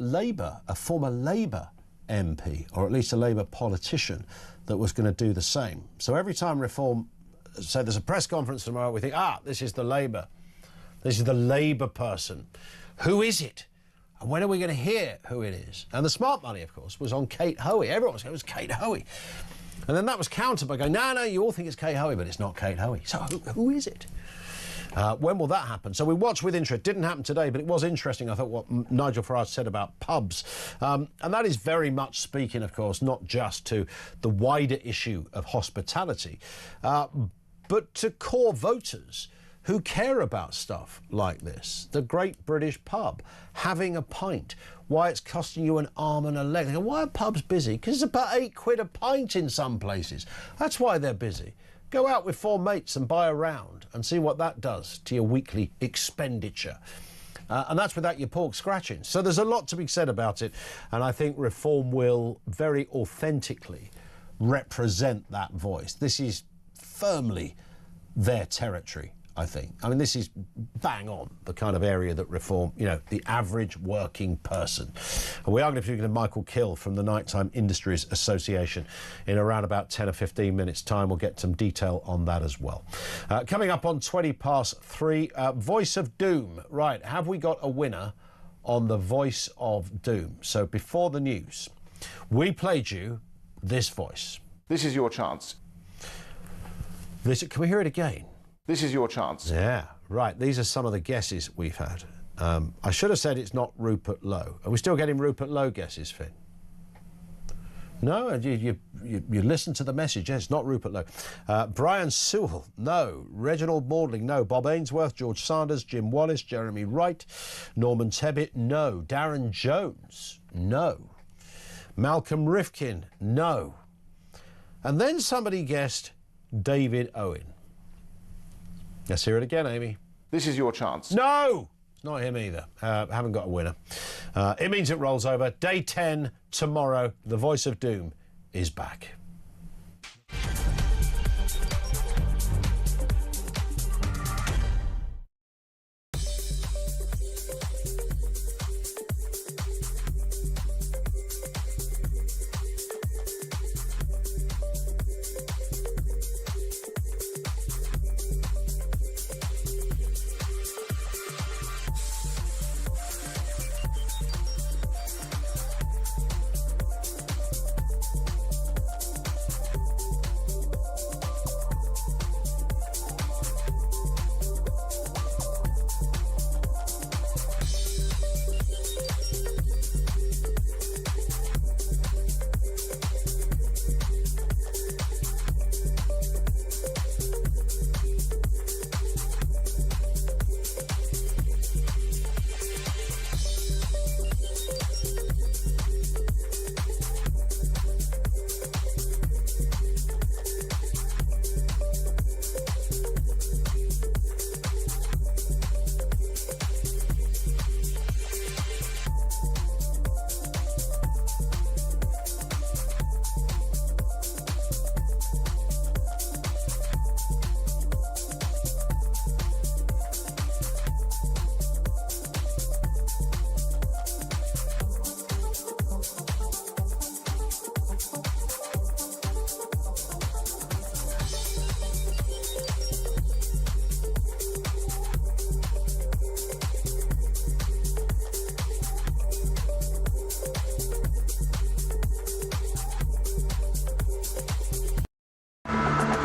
former Labour MP, or at least a Labour politician, that was going to do the same. So every time Reform say there's a press conference tomorrow, we think, this is the Labour person. Who is it? And when are we going to hear who it is? And the smart money, of course, was on Kate Hoey. Everyone was saying it was Kate Hoey. And then that was countered by going, no, you all think it's Kate Hoey, but it's not Kate Hoey. So who is it? When will that happen? So we watch with interest. It didn't happen today, but it was interesting, I thought, what Nigel Farage said about pubs. And that is very much speaking, of course, not just to the wider issue of hospitality, but to core voters who care about stuff like this. The Great British Pub, having a pint, why it's costing you an arm and a leg. And why are pubs busy? Because it's about £8 a pint in some places. That's why they're busy. Go out with 4 mates and buy a round and see what that does to your weekly expenditure. And that's without your pork scratching. So there's a lot to be said about it. And I think Reform will very authentically represent that voice. This is firmly their territory, I think. I mean, this is bang on the kind of area that Reform, the average working person. And we are going to be speaking to Michael Kill from the Nighttime Industries Association in around about 10 or 15 minutes' time. We'll get some detail on that as well. Coming up on 3:20, Voice of Doom. Right, have we got a winner on the Voice of Doom? So before the news, we played you this voice. This is your chance. Can we hear it again? This is your chance. Yeah, right. These are some of the guesses we've had. I should have said it's not Rupert Lowe. Are we still getting Rupert Lowe guesses, Finn? No? You listen to the message. Yes, it's not Rupert Lowe. Brian Sewell, no. Reginald Maudling, no. Bob Ainsworth, George Sanders, Jim Wallace, Jeremy Wright, Norman Tebbit, no. Darren Jones, no. Malcolm Rifkin, no. And then somebody guessed David Owen. Let's hear it again, Amy. This is your chance. No! It's not him either. Haven't got a winner. It means it rolls over. Day 10 tomorrow. The Voice of Doom is back.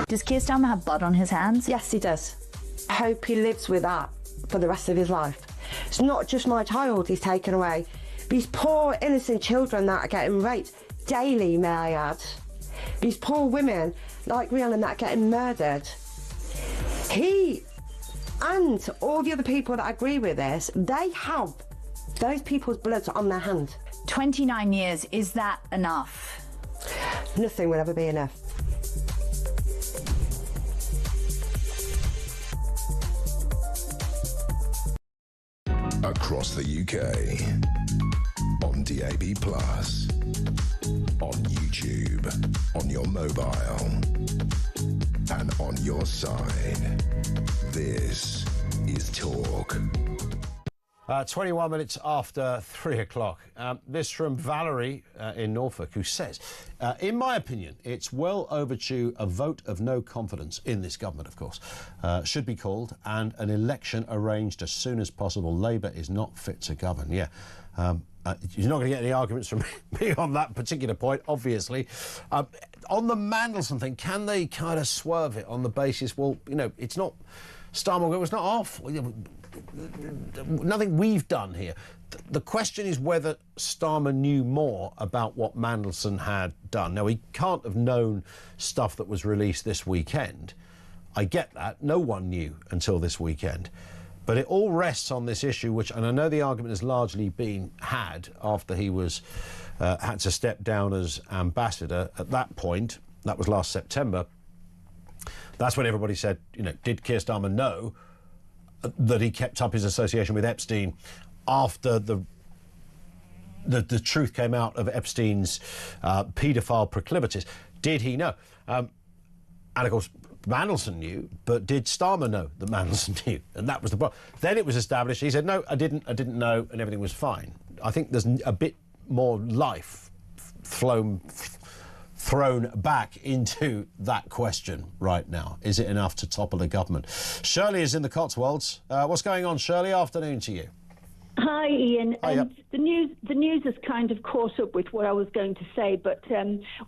Does Keir Starmer have blood on his hands? Yes, he does. I hope he lives with that for the rest of his life. It's not just my child he's taken away. These poor innocent children that are getting raped daily, may I add. These poor women like Rhiannon that are getting murdered. He and all the other people that agree with this, they have those people's blood on their hand. 29 years, is that enough? Nothing will ever be enough. Across the UK, on DAB+, on YouTube, on your mobile, and on your side. This is Talk. 21 minutes after 3 o'clock. This from Valerie in Norfolk, who says, in my opinion, it's well overdue a vote of no confidence in this government, of course, should be called and an election arranged as soon as possible. Labour is not fit to govern. Yeah. You're not going to get any arguments from me on that particular point, obviously. On the Mandelson thing, can they kind of swerve it on the basis, well, you know, it's not... Starmer was not off. Nothing we've done here. The question is whether Starmer knew more about what Mandelson had done. Now, he can't have known stuff that was released this weekend. I get that. No one knew until this weekend. But it all rests on this issue, which, and I know the argument has largely been had after he was had to step down as ambassador. At that point, that was last September, that's when everybody said, you know, did Keir Starmer know that he kept up his association with Epstein after the truth came out of Epstein's paedophile proclivities? Did he know? And of course, Mandelson knew, but did Starmer know that Mandelson knew? And that was the problem. Then it was established. He said, no, I didn't know, and everything was fine. I think there's a bit more life thrown back into that question right now. Is it enough to topple a government? Shirley is in the Cotswolds. What's going on, Shirley? Afternoon to you. Hi, Ian. Hiya. The news has kind of caught up with what I was going to say, but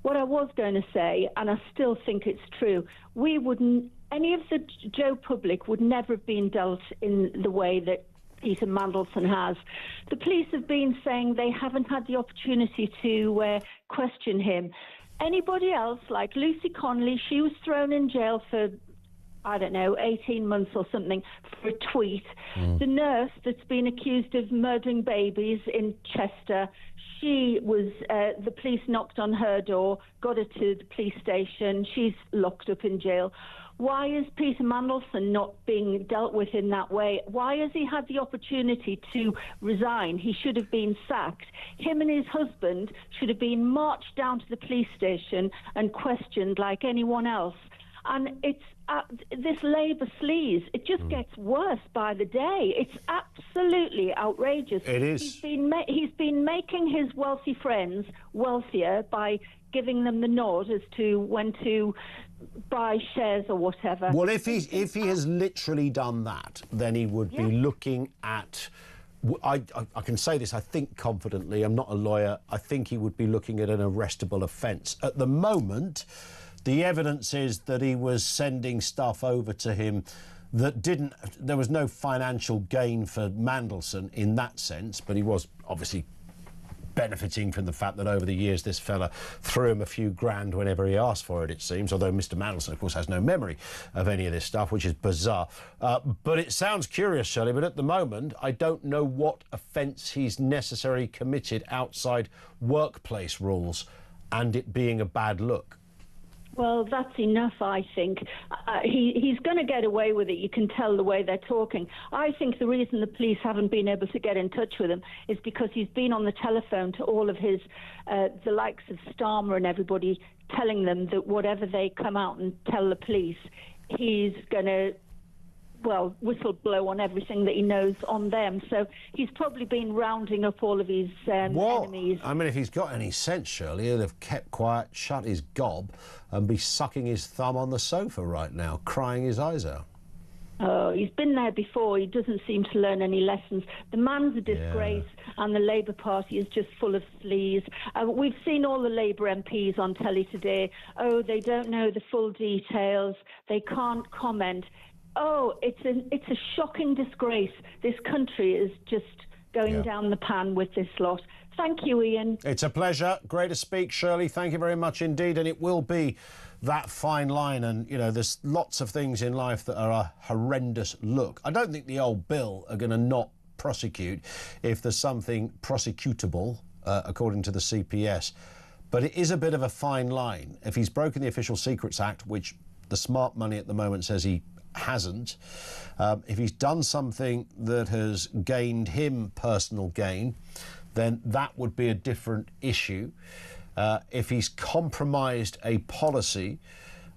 what I was going to say, and I still think it's true, any of the Joe public would never have been dealt in the way that Peter Mandelson has. The police have been saying they haven't had the opportunity to question him. Anybody else, like Lucy Connolly, she was thrown in jail for, I don't know, 18 months or something for a tweet. The nurse that's been accused of murdering babies in Chester, she was, the police knocked on her door, got her to the police station. She's locked up in jail. Why is Peter Mandelson not being dealt with in that way? Why has he had the opportunity to resign? He should have been sacked. Him and his husband should have been marched down to the police station and questioned like anyone else. And it's this Labour sleaze. It just gets worse by the day. It's absolutely outrageous. It is. He's been making his wealthy friends wealthier by giving them the nod as to when to buy shares or whatever. Well, if he has literally done that, then he would be looking at... I can say this, I think, confidently. I'm not a lawyer. I think he would be looking at an arrestable offence. At the moment, the evidence is that he was sending stuff over to him that didn't... There was no financial gain for Mandelson in that sense, but he was obviously benefiting from the fact that over the years this fella threw him a few grand whenever he asked for it, it seems, although Mr Mandelson, of course, has no memory of any of this stuff, which is bizarre. But it sounds curious, Shelley, but at the moment I don't know what offence he's necessarily committed outside workplace rules and it being a bad look. Well, that's enough, I think. He's going to get away with it. You can tell the way they're talking. I think the reason the police haven't been able to get in touch with him is because he's been on the telephone to all of his, the likes of Starmer and everybody, telling them that whatever they come out and tell the police, he's going to, well, whistle blow on everything that he knows on them. So he's probably been rounding up all of his enemies. I mean, if he's got any sense, Shirley, he'll have kept quiet, shut his gob and be sucking his thumb on the sofa right now, crying his eyes out. Oh, he's been there before. He doesn't seem to learn any lessons. The man's a disgrace, and the Labour Party is just full of sleaze. We've seen all the Labour MPs on telly today. Oh, they don't know the full details. They can't comment. Oh, it's a shocking disgrace. This country is just going down the pan with this lot. Thank you, Ian. It's a pleasure. Great to speak, Shirley. Thank you very much indeed. And it will be that fine line. And, you know, there's lots of things in life that are a horrendous look. I don't think the old bill are going to not prosecute if there's something prosecutable, according to the CPS. But it is a bit of a fine line. If he's broken the Official Secrets Act, which the smart money at the moment says he hasn't, if he's done something that has gained him personal gain, then that would be a different issue. If he's compromised a policy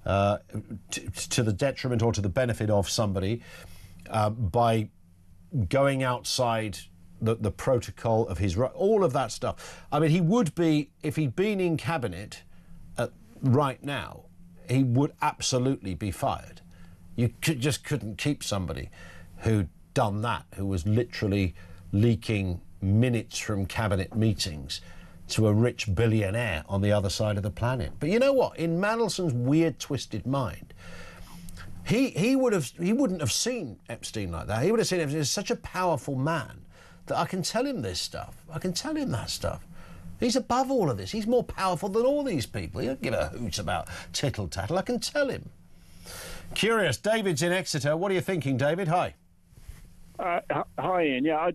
to the detriment or to the benefit of somebody by going outside the protocol of his... all of that stuff. I mean, he would be, if he'd been in cabinet right now, he would absolutely be fired. You just couldn't keep somebody who'd done that, who was literally leaking minutes from cabinet meetings to a rich billionaire on the other side of the planet. But you know what? In Mandelson's weird, twisted mind, he wouldn't have seen Epstein like that. He would have seen Epstein as such a powerful man that I can tell him this stuff. I can tell him that stuff. He's above all of this. He's more powerful than all these people. He don't give a hoot about tittle-tattle. I can tell him. Curious. David's in Exeter. What are you thinking, David? Hi. Hi, Ian. Yeah,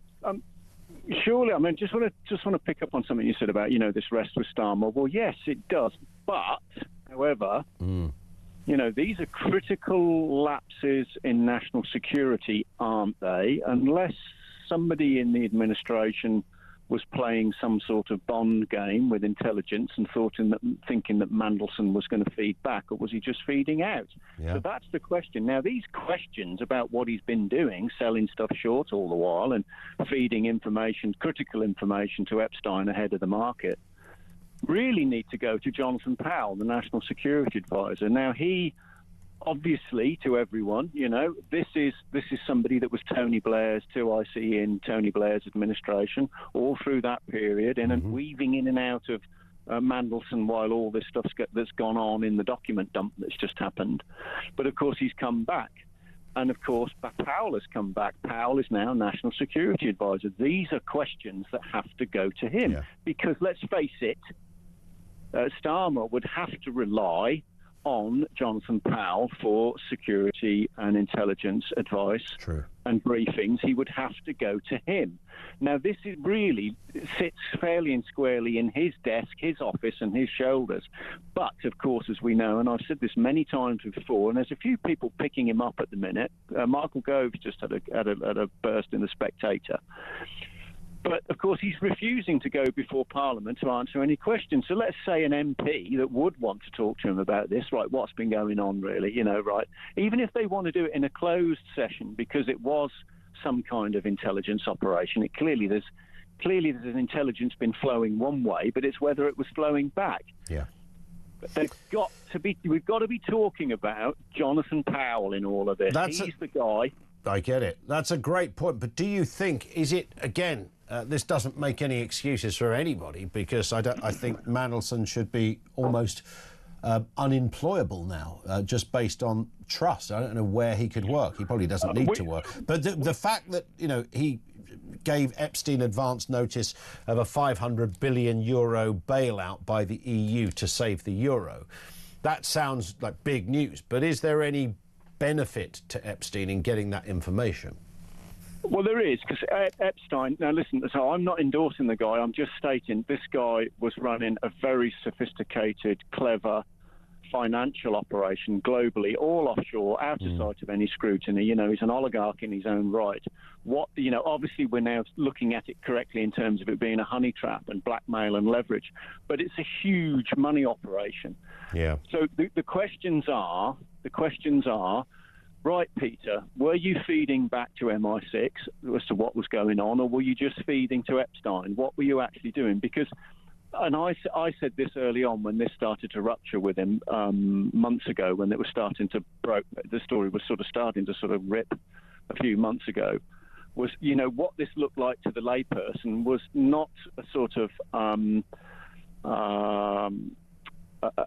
surely, I mean, just want to pick up on something you said about, this rest with Starmer. Well, yes, it does. But, however, these are critical lapses in national security, aren't they? Unless somebody in the administration was playing some sort of Bond game with intelligence and thinking that Mandelson was going to feed back, or was he just feeding out? Yeah. So that's the question. Now, these questions about what he's been doing, selling stuff short all the while and feeding information, critical information to Epstein ahead of the market, really need to go to Jonathan Powell, the National Security Advisor. Now, he... obviously, to everyone, this is somebody that was Tony Blair's 2IC in Tony Blair's administration all through that period, and weaving in and out of Mandelson while all this stuff's that's gone on in the document dump that's just happened. But of course, he's come back. And of course, Powell has come back. Powell is now National Security Advisor. These are questions that have to go to him. Yeah. Because let's face it, Starmer would have to rely on Jonathan Powell for security and intelligence advice and briefings. He would have to go to him. Now, this really sits fairly and squarely in his desk, his office and his shoulders. But, of course, as we know, and I've said this many times before, and there's a few people picking him up at the minute. Michael Gove just had a burst in The Spectator. But, of course, he's refusing to go before Parliament to answer any questions. So let's say an MP that would want to talk to him about this, right, what's been going on, really, right? Even if they want to do it in a closed session because it was some kind of intelligence operation, there's an intelligence been flowing one way, but it's whether it was flowing back. Yeah. But we've got to be talking about Jonathan Powell in all of this. He's the guy. I get it. That's a great point. But do you think, is it, again... this doesn't make any excuses for anybody, because I think Mandelson should be almost unemployable now, just based on trust. I don't know where he could work. He probably doesn't need to work. But the fact that, he gave Epstein advance notice of a €500 billion bailout by the EU to save the euro, that sounds like big news. But is there any benefit to Epstein in getting that information? Well, there is, because Epstein... Now, listen, so I'm not endorsing the guy. I'm just stating this guy was running a very sophisticated, clever financial operation globally, all offshore, out of sight of any scrutiny. He's an oligarch in his own right. Obviously, we're now looking at it correctly in terms of it being a honey trap and blackmail and leverage, but it's a huge money operation. Yeah. So the questions are... Right, Peter, were you feeding back to MI6 as to what was going on, or were you just feeding to Epstein? What were you actually doing? Because, and I said this early on when this started to rupture with him months ago, when it was starting to the story was starting to rip a few months ago, was, what this looked like to the layperson was not a sort of...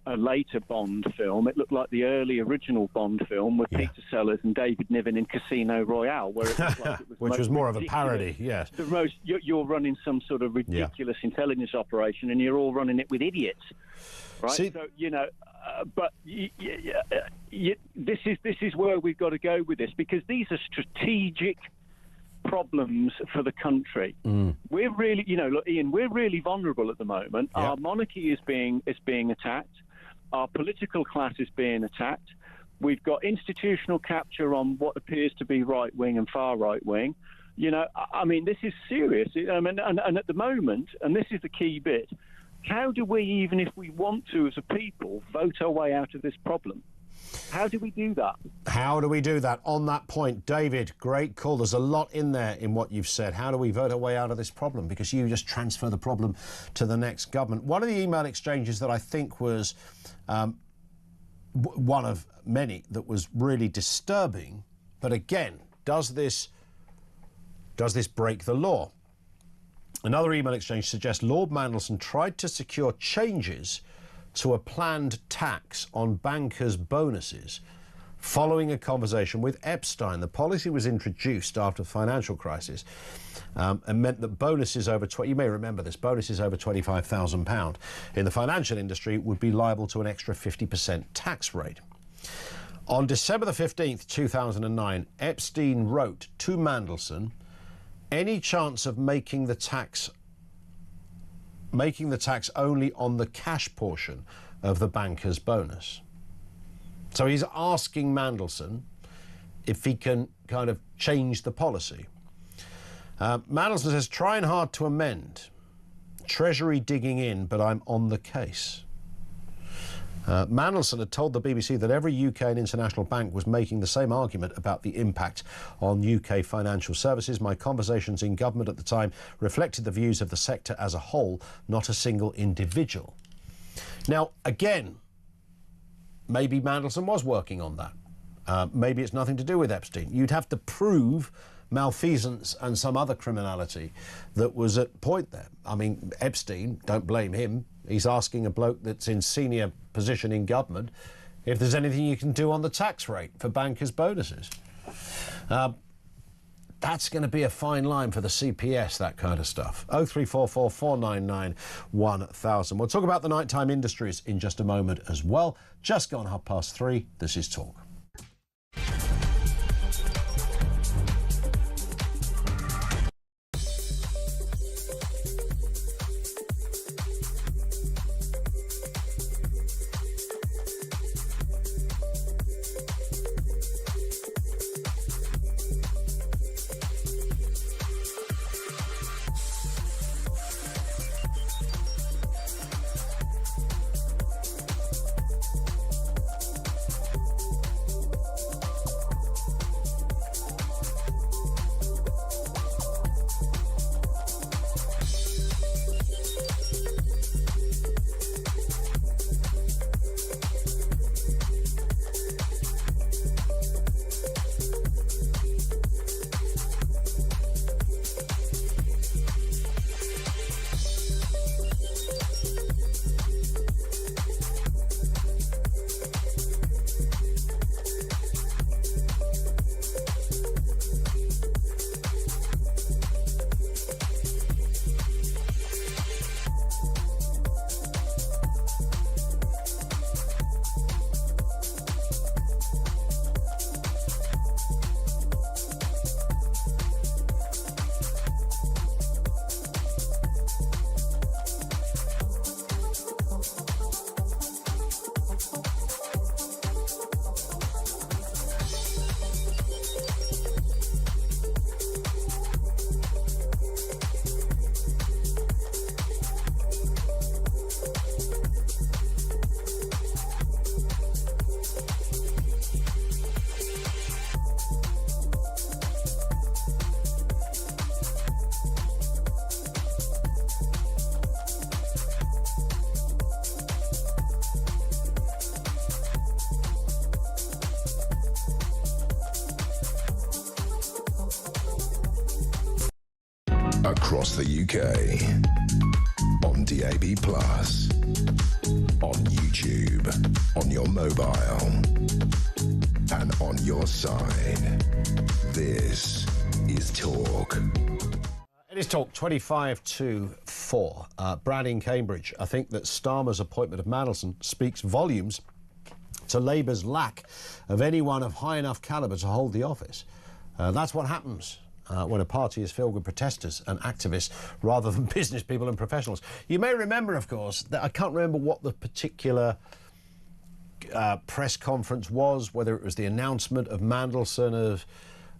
a later Bond film. It looked like the early original Bond film with Peter Sellers and David Niven in Casino Royale, where it looked like it was which was more of a parody, yes. You're running some sort of ridiculous intelligence operation, and you're all running it with idiots, right? See, so this is where we've got to go with this, because these are strategic problems for the country. We're really, look, Ian, we're really vulnerable at the moment. Yeah. Our monarchy is being attacked. Our political class is being attacked. We've got institutional capture on what appears to be right wing and far right wing. I mean, this is serious. And at the moment, and this is the key bit, how do we, even if we want to as a people, vote our way out of this problem? How do we do that? How do we do that? On that point, David, great call. There's a lot in there in what you've said. How do we vote our way out of this problem? Because you just transfer the problem to the next government. One of the email exchanges that I think was one of many that was really disturbing, but again, does this break the law? Another email exchange suggests Lord Mandelson tried to secure changes to a planned tax on bankers' bonuses following a conversation with Epstein. The policy was introduced after the financial crisis and meant that bonuses over, you may remember this, bonuses over £25,000 in the financial industry would be liable to an extra 50% tax rate. On December the 15th, 2009, Epstein wrote to Mandelson, any chance of making the tax only on the cash portion of the banker's bonus. So he's asking Mandelson if he can kind of change the policy. Mandelson says, trying hard to amend. Treasury digging in, but I'm on the case. Mandelson had told the BBC that every UK and international bank was making the same argument about the impact on UK financial services. My conversations in government at the time reflected the views of the sector as a whole, not a single individual. Now, again, maybe Mandelson was working on that. Maybe it's nothing to do with Epstein. You'd have to prove malfeasance and some other criminality that was at point there. I mean, Epstein, don't blame him. He's asking a bloke that's in senior position in government if there's anything you can do on the tax rate for bankers' bonuses. That's going to be a fine line for the CPS, that kind of stuff. 0344 499 1000. We'll talk about the nighttime industries in just a moment as well. Just gone 3:30. This is Talk. Across the UK, on DAB+, on YouTube, on your mobile, and on your side. This is Talk. It is Talk, 25 to 4. Brad in Cambridge. I think that Starmer's appointment of Mandelson speaks volumes to Labour's lack of anyone of high enough calibre to hold the office. That's what happens when a party is filled with protesters and activists rather than business people and professionals. You may remember, of course, that I can't remember what the particular press conference was, whether it was the announcement of Mandelson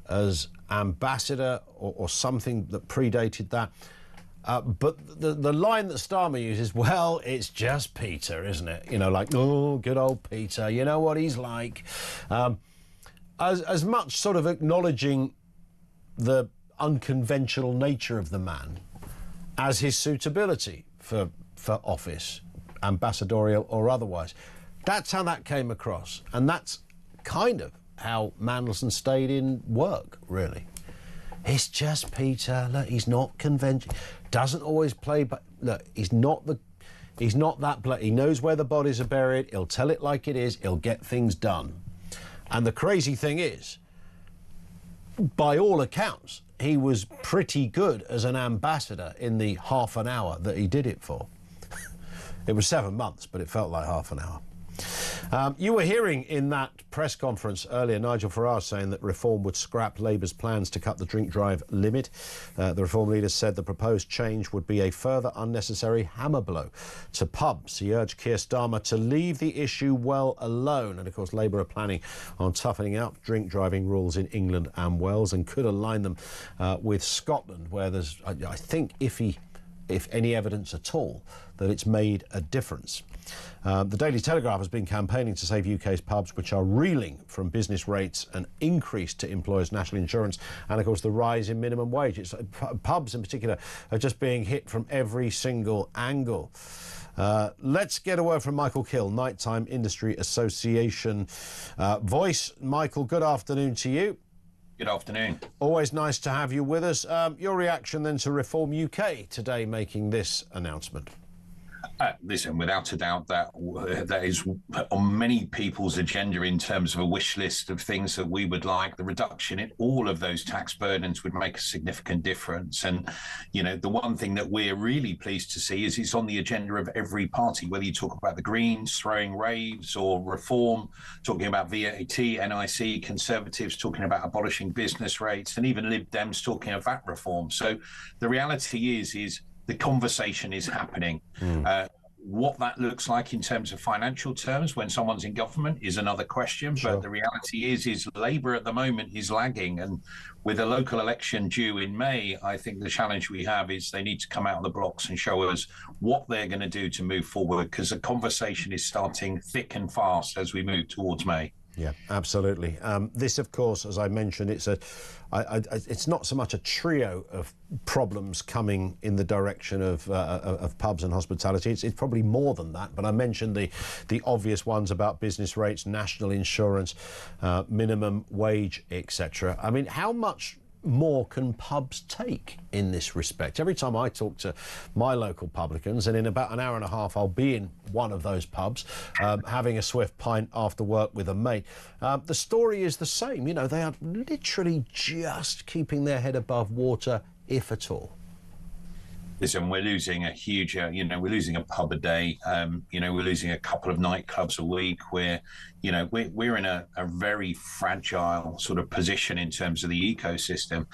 as ambassador or something that predated that. But the line that Starmer uses, well, it's just Peter, isn't it? You know, like, oh, good old Peter, you know what he's like. As much sort of acknowledging the unconventional nature of the man as his suitability for office, ambassadorial or otherwise. That's how that came across. And that's kind of how Mandelson stayed in work, really. It's just Peter. Look, he's not conventional. Doesn't always play, but look, he's not that. He knows where the bodies are buried. He'll tell it like it is. He'll get things done. And the crazy thing is, by all accounts, he was pretty good as an ambassador in the half an hour that he did it for. It was 7 months, but it felt like half an hour. You were hearing in that press conference earlier Nigel Farage saying that Reform would scrap Labour's plans to cut the drink drive limit. The Reform leader said the proposed change would be a further unnecessary hammer blow to pubs. He urged Keir Starmer to leave the issue well alone. And of course Labour are planning on toughening up drink driving rules in England and Wales and could align them with Scotland, where there's, I think, if any evidence at all, that it's made a difference. The Daily Telegraph has been campaigning to save UK's pubs, which are reeling from business rates, an increase to employers' national insurance, and of course the rise in minimum wage. Pubs in particular are just being hit from every single angle. Let's get a word from Michael Kill, Nighttime Industry Association voice. Michael, good afternoon to you. Good afternoon. Always nice to have you with us. Your reaction then to Reform UK today making this announcement? Listen, without a doubt, that is on many people's agenda in terms of a wish list of things that we would like. The reduction in all of those tax burdens would make a significant difference. And, you know, the one thing that we're really pleased to see is it's on the agenda of every party, whether you talk about the Greens throwing raves or Reform, talking about VAT, NIC, Conservatives talking about abolishing business rates, and even Lib Dems talking of VAT reform. So the reality is the conversation is happening. What that looks like in terms of financial terms when someone's in government is another question. Sure. But the reality is Labour at the moment is lagging. And with a local election due in May, I think the challenge we have is they need to come out of the blocks and show us what they're going to do to move forward, because the conversation is starting thick and fast as we move towards May. Yeah, absolutely. This, of course, as I mentioned, it's not so much a trio of problems coming in the direction of pubs and hospitality. It's probably more than that. But I mentioned the obvious ones about business rates, national insurance, minimum wage, etc. I mean, how much more can pubs take in this respect? Every time I talk to my local publicans, and in about an hour and a half I'll be in one of those pubs having a swift pint after work with a mate, the story is the same. You know, they are literally just keeping their head above water, if at all. Listen, we're losing a huge, we're losing a pub a day. We're losing a couple of nightclubs a week. We're in a very fragile sort of position in terms of the ecosystem.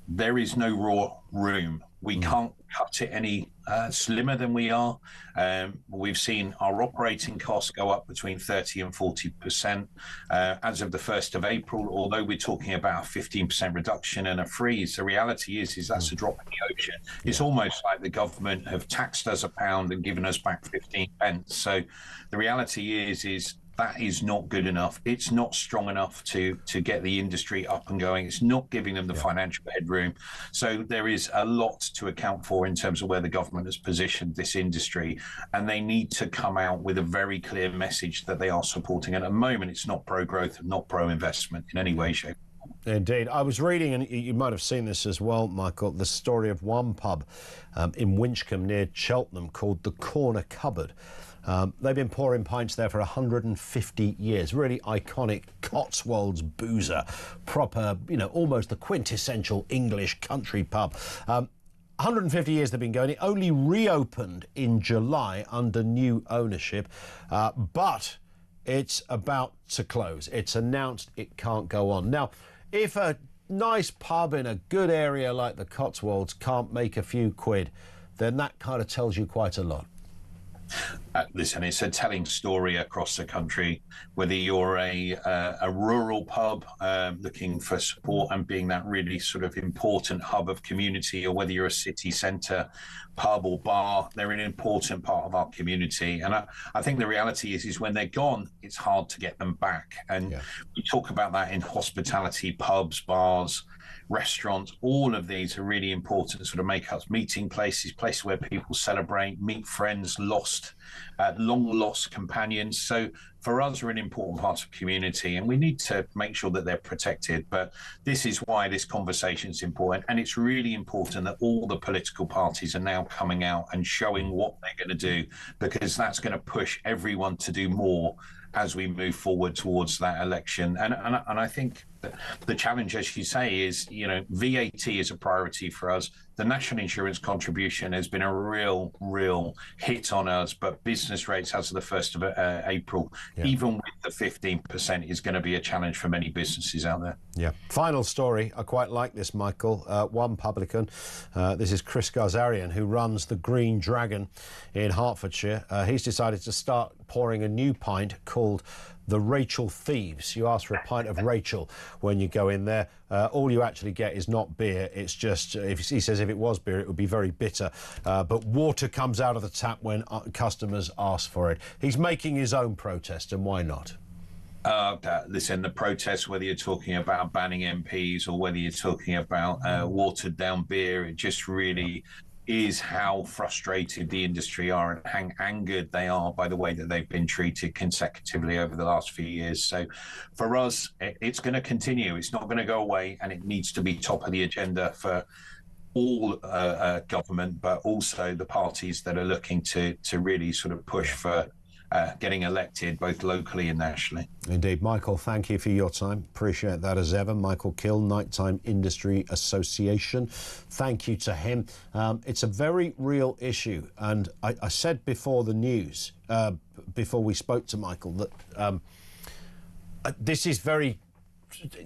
There is no raw room. We can't cut it any slimmer than we are. We've seen our operating costs go up between 30 and 40% as of the 1st of April, although we're talking about a 15% reduction and a freeze. The reality is that's a drop in the ocean. Yeah. It's almost like the government have taxed us £1 and given us back 15 pence. So the reality is that is not good enough. It's not strong enough to get the industry up and going. It's not giving them the financial headroom. So there is a lot to account for in terms of where the government has positioned this industry. And they need to come out with a very clear message that they are supporting. And at the moment, it's not pro-growth and not pro-investment in any way, shape. Indeed. I was reading, and you might have seen this as well, Michael, the story of one pub in Winchcombe near Cheltenham called the Corner Cupboard. They've been pouring pints there for 150 years. Really iconic Cotswolds boozer, proper, almost the quintessential English country pub. 150 years they've been going. It only reopened in July under new ownership, but it's about to close. It's announced it can't go on. Now, if a nice pub in a good area like the Cotswolds can't make a few quid, then that kind of tells you quite a lot. Listen, it's a telling story across the country, whether you're a rural pub looking for support and being that really sort of important hub of community, or whether you're a city centre pub or bar, they're an important part of our community. And I think the reality is when they're gone, it's hard to get them back. And we talk about that in hospitality, pubs, bars, restaurants. All of these are really important to sort of make us meeting places where people celebrate, meet friends, long lost companions. So for us, we're an important part of community, and we need to make sure that they're protected. But this is why this conversation is important, and it's really important that all the political parties are now coming out and showing what they're going to do, because that's going to push everyone to do more as we move forward towards that election. And I think the challenge, as you say, is, VAT is a priority for us. The national insurance contribution has been a real hit on us, but business rates as of the 1st of April, even with the 15%, is going to be a challenge for many businesses out there. Yeah. Final story. I quite like this, Michael. One publican, this is Chris Gazarian, who runs the Green Dragon in Hertfordshire. He's decided to start pouring a new pint called the Rachel Thieves. You ask for a pint of Rachel when you go in there. All you actually get is not beer. It's just, he says if it was beer, it would be very bitter. But water comes out of the tap when customers ask for it. He's making his own protest, and why not? Listen, the protest, whether you're talking about banning MPs or whether you're talking about watered down beer, it just really is how frustrated the industry are and how angered they are by the way that they've been treated consecutively over the last few years. So for us, it's going to continue. It's not going to go away, and it needs to be top of the agenda for all government, but also the parties that are looking to really sort of push for getting elected both locally and nationally. Indeed. Michael, thank you for your time. Appreciate that as ever. Michael Kill, Nighttime Industry Association. Thank you to him. It's a very real issue. And I said before the news, before we spoke to Michael, that this is very,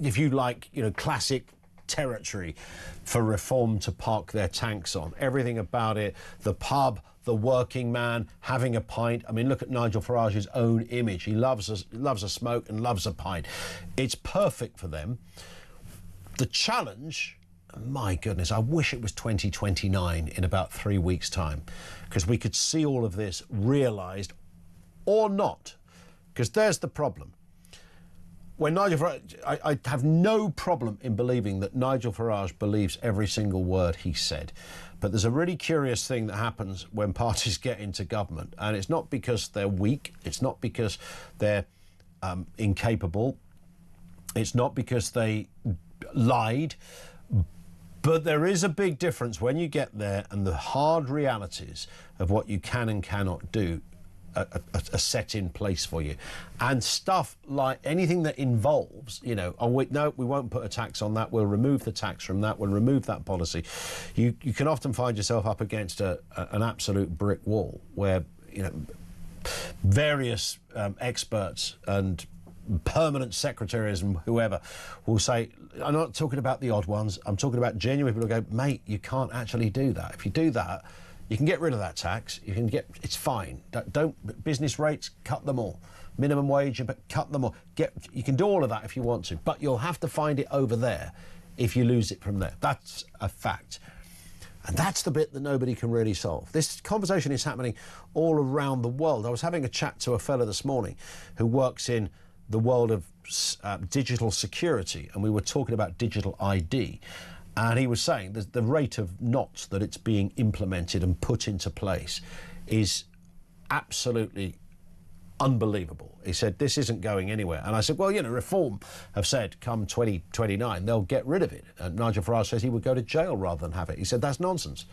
if you like, classic territory for Reform to park their tanks on. Everything about it, the pub, the working man having a pint. I mean, look at Nigel Farage's own image. He loves a smoke and loves a pint. It's perfect for them. The challenge, my goodness, I wish it was 2029 in about 3 weeks' time, because we could see all of this realised, or not, because there's the problem. When Nigel Farage, I have no problem in believing that Nigel Farage believes every single word he said. But there's a really curious thing that happens when parties get into government. And it's not because they're weak. It's not because they're incapable. It's not because they lied. But there is a big difference when you get there and the hard realities of what you can and cannot do are set in place for you. And stuff like anything that involves, oh wait, no, we won't put a tax on that, we'll remove the tax from that, we'll remove that policy. You can often find yourself up against an absolute brick wall where, various experts and permanent secretaries and whoever will say, I'm not talking about the odd ones, I'm talking about genuine people who go, mate, you can't actually do that. If you do that, you can get rid of that tax. You can it's fine. Don't business rates, cut them all. Minimum wage, but cut them all. You can do all of that if you want to, but you'll have to find it over there if you lose it from there. That's a fact. And that's the bit that nobody can really solve. This conversation is happening all around the world. I was having a chat to a fella this morning who works in the world of digital security, and we were talking about digital ID. And he was saying that the rate of knots that it's being implemented and put into place is absolutely unbelievable. He said, this isn't going anywhere. And I said, well, Reform have said come 2029, they'll get rid of it. And Nigel Farage says he would go to jail rather than have it. He said, that's nonsense.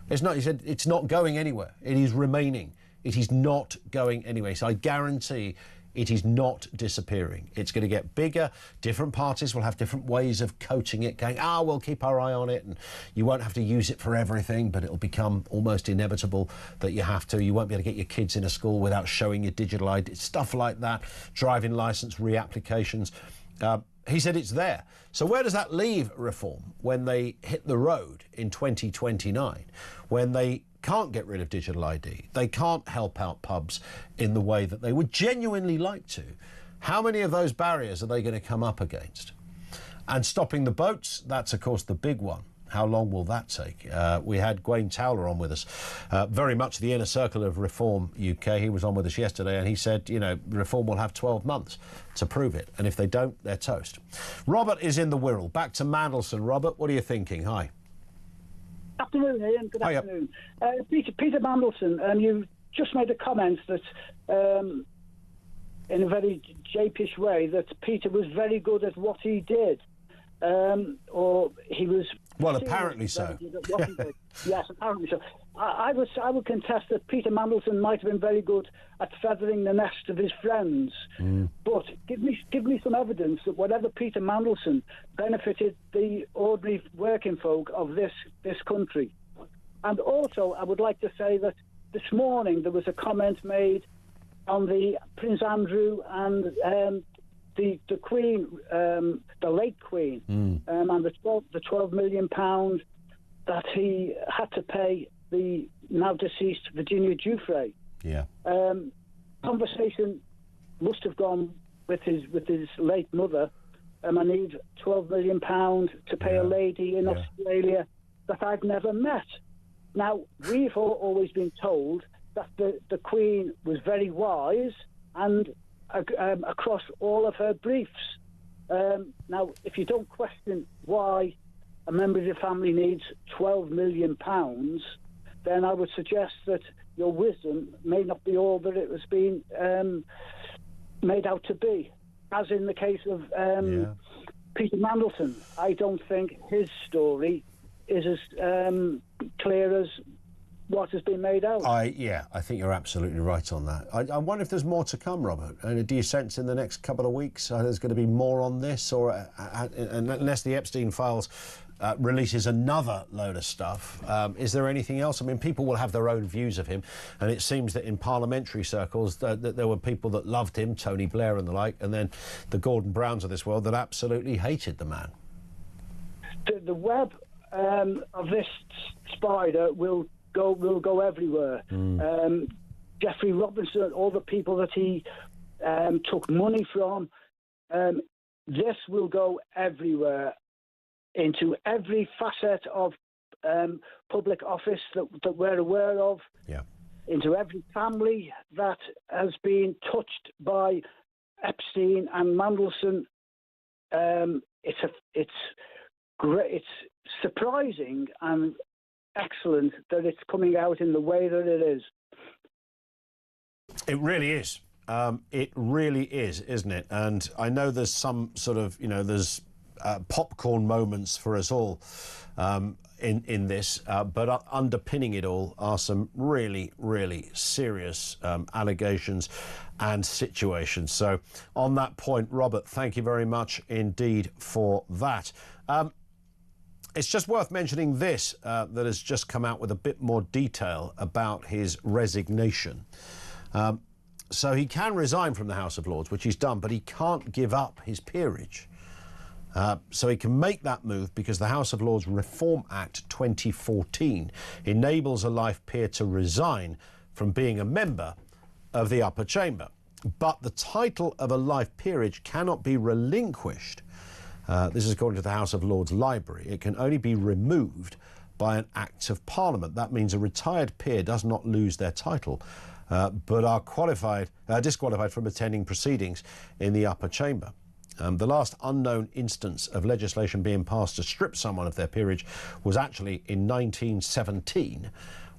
It's not. He said, it's not going anywhere. It is remaining. It is not going anywhere. So I guarantee it is not disappearing. It's going to get bigger. Different parties will have different ways of coaching it, going, we'll keep our eye on it, and you won't have to use it for everything, but it'll become almost inevitable that you have to. You won't be able to get your kids into school without showing your digital ID, stuff like that, driving licence reapplications. He said it's there. So where does that leave reform when they hit the road in 2029, when they can't get rid of digital ID, they can't help out pubs in the way that they would genuinely like to? How many of those barriers are they going to come up against? And stopping the boats, that's of course the big one. How long will that take? We had Gwaine Towler on with us, very much the inner circle of Reform UK. He was on with us yesterday and he said, you know, Reform will have 12 months to prove it. And if they don't, they're toast. Robert is in the Wirral. Back to Mandelston. Robert, what are you thinking? Hi. Afternoon, Ian. Good afternoon. Peter Mandelston, you just made a comment that, in a very Japish way, that Peter was very good at what he did. Or he was... Well, apparently so. Yes, apparently so. I would contest that Peter Mandelston might have been very good at feathering the nest of his friends. But give me some evidence that whatever Peter Mandelston benefited the ordinary working folk of this country. And also, I would like to say that this morning there was a comment made on the Prince Andrew and the Queen, the late Queen, and the £12 million that he had to pay the now deceased Virginia Giuffre. Yeah. Conversation must have gone with his late mother. I need £12 million to pay a lady in Australia that I've never met. Now, we've always been told that the Queen was very wise and across all of her briefs. Now, if you don't question why a member of your family needs £12 million, then I would suggest that your wisdom may not be all that it was being made out to be. As in the case of Peter Mandelston, I don't think his story is as clear as what has been made out. I think you're absolutely right on that. I wonder if there's more to come, Robert. And do you sense in the next couple of weeks there's going to be more on this, or unless the Epstein files releases another load of stuff, is there anything else? I mean, people will have their own views of him, and it seems that in parliamentary circles that there were people that loved him, Tony Blair and the like, and then the Gordon Browns of this world that absolutely hated the man. The web of this spider will go everywhere. Jeffrey Robinson, all the people that he took money from, this will go everywhere, into every facet of public office that we're aware of, into every family that has been touched by Epstein and Mandelston. It's great. It's surprising and excellent that it's coming out in the way that it is. It really is. It really is, isn't it? And I know there's some sort of, there's popcorn moments for us all in this, but underpinning it all are some really, really serious allegations and situations. So on that point, Robert, thank you very much indeed for that. It's just worth mentioning this, that has just come out with a bit more detail about his resignation. So he can resign from the House of Lords, which he's done, but he can't give up his peerage. So he can make that move because the House of Lords Reform Act 2014 enables a life peer to resign from being a member of the upper chamber. But the title of a life peerage cannot be relinquished. This is according to the House of Lords Library. It can only be removed by an Act of Parliament. That means a retired peer does not lose their title, but are disqualified from attending proceedings in the upper chamber. The last unknown instance of legislation being passed to strip someone of their peerage was actually in 1917,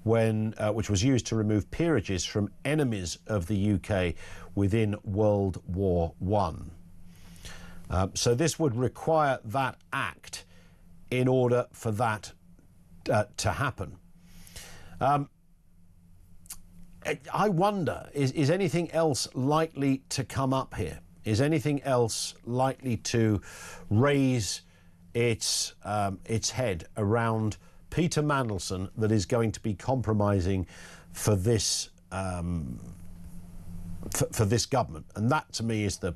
which was used to remove peerages from enemies of the UK within World War I. So this would require that act in order for that to happen. I wonder, is anything else likely to come up here? Is anything else likely to raise its head around Peter Mandelston that is going to be compromising for this for this government, and that to me is the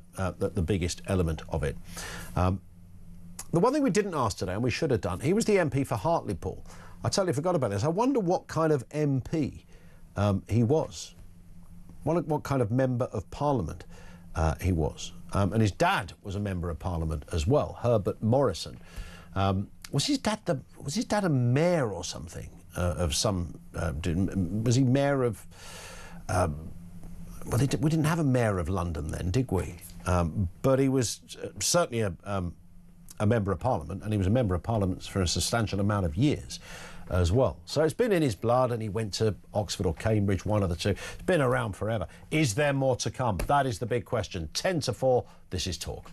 biggest element of it. The one thing we didn't ask today, and we should have done, he was the MP for Hartlepool. I totally forgot about this. I wonder what kind of MP he was. What kind of member of Parliament he was. And his dad was a member of Parliament as well, Herbert Morrison. Was his dad a mayor or something of some? Was he mayor of? Well, we didn't have a mayor of London then, did we? But he was certainly a member of Parliament, and he was a member of Parliament for a substantial amount of years as well. So it's been in his blood, and he went to Oxford or Cambridge, one of the two. It's been around forever. Is there more to come? That is the big question. 10 to 4, this is Talk.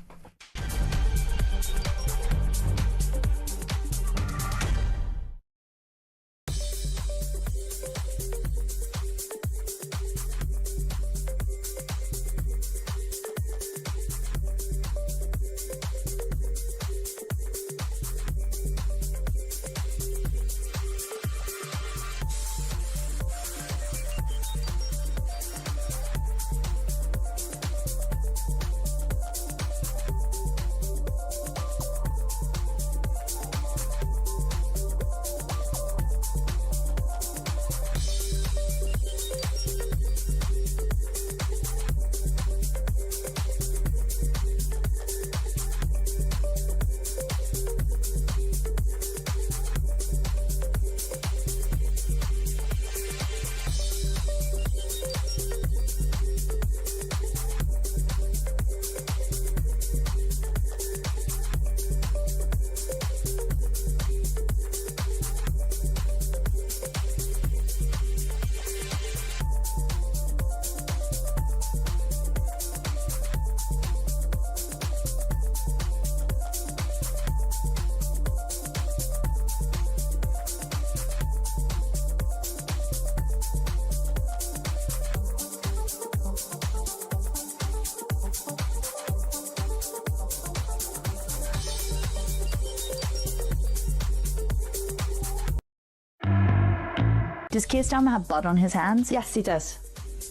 Does Keir Starmer have blood on his hands? Yes, he does.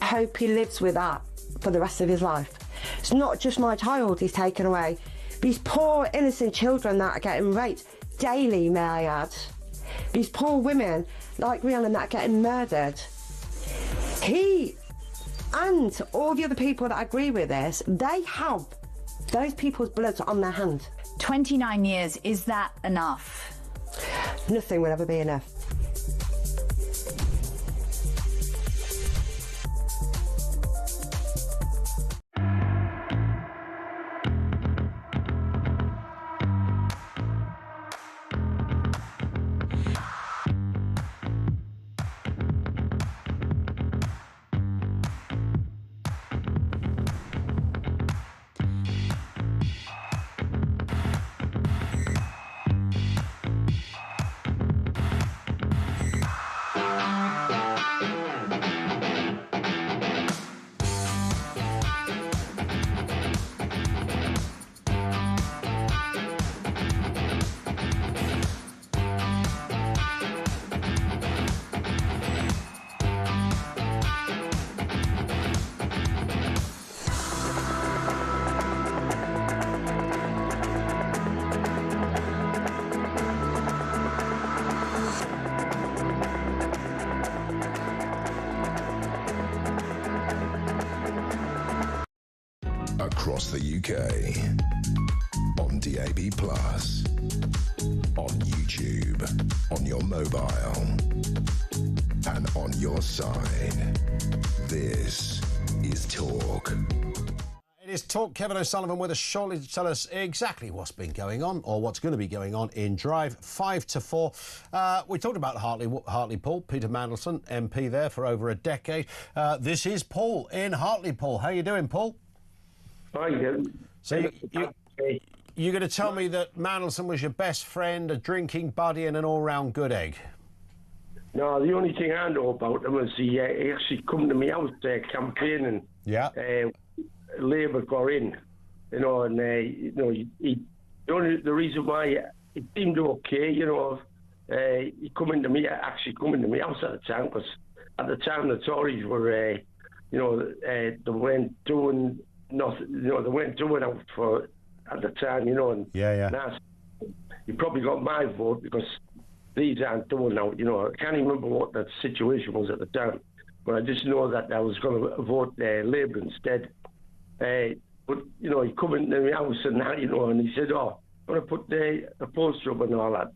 I hope he lives with that for the rest of his life. It's not just my child he's taken away. These poor innocent children that are getting raped daily, may I add. These poor women like Rhiannon that are getting murdered. He and all the other people that agree with this, they have those people's blood on their hands. 29 years, is that enough? Nothing will ever be enough. Across the UK, on DAB+, on YouTube, on your mobile, and on your side. This is Talk. It is Talk. Kevin O'Sullivan with us shortly to tell us exactly what's been going on, or what's going to be going on in Drive 5 to 4. We talked about Hartlepool, Peter Mandelson, MP there for over a decade. This is Paul in Hartlepool. How you doing, Paul? Hi, So you're going to tell me that Mandelson was your best friend, a drinking buddy, and an all-round good egg? No, the only thing I know about him is he actually come to me house campaigning. Yeah. Labour got in, you know, and the reason why it seemed okay, you know, he come into me house at the time, because at the time the Tories were they weren't doing nothing. They weren't doing out for at the time. And now you probably got my vote because these aren't doing out. I can't even remember what the situation was at the time, but I just know that I was going to vote Labour instead. But he come into my house and that, and he said, "Oh, I'm going to put the poster up and all that."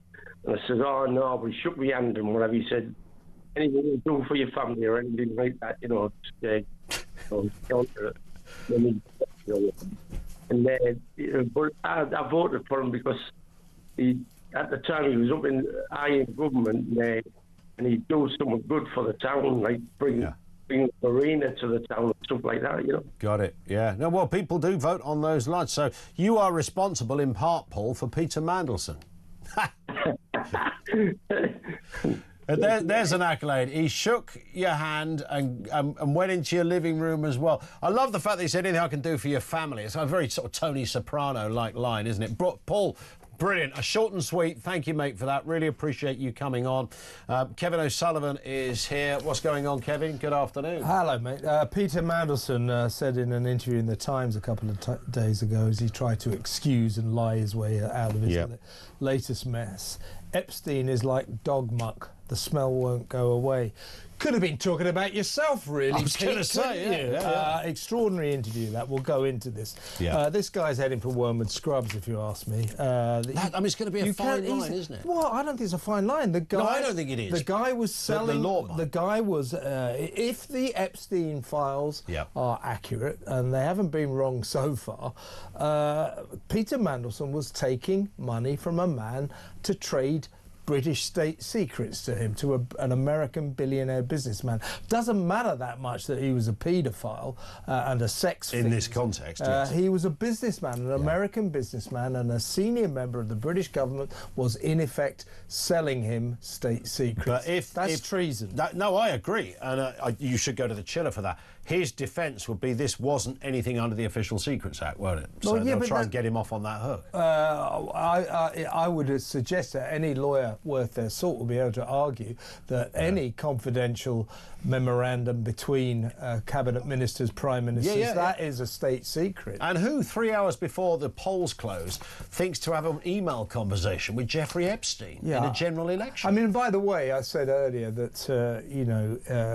And I said, "Oh no," we shook my hand and whatever. He said, "Anything you do for your family or anything like that, but I voted for him because at the time he was up in government and he'd do something good for the town, like bring the arena to the town and stuff like that, Got it, yeah. No, well, people do vote on those lines. So you are responsible in part, Paul, for Peter Mandelson. There's an accolade. He shook your hand and went into your living room as well. I love the fact that he said anything I can do for your family. It's a very sort of Tony Soprano-like line, isn't it? Paul, brilliant. A short and sweet. Thank you, mate, for that. Really appreciate you coming on. Kevin O'Sullivan is here. What's going on, Kevin? Good afternoon. Hello, mate. Peter Mandelson said in an interview in The Times a couple of days ago, as he tried to excuse and lie his way out of his latest mess, Epstein is like dog muck. The smell won't go away. Could have been talking about yourself, really. I was going to say, extraordinary interview that. We'll go into this. This guy's heading for Wormwood Scrubs, if you ask me. It's going to be a fine line, isn't it? Well, I don't think it's a fine line. The guy, no, I don't think it is. The guy was selling. The guy was. If the Epstein files are accurate, and they haven't been wrong so far, Peter Mandelson was taking money from a man to trade British state secrets to him, to an American billionaire businessman. Doesn't matter that much that he was a paedophile and a sex fiend. In this context, yes. He was a businessman, an American businessman, and a senior member of the British government was, in effect, selling him state secrets. But That's treason. No, I agree, and you should go to the chiller for that. His defence would be this wasn't anything under the Official Secrets Act, won't it? So they'll try and get him off on that hook. I would suggest that any lawyer worth their salt will be able to argue that any confidential memorandum between cabinet ministers, prime ministers, that is a state secret. And who, 3 hours before the polls close, thinks to have an email conversation with Jeffrey Epstein in a general election? I mean, by the way, I said earlier that,